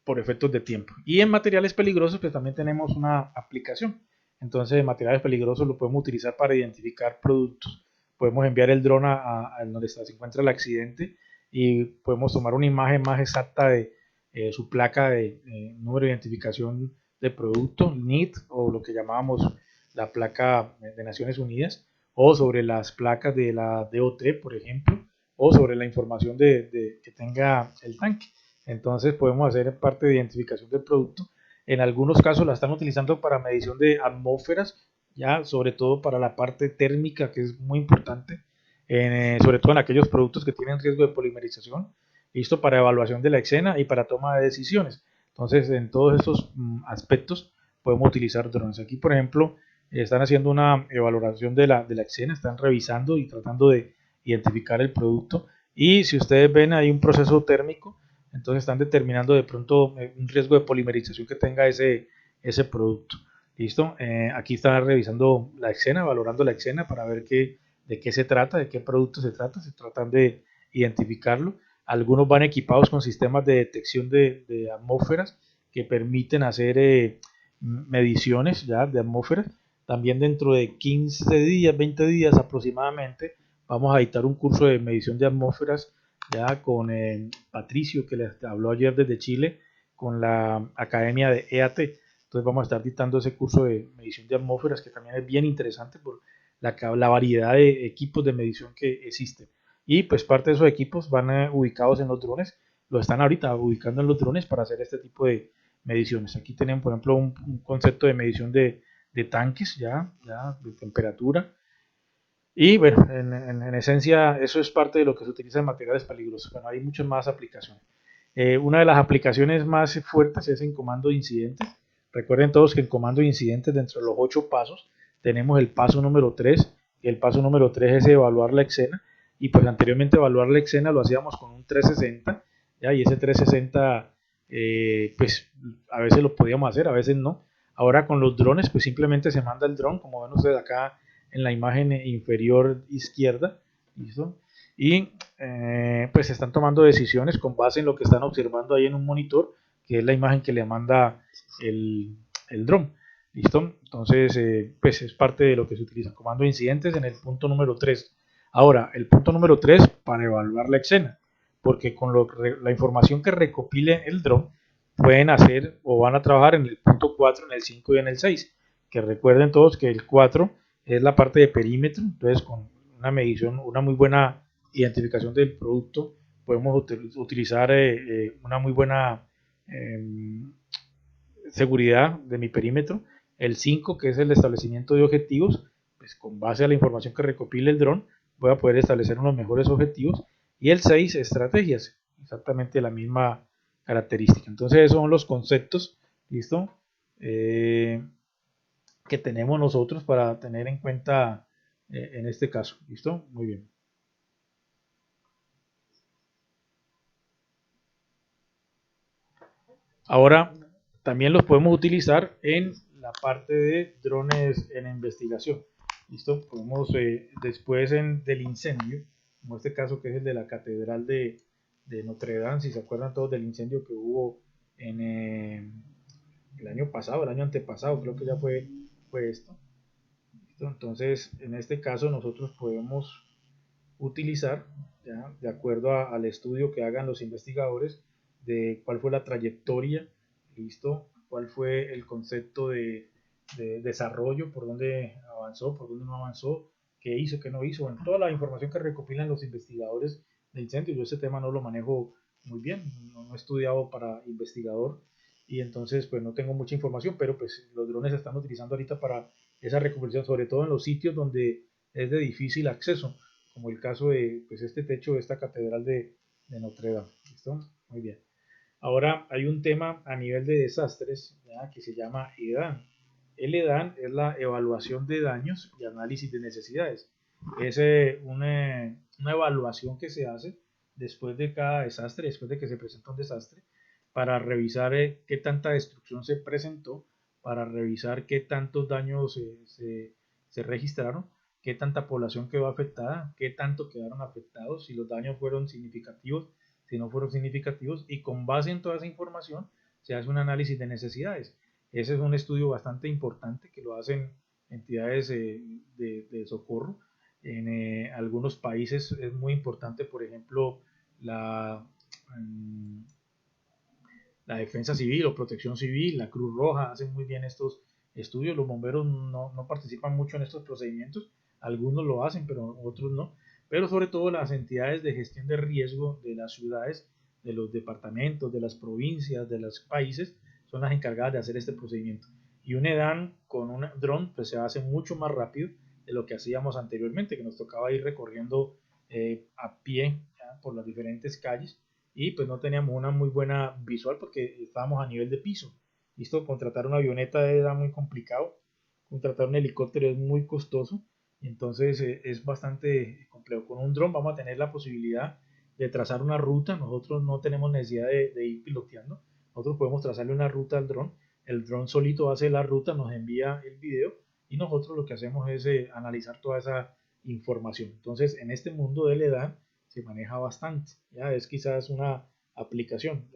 por efectos de tiempo. Y en materiales peligrosos, pues también tenemos una aplicación. Entonces, en materiales peligrosos lo podemos utilizar para identificar productos. Podemos enviar el dron a donde se encuentra el accidente y podemos tomar una imagen más exacta de su placa de número de identificación de producto, NID, o lo que llamábamos la placa de Naciones Unidas, o sobre las placas de la DOT, por ejemplo, o sobre la información que tenga el tanque. Entonces podemos hacer parte de identificación del producto. En algunos casos la están utilizando para medición de atmósferas, ya sobre todo para la parte térmica, que es muy importante, sobre todo en aquellos productos que tienen riesgo de polimerización, listo para evaluación de la escena y para toma de decisiones. Entonces, en todos estos aspectos podemos utilizar drones. Aquí, por ejemplo, están haciendo una evaluación de la escena, están revisando y tratando de identificar el producto. Y si ustedes ven, hay un proceso térmico, entonces están determinando de pronto un riesgo de polimerización que tenga ese producto. ¿Listo? Aquí están revisando la escena, valorando la escena para ver de qué se trata, de qué producto se tratan de identificarlo. Algunos van equipados con sistemas de detección de atmósferas que permiten hacer mediciones ya de atmósferas. También dentro de 15 días, 20 días aproximadamente, vamos a dictar un curso de medición de atmósferas ya con Patricio, que les habló ayer desde Chile, con la Academia de EAT. Entonces vamos a estar dictando ese curso de medición de atmósferas, que también es bien interesante por la variedad de equipos de medición que existen. Y pues parte de esos equipos van ubicados en los drones, lo están ahorita ubicando en los drones para hacer este tipo de mediciones. Aquí tenemos, por ejemplo, un concepto de medición de tanques, ya de temperatura, y bueno, en esencia eso es parte de lo que se utiliza en materiales peligrosos. Bueno, hay muchas más aplicaciones. Una de las aplicaciones más fuertes es en comando de incidentes. Recuerden todos que en comando de incidentes, dentro de los 8 pasos, tenemos el paso número 3. Y el paso número 3 es evaluar la escena. y pues anteriormente evaluar la escena lo hacíamos con un 360, ¿ya? Y ese 360 pues a veces lo podíamos hacer, a veces no. Ahora con los drones pues simplemente se manda el dron, como ven ustedes acá en la imagen inferior izquierda, ¿listo? Y pues se están tomando decisiones con base en lo que están observando ahí en un monitor, que es la imagen que le manda el dron. ¿Listo? Entonces, pues es parte de lo que se utiliza. Comando de incidentes en el punto número 3. Ahora, el punto número 3 para evaluar la escena, porque con la información que recopile el dron, pueden hacer o van a trabajar en el punto 4, en el 5 y en el 6. Que recuerden todos que el 4 es la parte de perímetro, entonces con una medición, una muy buena identificación del producto, podemos utilizar una muy buena seguridad de mi perímetro. El 5, que es el establecimiento de objetivos, pues con base a la información que recopile el dron, voy a poder establecer unos mejores objetivos. Y el 6, estrategias, exactamente la misma característica. Entonces, esos son los conceptos, ¿listo? Que tenemos nosotros para tener en cuenta en este caso, ¿listo? Muy bien. Ahora, también los podemos utilizar en la parte de drones en investigación. ¿Listo? Podemos después del incendio, como este caso que es el de la Catedral de Notre Dame, si se acuerdan todos del incendio que hubo en el año pasado, el año antepasado, creo que ya fue esto. ¿Listo? Entonces, en este caso nosotros podemos utilizar, ¿ya? De acuerdo al estudio que hagan los investigadores, de cuál fue la trayectoria, listo, cuál fue el concepto de desarrollo, por dónde avanzó, por dónde no avanzó, qué hizo, qué no hizo, bueno, toda la información que recopilan los investigadores del incendio. Yo ese tema no lo manejo muy bien, no he estudiado para investigador y entonces pues no tengo mucha información, pero pues los drones se están utilizando ahorita para esa recuperación, sobre todo en los sitios donde es de difícil acceso, como el caso de pues, este techo de esta catedral de Notre Dame. ¿Listo? Muy bien. Ahora hay un tema a nivel de desastres, ¿ya? Que se llama EDAN. El EDAN es la evaluación de daños y análisis de necesidades. Es una evaluación que se hace después de cada desastre, después de que se presenta un desastre, para revisar qué tanta destrucción se presentó, para revisar qué tantos daños se registraron, qué tanta población quedó afectada, qué tanto quedaron afectados, si los daños fueron significativos, si no fueron significativos, y con base en toda esa información se hace un análisis de necesidades. Ese es un estudio bastante importante que lo hacen entidades de socorro. En algunos países es muy importante, por ejemplo, la, mm, la defensa civil o protección civil, la Cruz Roja, hacen muy bien estos estudios. Los bomberos no participan mucho en estos procedimientos, algunos lo hacen, pero otros no. Pero sobre todo las entidades de gestión de riesgo de las ciudades, de los departamentos, de las provincias, de los países, son las encargadas de hacer este procedimiento. Y un EDAN con un dron pues se hace mucho más rápido de lo que hacíamos anteriormente, que nos tocaba ir recorriendo a pie, ¿ya? Por las diferentes calles y pues no teníamos una muy buena visual porque estábamos a nivel de piso. Listo, contratar una avioneta era muy complicado, contratar un helicóptero es muy costoso, y entonces es bastante complejo. Con un dron vamos a tener la posibilidad de trazar una ruta, nosotros no tenemos necesidad de ir piloteando, nosotros podemos trazarle una ruta al dron, el dron solito hace la ruta, nos envía el video y nosotros lo que hacemos es analizar toda esa información. Entonces, en este mundo de la edad, se maneja bastante, ya es quizás una aplicación.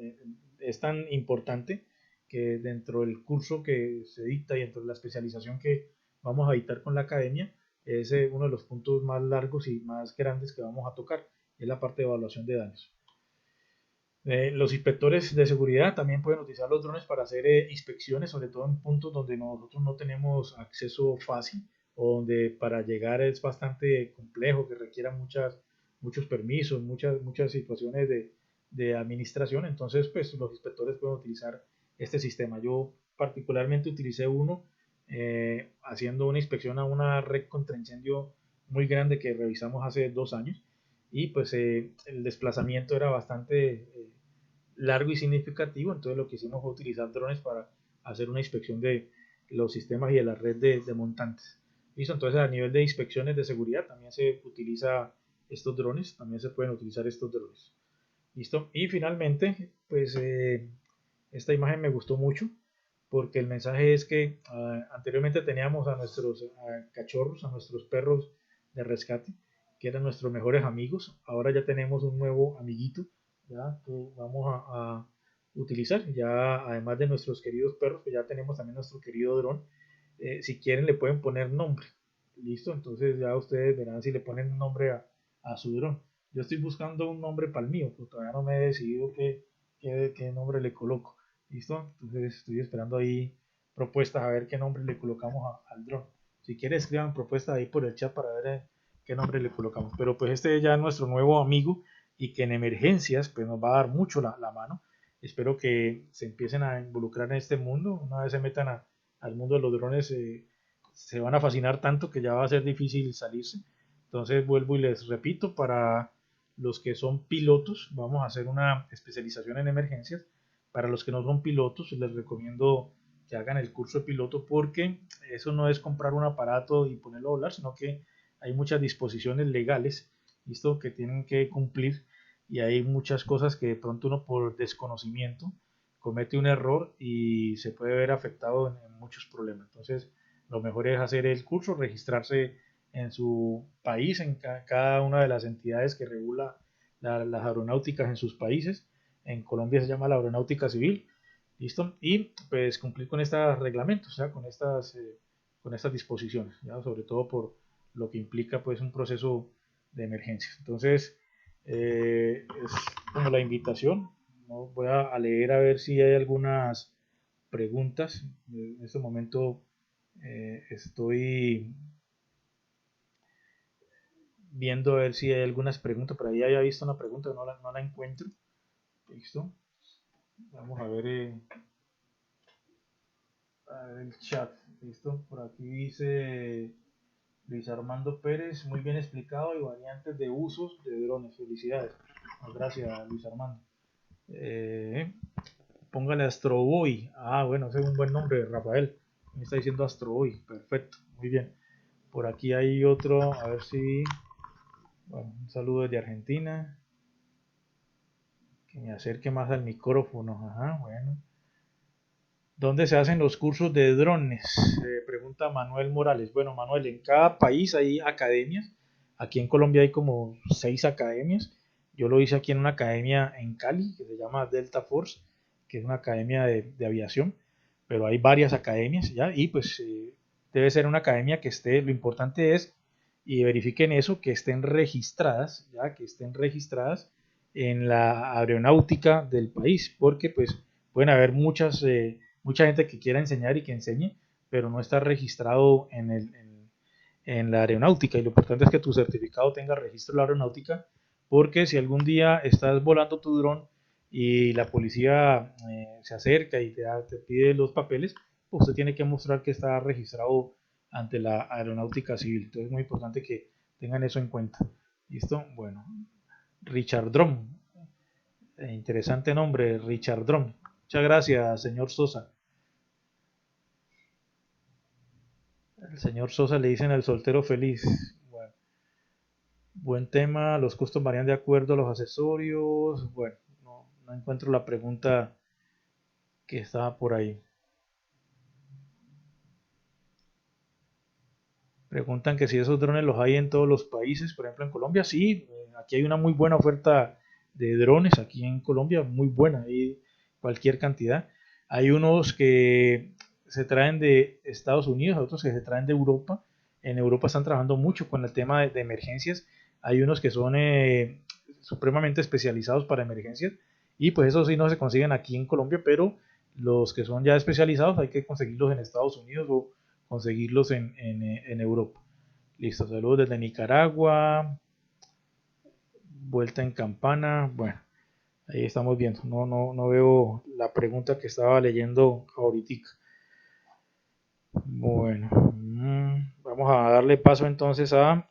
Es tan importante que dentro del curso que se dicta y dentro de la especialización que vamos a dictar con la academia, es uno de los puntos más largos y más grandes que vamos a tocar, es la parte de evaluación de daños. Los inspectores de seguridad también pueden utilizar los drones para hacer inspecciones, sobre todo en puntos donde nosotros no tenemos acceso fácil o donde para llegar es bastante complejo, que requiera muchos permisos, muchas situaciones de administración. Entonces, pues los inspectores pueden utilizar este sistema. Yo particularmente utilicé uno haciendo una inspección a una red contra incendio muy grande que revisamos hace 2 años y pues el desplazamiento era bastante largo y significativo, entonces lo que hicimos fue utilizar drones para hacer una inspección de los sistemas y de la red de montantes. ¿Listo? Entonces a nivel de inspecciones de seguridad también se utiliza estos drones, también se pueden utilizar estos drones. ¿Listo? Y finalmente, pues esta imagen me gustó mucho porque el mensaje es que anteriormente teníamos a nuestros cachorros, a nuestros perros de rescate, que eran nuestros mejores amigos. Ahora ya tenemos un nuevo amiguito, ¿ya? Que vamos a utilizar. Ya además de nuestros queridos perros, pues ya tenemos también nuestro querido dron. Si quieren le pueden poner nombre. ¿Listo? Entonces ya ustedes verán si le ponen nombre a su dron. Yo estoy buscando un nombre para el mío, pero todavía no me he decidido qué nombre le coloco. ¿Listo? Entonces estoy esperando ahí propuestas a ver qué nombre le colocamos al dron. Si quieren escriban propuestas ahí por el chat para ver qué nombre le colocamos. Pero pues este ya es nuestro nuevo amigo y que en emergencias pues nos va a dar mucho la mano. Espero que se empiecen a involucrar en este mundo. Una vez se metan al mundo de los drones se van a fascinar tanto que ya va a ser difícil salirse. Entonces vuelvo y les repito, para los que son pilotos, vamos a hacer una especialización en emergencias. Para los que no son pilotos, les recomiendo que hagan el curso de piloto porque eso no es comprar un aparato y ponerlo a volar, sino que hay muchas disposiciones legales, ¿listo? Que tienen que cumplir y hay muchas cosas que de pronto uno por desconocimiento comete un error y se puede ver afectado en muchos problemas. Entonces, lo mejor es hacer el curso, registrarse en su país, en cada una de las entidades que regula las aeronáuticas en sus países. En Colombia se llama la aeronáutica civil, ¿listo? Y pues cumplir con estos reglamentos, ¿ya? Con estas disposiciones, ¿ya? Sobre todo por lo que implica pues un proceso de emergencia. Entonces, es como la invitación, ¿no? Voy a leer a ver si hay algunas preguntas. En este momento estoy viendo a ver si hay algunas preguntas. Por ahí había visto una pregunta, no la encuentro. ¿Listo? Vamos a ver el chat. ¿Listo? Por aquí dice Luis Armando Pérez, muy bien explicado y variantes de usos de drones. Felicidades. Gracias, Luis Armando. Póngale Astroboy. Ah, bueno, ese es un buen nombre, Rafael. Me está diciendo Astroboy. Perfecto, muy bien. Por aquí hay otro, a ver si. Bueno, un saludo desde Argentina. Que me acerque más al micrófono. Ajá, bueno. ¿Dónde se hacen los cursos de drones? Pregunta Manuel Morales. Bueno, Manuel, en cada país hay academias. Aquí en Colombia hay como 6 academias. Yo lo hice aquí en una academia en Cali que se llama Delta Force, que es una academia de aviación. Pero hay varias academias ya y pues debe ser una academia que esté, lo importante es, y verifiquen eso, que estén registradas, ya que estén registradas en la aeronáutica del país, porque pues pueden haber mucha gente que quiera enseñar y que enseñe, pero no está registrado en la aeronáutica. Y lo importante es que tu certificado tenga registro en la aeronáutica, porque si algún día estás volando tu dron y la policía se acerca y te pide los papeles, pues usted tiene que mostrar que está registrado ante la aeronáutica civil. Entonces es muy importante que tengan eso en cuenta. ¿Listo? Bueno, Richard Drum. Interesante nombre, Richard Drum. Muchas gracias, señor Sosa. El señor Sosa le dicen el soltero feliz. Bueno, buen tema. Los costos varían de acuerdo a los accesorios. Bueno, no encuentro la pregunta que estaba por ahí. Preguntan que si esos drones los hay en todos los países, por ejemplo en Colombia, sí, aquí hay una muy buena oferta de drones, aquí en Colombia, muy buena, hay cualquier cantidad. Hay unos que se traen de Estados Unidos, otros que se traen de Europa. En Europa están trabajando mucho con el tema de emergencias. Hay unos que son supremamente especializados para emergencias y pues eso sí no se consiguen aquí en Colombia, pero los que son ya especializados hay que conseguirlos en Estados Unidos o conseguirlos en Europa. Listo, saludos desde Nicaragua, vuelta en campana, bueno, ahí estamos viendo, no veo la pregunta que estaba leyendo ahorita. Bueno, vamos a darle paso entonces a